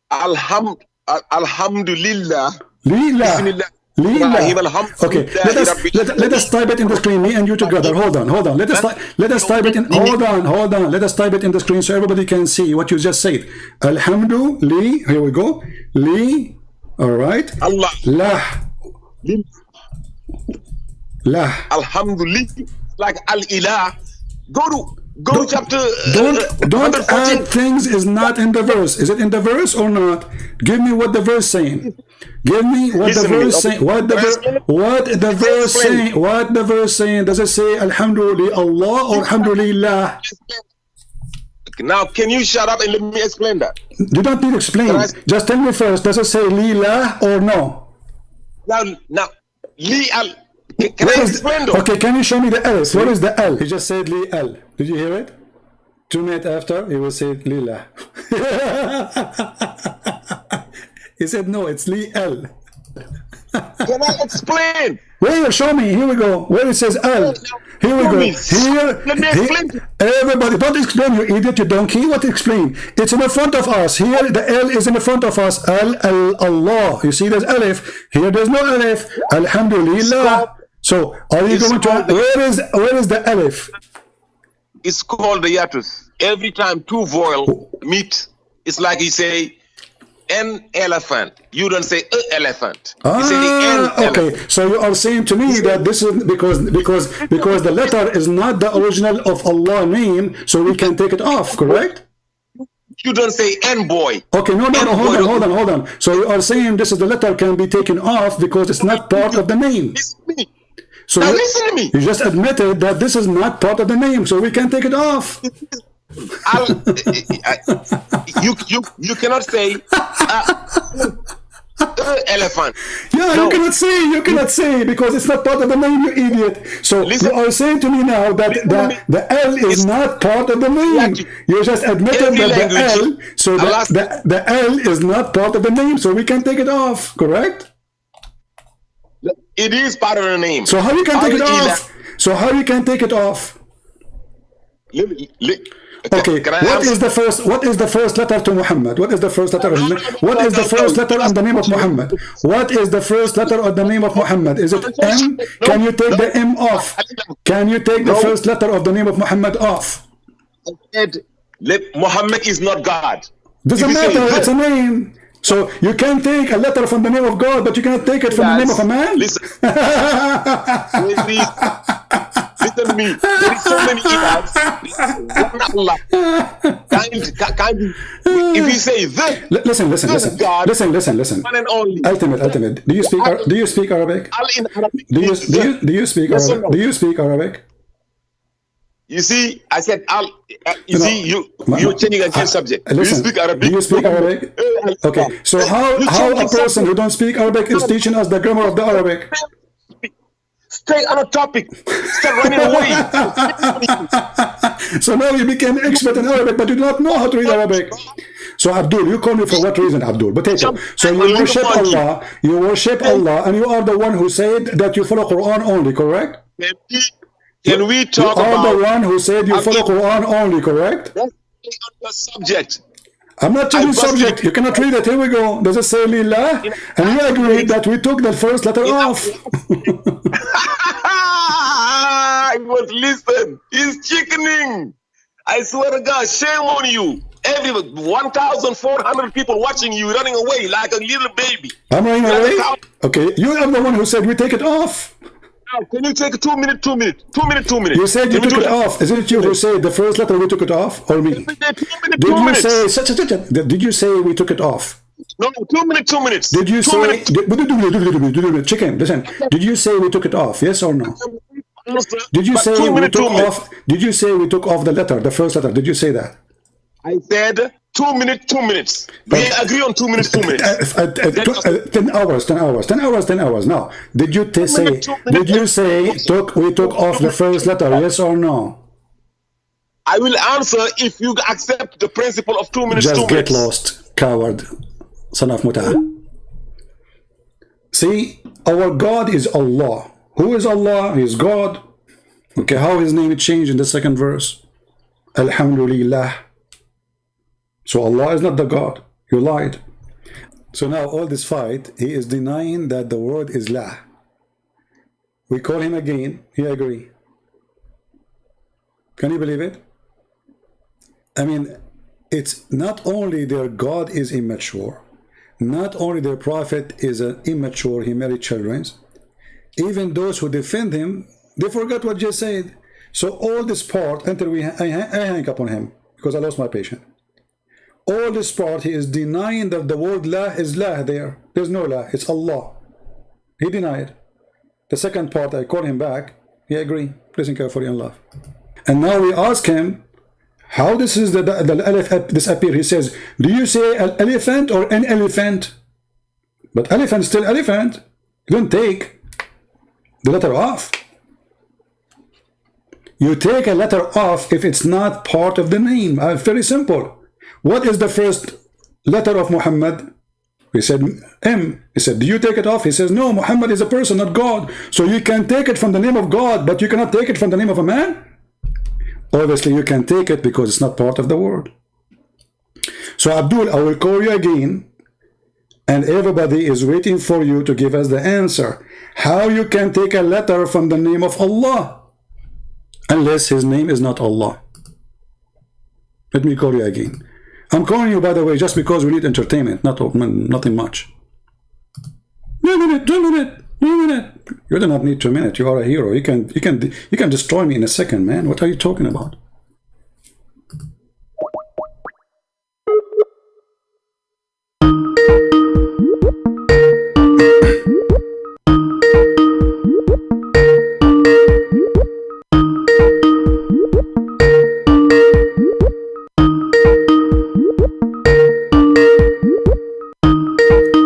Alhamdulillah. Lillah. Okay, let us type it in the screen, me and you together. Hold on. Let us type it in. Hold on. Let us type it in the screen so everybody can see what you just said. Alhamdu li. Here we go. Li. All right. Allah. Lah. Lah. Alhamdulillah. Like al-ilah. Go to chapter. Don't add things is not in the verse. Is it in the verse or not? Give me what the verse saying. Give me what the verse saying. What the verse saying? What the verse saying? Does it say Alhamdulillah Allah or Alhamdulillah? Now, can you shut up and let me explain that? You don't need to explain. Just tell me first. Does it say Lillah or no? Now, Li al. Can I explain though? Okay, can you show me the L? What is the L? He just said Li L. Did you hear it? 2 minutes after, he will say Lillah. He said no, it's Li L. Can I explain? Where? Show me. Here we go. Where it says L. Here we go. Here. Let me explain. Everybody, don't explain, you idiot, you donkey. What explain? It's in the front of us. Here, the L is in the front of us. Allah. You see, there's Alif. Here, there's no Alif. Alhamdulillah. So, are you going to? Where is the Alif? It's called the yatus. Every time two vowel meet, it's like you say an elephant. You don't say a elephant. You say the an okay. elephant. So you are saying to me that this is because the letter is not the original of Allah name, so we can take it off, correct? You don't say N boy. Okay, no, hold on. So you are saying this is the letter can be taken off because it's not part of the name. Listen to me. So now listen to me. You just admitted that this is not part of the name, so we can take it off. You cannot say elephant. Yeah, no. You cannot say because it's not part of the name, you idiot. So listen, you are saying to me now that the L is not part of the name. You just admitted that the L, so the L is not part of the name, so we can take it off, correct? It is part of the name. So how you can take it off? So how you can take it off? Okay. What is the first letter to Muhammad? What is the first letter? What is the first letter in the name of Muhammad? What is the first letter of the name of Muhammad? Is it M? Can you take the M off? Can you take the first letter of the name of Muhammad off? Muhammad is not God. Doesn't matter. It's a name. So you can take a letter from the name of God, but you cannot take it from the name of a man? Listen. Listen to me. There is so many ilahs. If you say this, God, listen. One and only. Ultimate. Do you speak Arabic? Do you speak Arabic? Do you speak Arabic? You see, I said, you're changing against subject. Listen, do you speak Arabic? Okay, so how a person who don't speak Arabic is teaching us the grammar of the Arabic? Stay on a topic. Stop running away. So now you became expert in Arabic, but you do not know how to read Arabic. So Abdul, you call me for what reason, Abdul? Potato. So you worship Allah, and you are the one who said that you follow Quran only, correct? Can we talk about... You are the one who said you follow Quran only, correct? That's the subject. I'm not changing subject. You cannot read it. Here we go. Does it say Lillah? And we agreed that we took the first letter off. I was listening. He's chickening. I swear to God, shame on you. Every 1,400 people watching you, running away like a little baby. I'm running away? Okay, you are the one who said we take it off. Now, can you take 2 minutes? 2 minutes. You said you took it off. Isn't it you who said the first letter we took it off, or me? Did you say we took it off? No, 2 minutes. 2 minutes. Did you say? Chicken, listen. Did you say we took it off? Yes or no? Did you say we took off? Did you say we took off the letter, the first letter? Did you say that? I said 2 minutes. 2 minutes. We agree on 2 minutes. 2 minutes. 10 hours. Now, did you say? Did you say we took off the first letter? Yes or no? I will answer if you accept the principle of 2 minutes. Just get lost, coward, son of Mut'ah. See, our God is Allah. Who is Allah? He is God. Okay, how his name changed in the second verse? Alhamdulillah. So Allah is not the God. You lied. So now all this fight, he is denying that the word is lah. We call him again, he agree. Can you believe it? I mean, it's not only their God is immature, not only their prophet is an immature, he married children, even those who defend him, they forgot what Jesus said. So all this part, until I hang up on him, because I lost my patience. All this part, he is denying that the word lah is lah there. There's no lah, it's Allah. He denied. The second part, I call him back, he agreed. Listen carefully and laugh. And now we ask him, how this is this appear? He says, do you say an elephant or an elephant? But elephant is still elephant. You don't take the letter off. You take a letter off if it's not part of the name. Very simple. What is the first letter of Muhammad? We said M. He said, do you take it off? He says, no, Muhammad is a person, not God. So you can take it from the name of God, but you cannot take it from the name of a man? Obviously, you can take it because it's not part of the word. So Abdul, I will call you again, and everybody is waiting for you to give us the answer. How you can take a letter from the name of Allah, unless his name is not Allah. Let me call you again. I'm calling you, by the way, just because we need entertainment, nothing much. 2 minutes, 2 minutes, 2 minutes. You do not need 2 minutes. You are a hero. You can destroy me in a second, man. What are you talking about?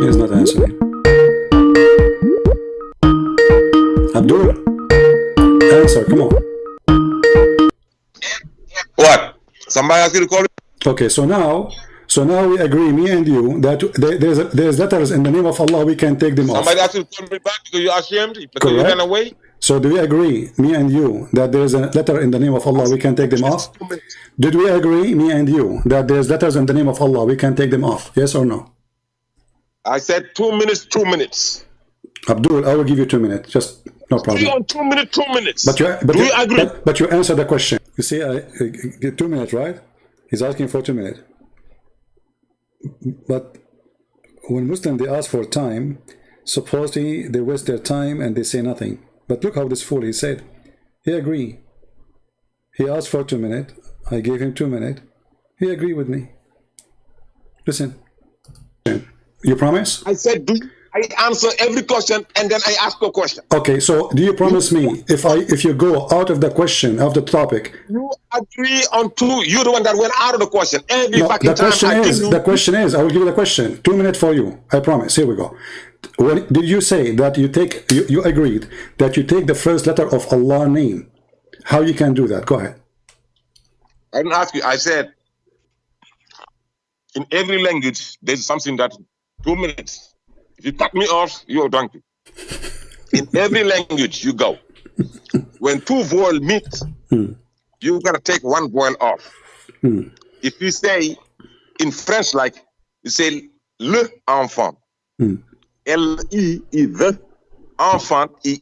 He's not answering. Abdul, answer, come on. What? Somebody asked you to call it? Okay, so now we agree, me and you, that there's letters in the name of Allah, we can take them off. Somebody asked you to call me back because you're ashamed? Because you ran away? So do we agree, me and you, that there's a letter in the name of Allah, we can take them off? Did we agree, me and you, that there's letters in the name of Allah, we can take them off? Yes or no? I said 2 minutes, 2 minutes. Abdul, I will give you 2 minutes, just no problem. 2 minutes, 2 minutes. But you agree? But you answer the question. You see, I get 2 minutes, right? He's asking for 2 minutes. But when Muslims, they ask for time, supposedly they waste their time and they say nothing. But look how this fool, he said, he agreed. He asked for 2 minutes. I gave him 2 minutes. He agreed with me. Listen. You promise? I said, I answer every question and then I ask a question. Okay, so do you promise me if you go out of the question, of the topic? You agree on 2. You're the one that went out of the question. Every fucking the question is, I will give you the question. 2 minutes for you. I promise. Here we go. Did you say that you agreed that you take the first letter of Allah's name? How you can do that? Go ahead. I didn't ask you. I said, in every language, there's something that 2 minutes. If you cut me off, you're a donkey. In every language you go, when 2 vowels meet, you gotta take 1 vowel off. If you say in French, like you say le enfant, L-E is the enfant is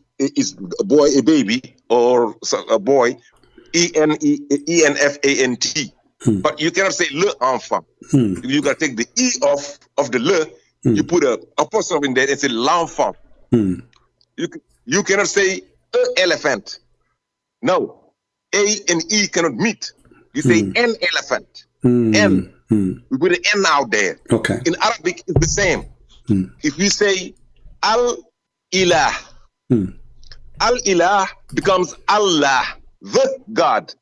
a boy, a baby, or a boy, E-N-F-A-N-T. But you cannot say le enfant. You gotta take the E off of the le. You put a apostrophe in there and say l'enfant. You cannot say elephant. No. A and E cannot meet. You say an elephant. N. We put an N out there. Okay. In Arabic, it's the same. If we say al-ilah, al-ilah becomes Allah, the God.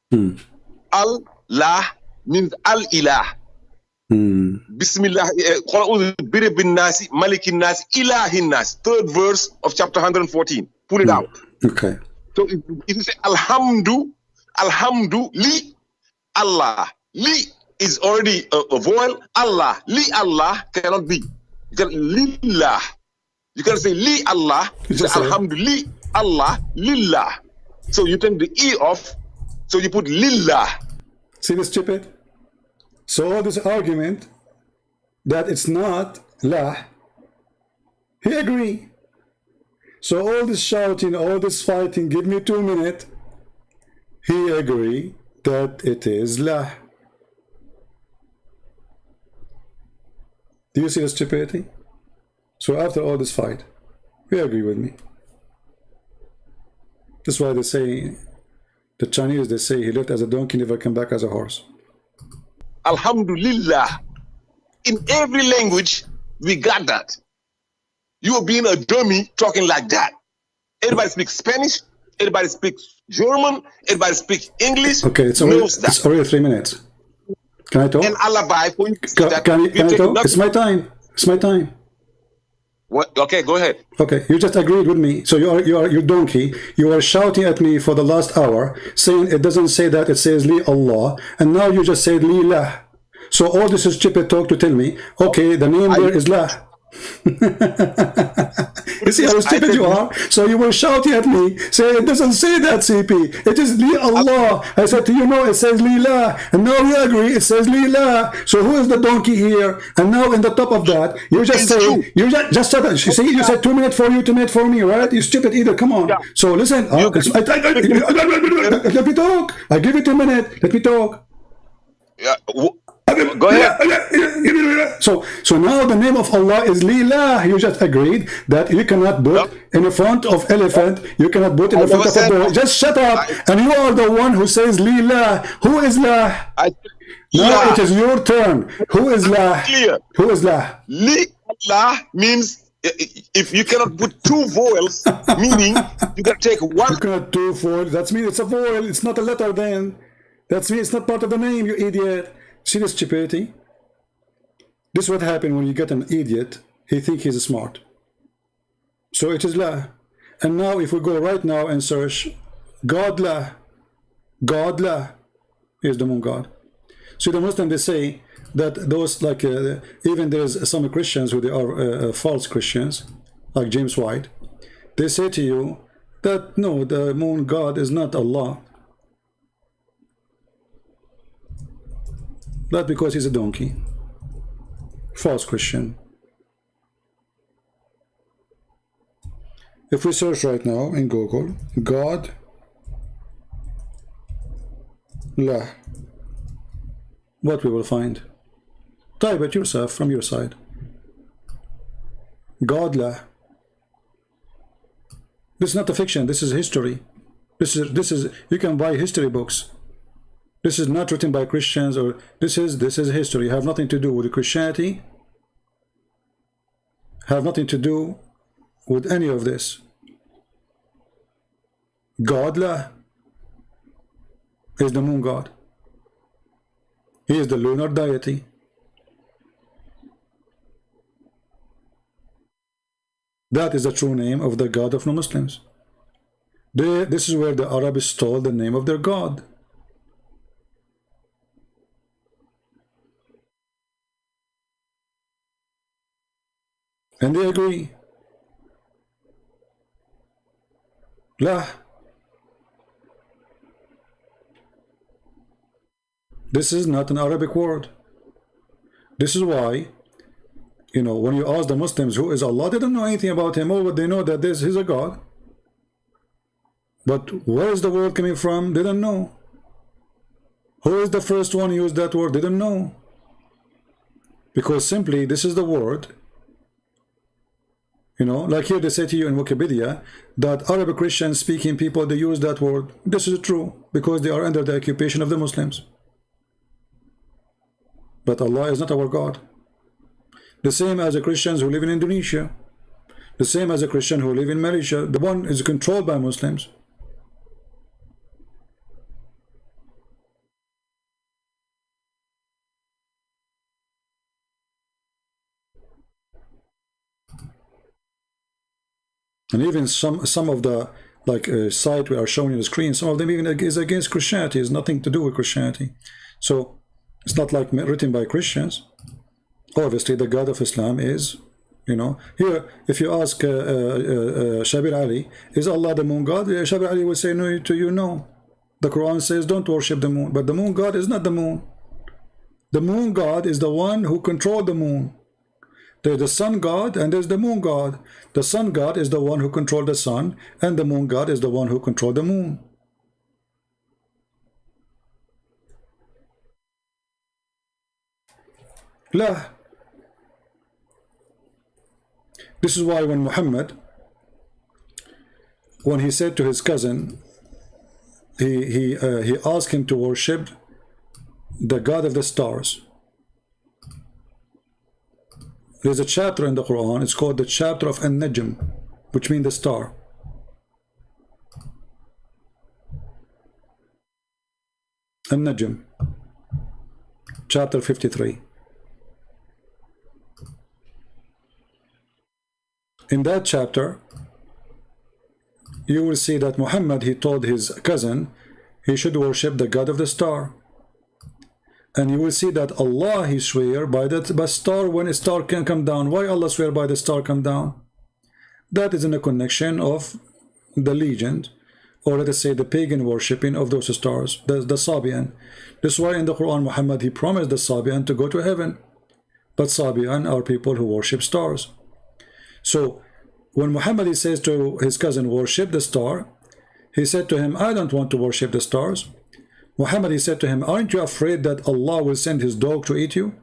Allah means al-ilah. Bismillah, bin nasi, malikin nasi, ilahin nasi. 3rd verse of chapter 114. Pull it out. Okay. So if you say alhamdu, li Allah. Li is already a vowel. Allah, li Allah cannot be. You can lillah. You can say li Allah. You say alhamdu li Allah, lillah. So you take the E off. So you put lillah. See this stupid? So all this argument that it's not lah, He agree. So all this shouting, all this fighting, give me 2 minutes. He agree that it is lah. Do you see the stupidity? So after all this fight, he agree with me. That's why they say, the Chinese, they say he lived as a donkey, never come back as a horse. Alhamdulillah. In every language, we got that. You are being a dummy talking like that. Everybody speaks Spanish, everybody speaks German, everybody speaks English. Okay, it's already 3 minutes. Can I talk? And alibi for you. Can I talk? It's my time. It's my time. What? Okay, go ahead. Okay, you just agreed with me. So you donkey. You were shouting at me for the last hour, saying it doesn't say that, it says Li Allah, and now you just said Li lah. So all this is stupid talk to tell me, okay, the name there is lah. You see how stupid you are? So you were shouting at me, saying it doesn't say that, CP. It is Li Allah. I said to you, no, it says Li lah. And now you agree, it says Li lah. So who is the donkey here? And now in the top of that, you just say, you just said that. You see, you said 2 minutes for you, 2 minutes for me, right? You stupid either. Come on. So listen, let me talk. I give you 2 minutes. Let me talk. Yeah. Go ahead. So now the name of Allah is Lillah. You just agreed that you cannot put in the front of elephant, you cannot put in the front of a boy. Just shut up. And you are the one who says Lillah. Who is lah? Now it is your turn. Who is lah? Who is lah? Lillah means if you cannot put 2 vowels, meaning you can take one. You cannot do vowels. That means it's a vowel. It's not a letter then. That means it's not part of the name, you idiot. See the stupidity? This is what happens when you get an idiot. He thinks he's smart. So it is lah. And now if we go right now and search God lah, God lah, is the moon god. So the Muslims, they say that those, like even there's some Christians who they are false Christians, like James White. They say to you that no, the moon god is not Allah. That's because he's a donkey. False Christian. If we search right now in Google, God lah, what we will find? Type it yourself from your side. God lah. This is not a fiction. This is history. This is you can buy history books. This is not written by Christians, or this is history. Have nothing to do with Christianity. Have nothing to do with any of this. God lah is the moon god. He is the lunar deity. That is the true name of the god of non-Muslims. This is where the Arabs stole the name of their god. And they agree. Lah. This is not an Arabic word. This is why, you know, when you ask the Muslims who is Allah, they don't know anything about him. But they know that this is a God. But where is the word coming from? They don't know. Who is the first one who used that word? They don't know. Because simply this is the word. You know, like here they say to you in Wikipedia that Arab Christian speaking people, they use that word. This is true because they are under the occupation of the Muslims. But Allah is not our God. The same as the Christians who live in Indonesia. The same as a Christian who live in Malaysia. The one is controlled by Muslims. And even some of the site we are showing on the screen, some of them even is against Christianity. It's nothing to do with Christianity. So it's not like written by Christians. Obviously the God of Islam is, you know, here if you ask Shabir Ali, is Allah the moon god? Shabir Ali will say no to you, no. The Quran says don't worship the moon, but the moon god is not the moon. The moon god is the one who controlled the moon. There's the sun god and there's the moon god. The sun god is the one who controls the sun, and the moon god is the one who controls the moon. La. This is why when Muhammad, when he said to his cousin, he asked him to worship the God of the stars. There's a chapter in the Quran, it's called the chapter of An-Najm, which means the star. An-Najm, chapter 53. In that chapter, you will see that Muhammad, he told his cousin he should worship the God of the star. And you will see that Allah, he swear by that by star when a star can come down. Why Allah swear by the star come down? That is in a connection of the legend, or let us say the pagan worshipping of those stars, the Sabian. That's why in the Quran Muhammad, he promised the Sabian to go to heaven. But Sabian are people who worship stars. So when Muhammad, he says to his cousin, worship the star, he said to him, I don't want to worship the stars. Muhammad, he said to him, aren't you afraid that Allah will send his dog to eat you?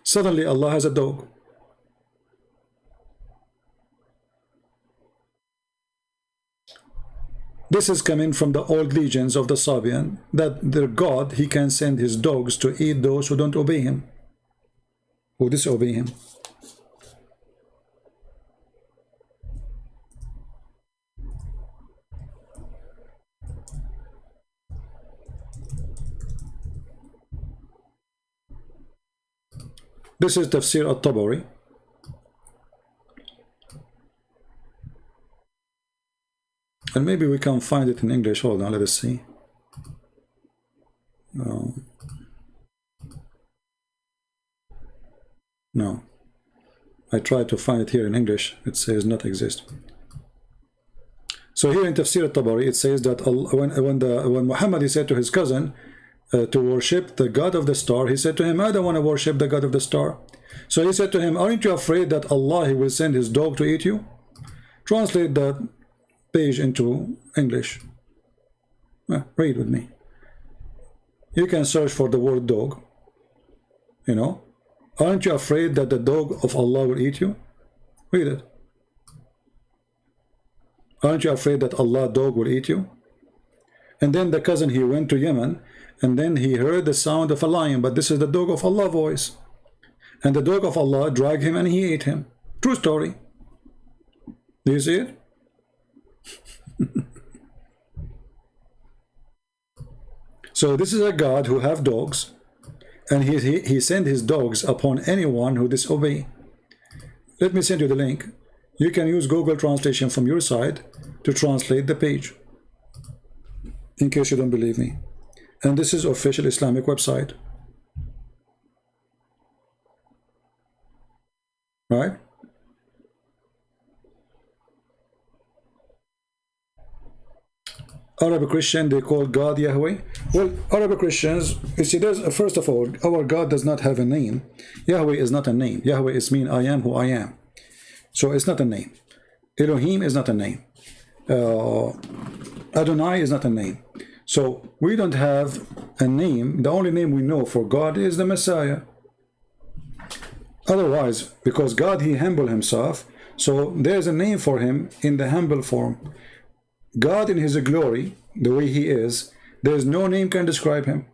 Suddenly Allah has a dog. This is coming from the old legends of the Sabian, that their God, he can send his dogs to eat those who don't obey him, who disobey him. This is Tafsir al-Tabari. And maybe we can find it in English. Hold on, let us see. No. I tried to find it here in English. It says not exist. So here in Tafsir al-Tabari, it says that when Muhammad, he said to his cousin to worship the God of the star, he said to him, I don't want to worship the God of the star. So he said to him, aren't you afraid that Allah, he will send his dog to eat you? Translate that page into English. Read with me. You can search for the word dog. You know, aren't you afraid that the dog of Allah will eat you? Read it. Aren't you afraid that Allah dog will eat you? And then the cousin, he went to Yemen, and then he heard the sound of a lion, but this is the dog of Allah voice. And the dog of Allah dragged him and he ate him. True story. Do you see it? So this is a God who have dogs, and he sent his dogs upon anyone who disobey. Let me send you the link. You can use Google Translation from your side to translate the page, in case you don't believe me. And this is official Islamic website. Right? Arab Christian, they call God Yahweh. Well, Arab Christians, you see, first of all, our God does not have a name. Yahweh is not a name. Yahweh is mean I am who I am. So it's not a name. Elohim is not a name. Adonai is not a name. So we don't have a name. The only name we know for God is the Messiah. Otherwise, because God, he humbled himself, so there's a name for him in the humble form. God in his glory, the way he is, there's no name can describe him.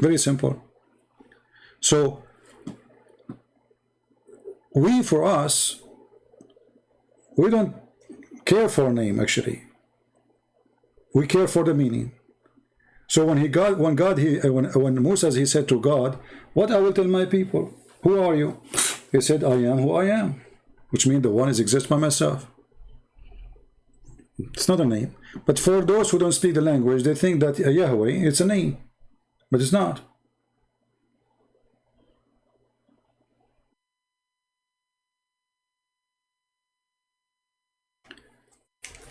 Very simple. So for us, we don't care for a name actually. We care for the meaning. So when Moses, he said to God, what I will tell my people? Who are you? He said, I am who I am, which means the one is exist by myself. It's not a name. But for those who don't speak the language, they think that Yahweh, it's a name. But it's not.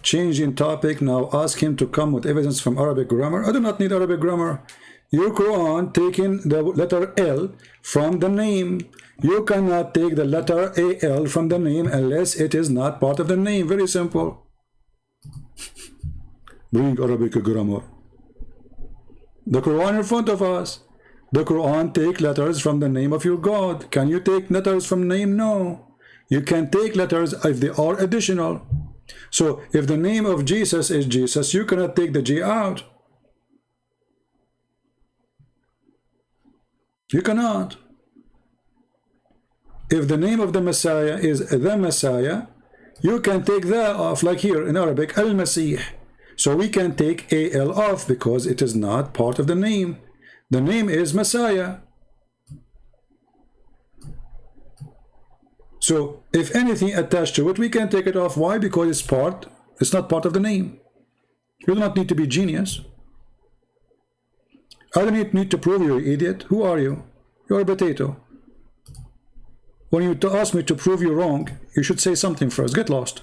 changing topic. Now ask him to come with evidence from Arabic grammar. I do not need Arabic grammar. Your Quran taking the letter L from the name. You cannot take the letter AL from the name unless it is not part of the name. Very simple. Bring Arabic grammar. The Quran in front of us. The Quran take letters from the name of your God. Can you take letters from name? No. You can take letters if they are additional. So if the name of Jesus is Jesus, you cannot take the G out. You cannot. If the name of the Messiah is the Messiah, you can take that off, like here in Arabic, Al-Masih. So we can take AL off because it is not part of the name. The name is Messiah. So if anything attached to it, we can take it off. Why? Because it's not part of the name. You do not need to be genius. I don't need to prove you, idiot. Who are you? You're a potato. When you ask me to prove you wrong, you should say something first. Get lost.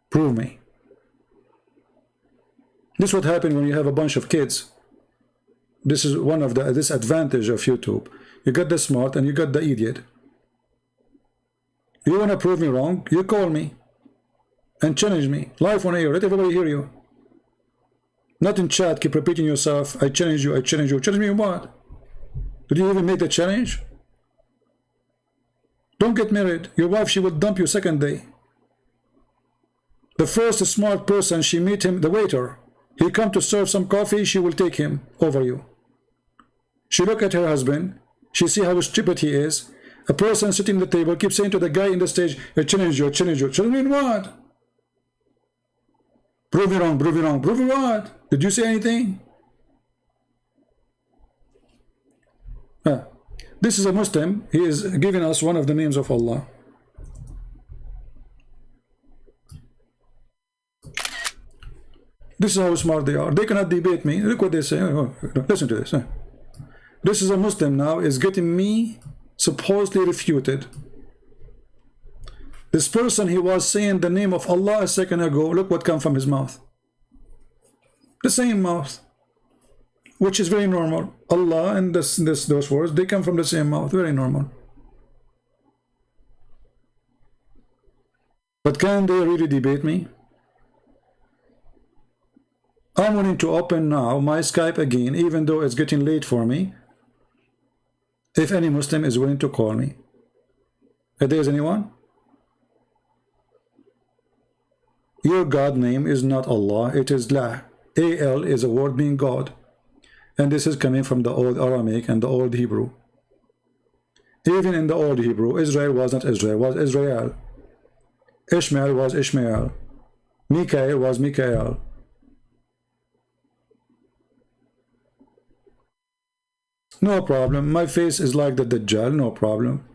Prove me. This is what happens when you have a bunch of kids. This is one of the disadvantage of YouTube. You got the smart and you got the idiot. You want to prove me wrong? You call me and challenge me. Live on air. Let everybody hear you. Not in chat. Keep repeating yourself. I challenge you. I challenge you. Challenge me in what? Did you even make the challenge? Don't get married. Your wife, she will dump you second day. The first smart person, she meet him, the waiter. He come to serve some coffee, she will take him over you. She look at her husband. She see how stupid he is. A person sitting at the table keeps saying to the guy in the stage, I challenge you, I challenge you. Challenge me in what? Prove me wrong, prove me wrong. Prove me what? Did you say anything? This is a Muslim. He is giving us one of the names of Allah. This is how smart they are. They cannot debate me. Look what they say. Listen to this. This is a Muslim now, is getting me supposedly refuted. This person, he was saying the name of Allah a second ago. Look what come from his mouth. The same mouth. Which is very normal. Allah and those words, they come from the same mouth. Very normal. But can they really debate me? I'm willing to open now my Skype again, even though it's getting late for me. If any Muslim is willing to call me. If there is anyone? Your God name is not Allah, it is La. AL is a word meaning God. And this is coming from the old Aramaic and the old Hebrew. Even in the old Hebrew, Israel was not Israel, was Israel. Ishmael was Ishmael. Mikael was Mikael. No problem. My face is like the Dajjal, no problem.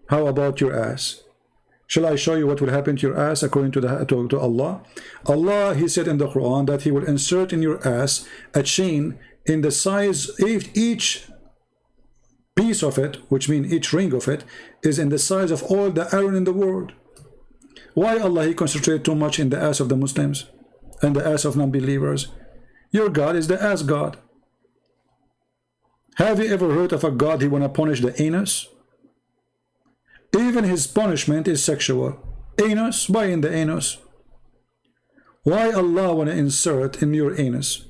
How about your ass? Shall I show you what will happen to your ass according to Allah? Allah, he said in the Quran that he will insert in your ass a chain in the size, each piece of it, which means each ring of it, is in the size of all the iron in the world. Why Allah, he concentrated too much in the ass of the Muslims and the ass of non-believers? Your God is the ass God. Have you ever heard of a God he want to punish the anus? Even his punishment is sexual. Anus? Why in the anus? Why Allah want to insert in your anus?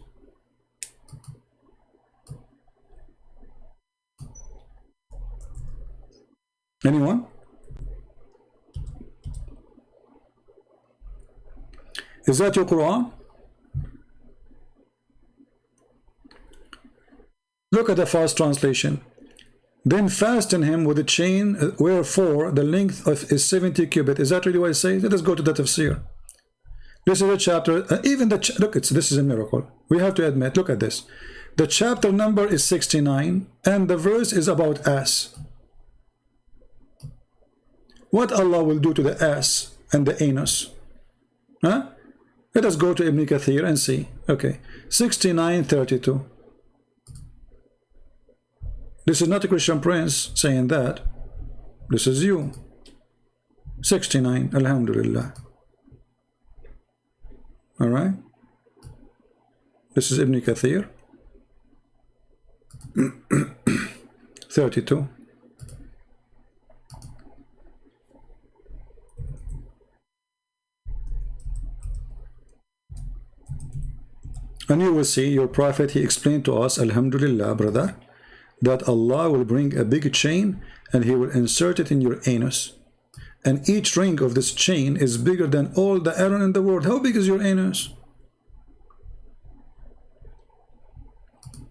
Anyone? Is that your Quran? Look at the fast translation. Then fasten him with a chain, wherefore the length of is 70 cubits. Is that really what it says? Let us go to the tafsir. This is a chapter. Even the look, this is a miracle. We have to admit. Look at this. The chapter number is 69, and the verse is about ass. What Allah will do to the ass and the anus? Huh? Let us go to Ibn Kathir and see. Okay, 69:32. This is not a Christian prince saying that. This is you. 69. Alhamdulillah. All right. This is Ibn Kathir. 32. And you will see your prophet, he explained to us, Alhamdulillah, brother, that Allah will bring a big chain and he will insert it in your anus. And each ring of this chain is bigger than all the iron in the world. How big is your anus?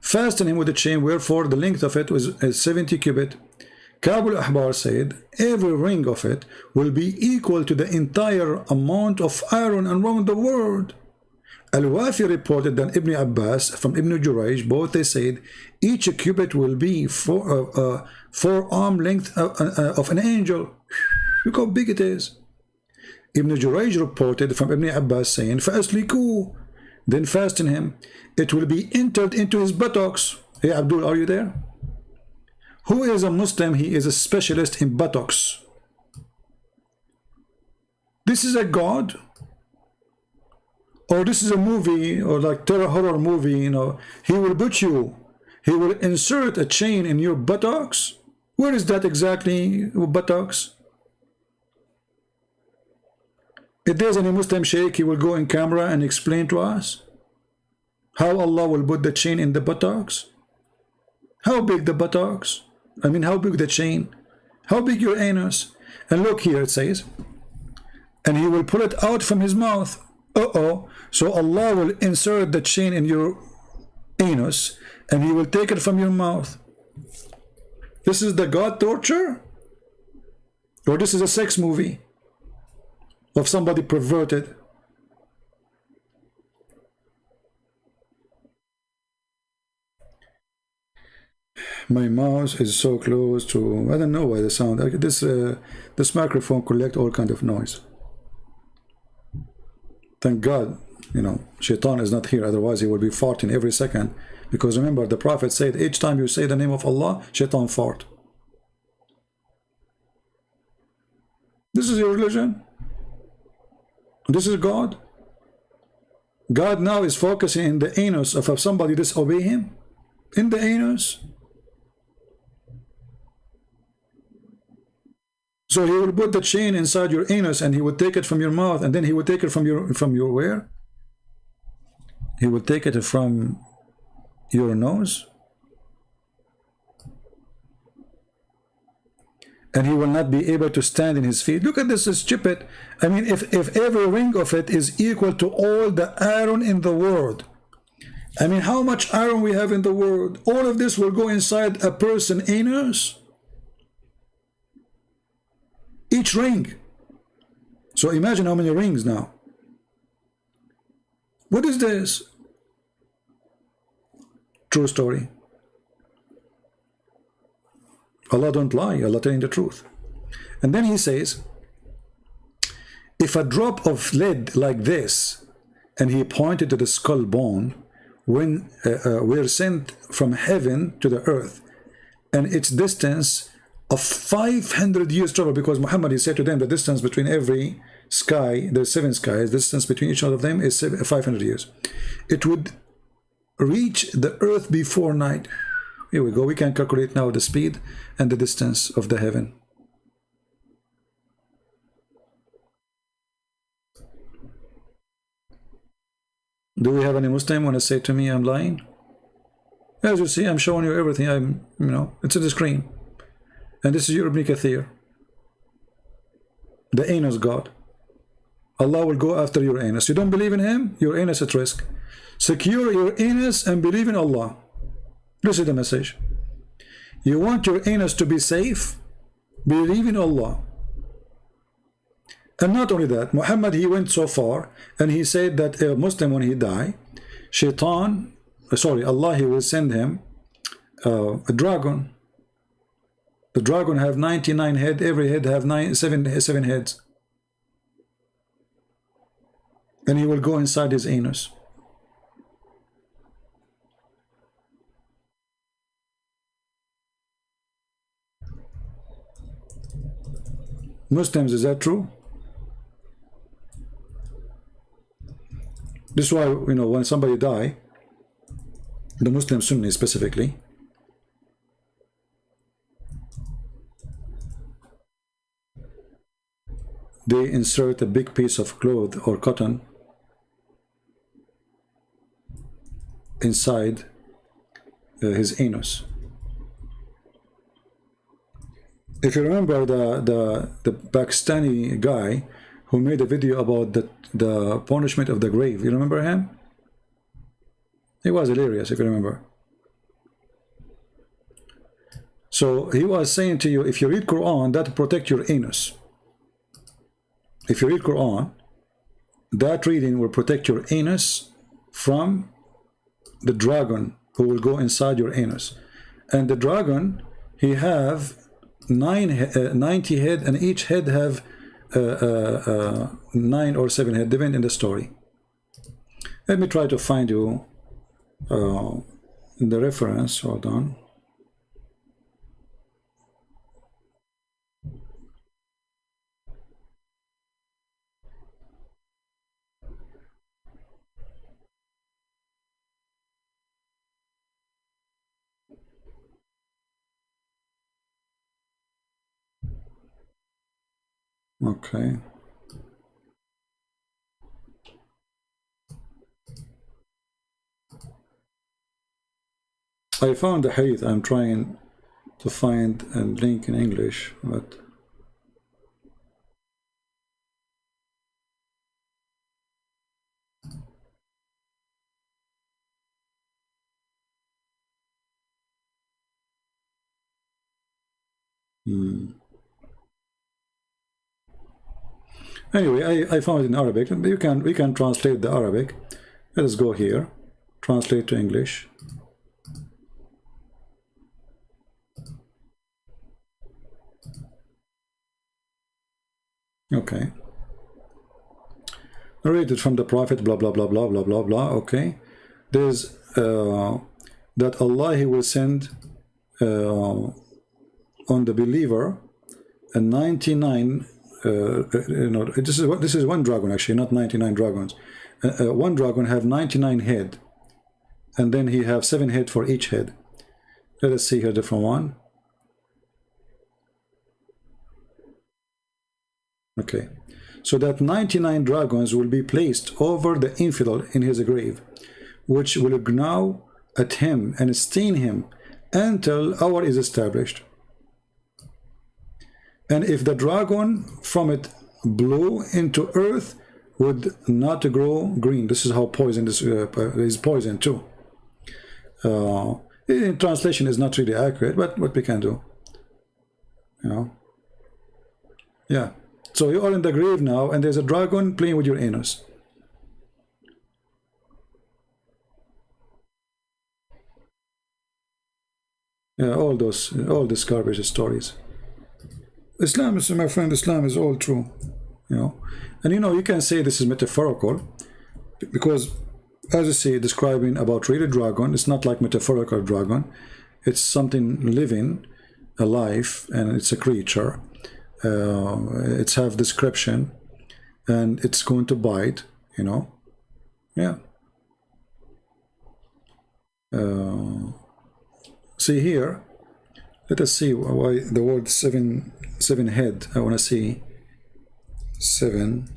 Fasten him with the chain, wherefore the length of it is 70 cubit. Ka'b al-Ahbar said, every ring of it will be equal to the entire amount of iron around the world. Al-Wafi reported that Ibn Abbas from Ibn Jurayj, both they said, each cubit will be forearm length of an angel. Look how big it is. Ibn Jurayj reported from Ibn Abbas saying, فَأَسْلِكُوا, then fasten him. It will be entered into his buttocks. Hey Abdul, are you there? Who is a Muslim? He is a specialist in buttocks. This is a god? Or this is a movie, or like terror horror movie, you know, he will put you, he will insert a chain in your buttocks. Where is that exactly, buttocks? If there's any Muslim sheikh, he will go in camera and explain to us how Allah will put the chain in the buttocks. How big the buttocks? I mean, how big the chain? How big your anus? And look here, it says, and he will pull it out from his mouth. So Allah will insert the chain in your anus and he will take it from your mouth. This is the God torture? Or this is a sex movie of somebody perverted? My mouse is so close to, I don't know why the sound, this microphone collects all kind of noise. Thank God, you know, Shaitan is not here, otherwise he will be farting every second. Because remember, the Prophet said, each time you say the name of Allah, Shaitan fart. This is your religion? This is God? God now is focusing in the anus of somebody disobey him? In the anus? So he will put the chain inside your anus and he would take it from your mouth, and then he would take it from your where? He would take it from your nose. And he will not be able to stand in his feet. Look at this, is stupid. I mean, if every ring of it is equal to all the iron in the world, I mean, how much iron we have in the world? All of this will go inside a person's anus. Each ring. So imagine how many rings now. What is this? True story. Allah don't lie, Allah telling the truth. And then he says, if a drop of lead like this, and he pointed to the skull bone, when we're sent from heaven to the earth, and its distance of 500 years travel, because Muhammad, he said to them, the distance between every sky, there's 7 skies, the distance between each one of them is 500 years. It would reach the earth before night. Here we go, we can calculate now the speed and the distance of the heaven. Do we have any Muslim want to say to me I'm lying? As you see, I'm showing you everything. It's on the screen. And this is your Ibn Kathir. The anus God. Allah will go after your anus. You don't believe in him? Your anus at risk. Secure your anus and believe in Allah. This is the message. You want your anus to be safe? Believe in Allah. And not only that, Muhammad, he went so far and he said that a Muslim, when he die, Allah, he will send him a dragon. The dragon have 99 heads, every head have seven heads. And he will go inside his anus. Muslims, is that true? This is why, you know, when somebody die, the Muslim Sunni specifically, they insert a big piece of cloth or cotton inside his anus. If you remember the Pakistani guy who made a video about the punishment of the grave, you remember him? He was hilarious, if you remember. So he was saying to you, if you read Quran, that will protect your anus. If you read Quran, that reading will protect your anus from the dragon who will go inside your anus. And the dragon, he have 90 head, and each head have 9 or 7 head, depending on the story. Let me try to find you the reference. Hold on. Okay. I found the hadith. I'm trying to find a link in English, but anyway, I found it in Arabic. We can translate the Arabic. Let us go here, translate to English. Okay. Narrated from the Prophet, blah, blah, blah, blah, blah, blah, blah. Okay. There's that Allah, He will send on the believer a 99, you know, this is one dragon actually, not 99 dragons. One dragon have 99 head, and then he have 7 head for each head. Let us see here different one. Okay, so that 99 dragons will be placed over the infidel in his grave, which will gnaw at him and stain him until hour is established. And if the dragon from it blew into earth, would not grow green. This is how poison is poison too. In translation is not really accurate, but what we can do, you know. Yeah. So you are in the grave now, and there's a dragon playing with your anus. Yeah, all this garbage stories. Islam is, my friend, Islam is all true, you know. And you know, you can say this is metaphorical, because as I say, describing about really dragon, it's not like metaphorical dragon. It's something living, alive, and it's a creature. It's have description, and it's going to bite, you know. Yeah. See here, let us see why the word seven head. I want to see 7.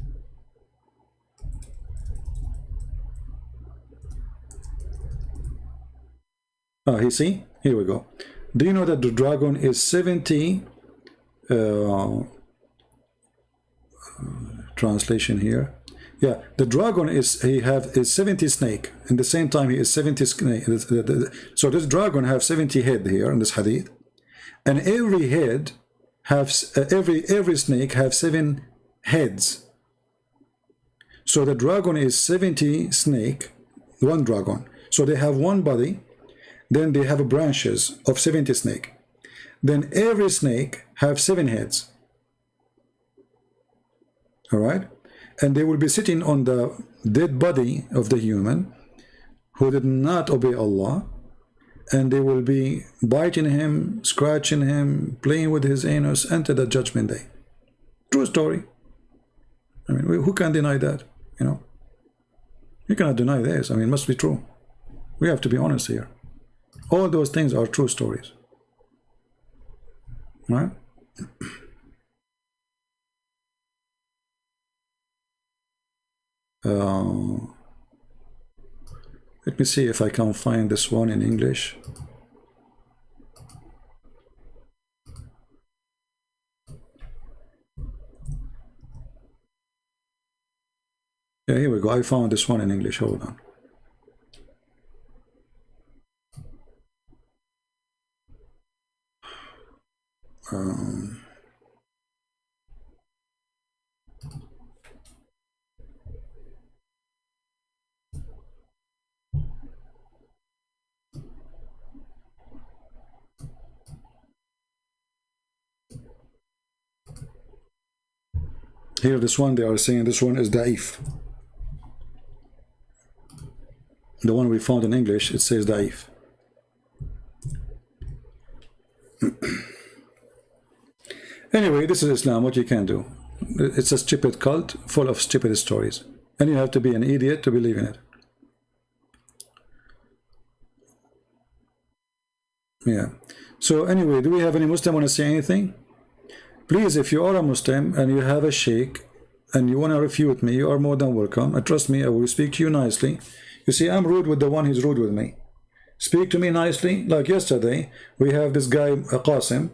You see, here we go. Do you know that the dragon is 70? Translation here. Yeah, the dragon is 70 snake, and the same time he is 70 snake. So this dragon have 70 head here in this hadith, and every head have every snake have 7 heads. So the dragon is 70 snake, one dragon. So they have one body, then they have branches of 70 snake. Then every snake have 7 heads. All right, and they will be sitting on the dead body of the human who did not obey Allah, and they will be biting him, scratching him, playing with his anus until the judgment day. True story. I mean, who can deny that, you know? You cannot deny this. I mean, it must be true. We have to be honest here. All those things are true stories. Right? Let me see if I can find this one in English. Yeah, here we go. I found this one in English. Hold on. Here, this one, they are saying this one is da'if. The one we found in English, it says da'if. Anyway, this is Islam, what you can do. It's a stupid cult full of stupid stories. And you have to be an idiot to believe in it. Yeah. So anyway, do we have any Muslim want to say anything? Please, if you are a Muslim and you have a sheikh and you want to refute me, you are more than welcome. And trust me, I will speak to you nicely. You see, I'm rude with the one who's rude with me. Speak to me nicely. Like yesterday, we have this guy, Qasim.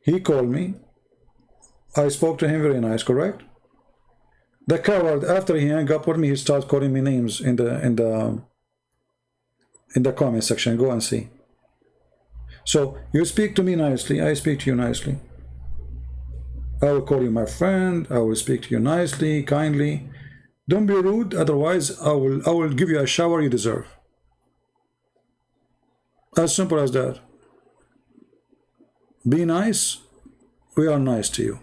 He called me. I spoke to him very nice, correct? The coward, after he hung up with me, he starts calling me names in the comment section. Go and see. So you speak to me nicely, I speak to you nicely. I will call you my friend. I will speak to you nicely, kindly. Don't be rude, otherwise I will give you a shower you deserve. As simple as that. Be nice, we are nice to you.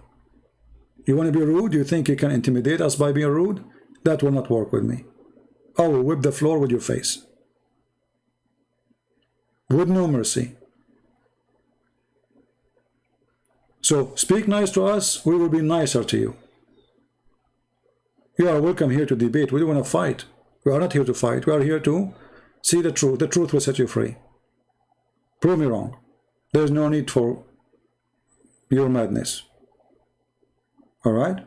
You want to be rude, you think you can intimidate us by being rude? That will not work with me. I will whip the floor with your face. With no mercy. So speak nice to us, we will be nicer to you. You are welcome here to debate. We don't want to fight. We are not here to fight. We are here to see the truth. The truth will set you free. Prove me wrong. There is no need for your madness. All right?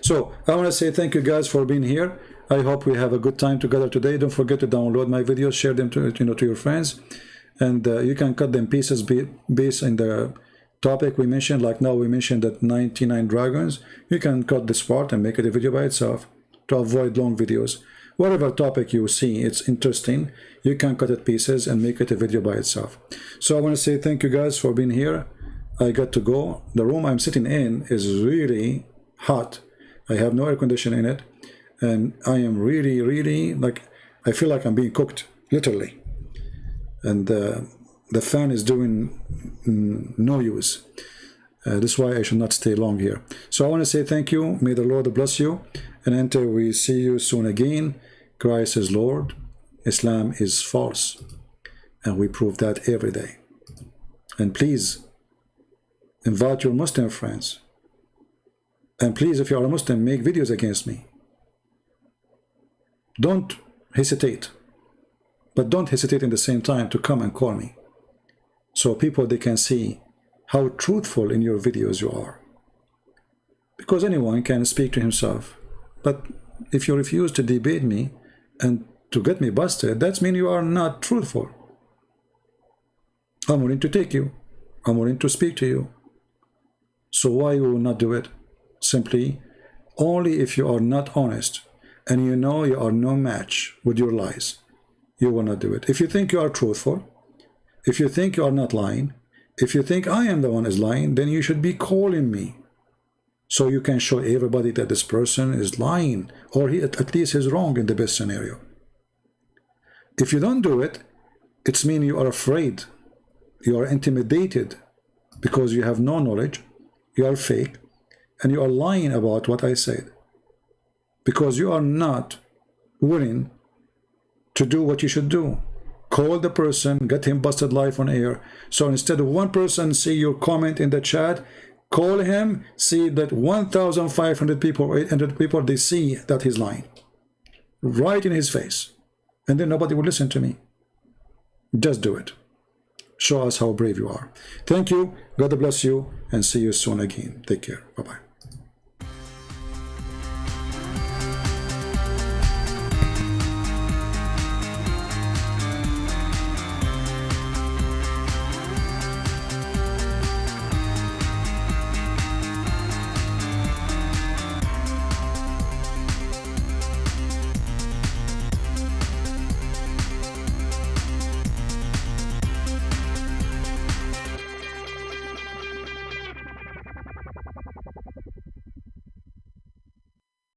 So I want to say thank you guys for being here. I hope we have a good time together today. Don't forget to download my videos, share them to your friends, and you can cut them pieces based on the topic we mentioned. Like now we mentioned that 99 dragons. You can cut this part and make it a video by itself to avoid long videos. Whatever topic you see it's interesting, you can cut it pieces and make it a video by itself. So I want to say thank you guys for being here. I got to go. The room I'm sitting in is really hot. I have no air conditioning in it, and I am really like, I feel like I'm being cooked, literally. And the fan is doing no use. This is why I should not stay long here. So I want to say thank you. May the Lord bless you. And until we see you soon again, Christ is Lord, Islam is false. And we prove that every day. And please, invite your Muslim friends. And please, if you are a Muslim, make videos against me. Don't hesitate. But don't hesitate in the same time to come and call me. So people, they can see how truthful in your videos you are. Because anyone can speak to himself. But if you refuse to debate me and to get me busted, that means you are not truthful. I'm willing to take you. I'm willing to speak to you. So why you will not do it? Simply, only if you are not honest and you know you are no match with your lies, you will not do it. If you think you are truthful, if you think you are not lying, if you think I am the one is lying, then you should be calling me. So you can show everybody that this person is lying, or he at least is wrong in the best scenario. If you don't do it, it means you are afraid, you are intimidated, because you have no knowledge, you are fake, and you are lying about what I said. Because you are not willing to do what you should do. Call the person, get him busted live on air. So instead of one person see your comment in the chat, call him, see that 1,500 people or 800 people, they see that he's lying. right in his face, and then nobody will listen to me. Just do it. Show us how brave you are. Thank you. God bless you, and see you soon again. Take care. Bye-bye.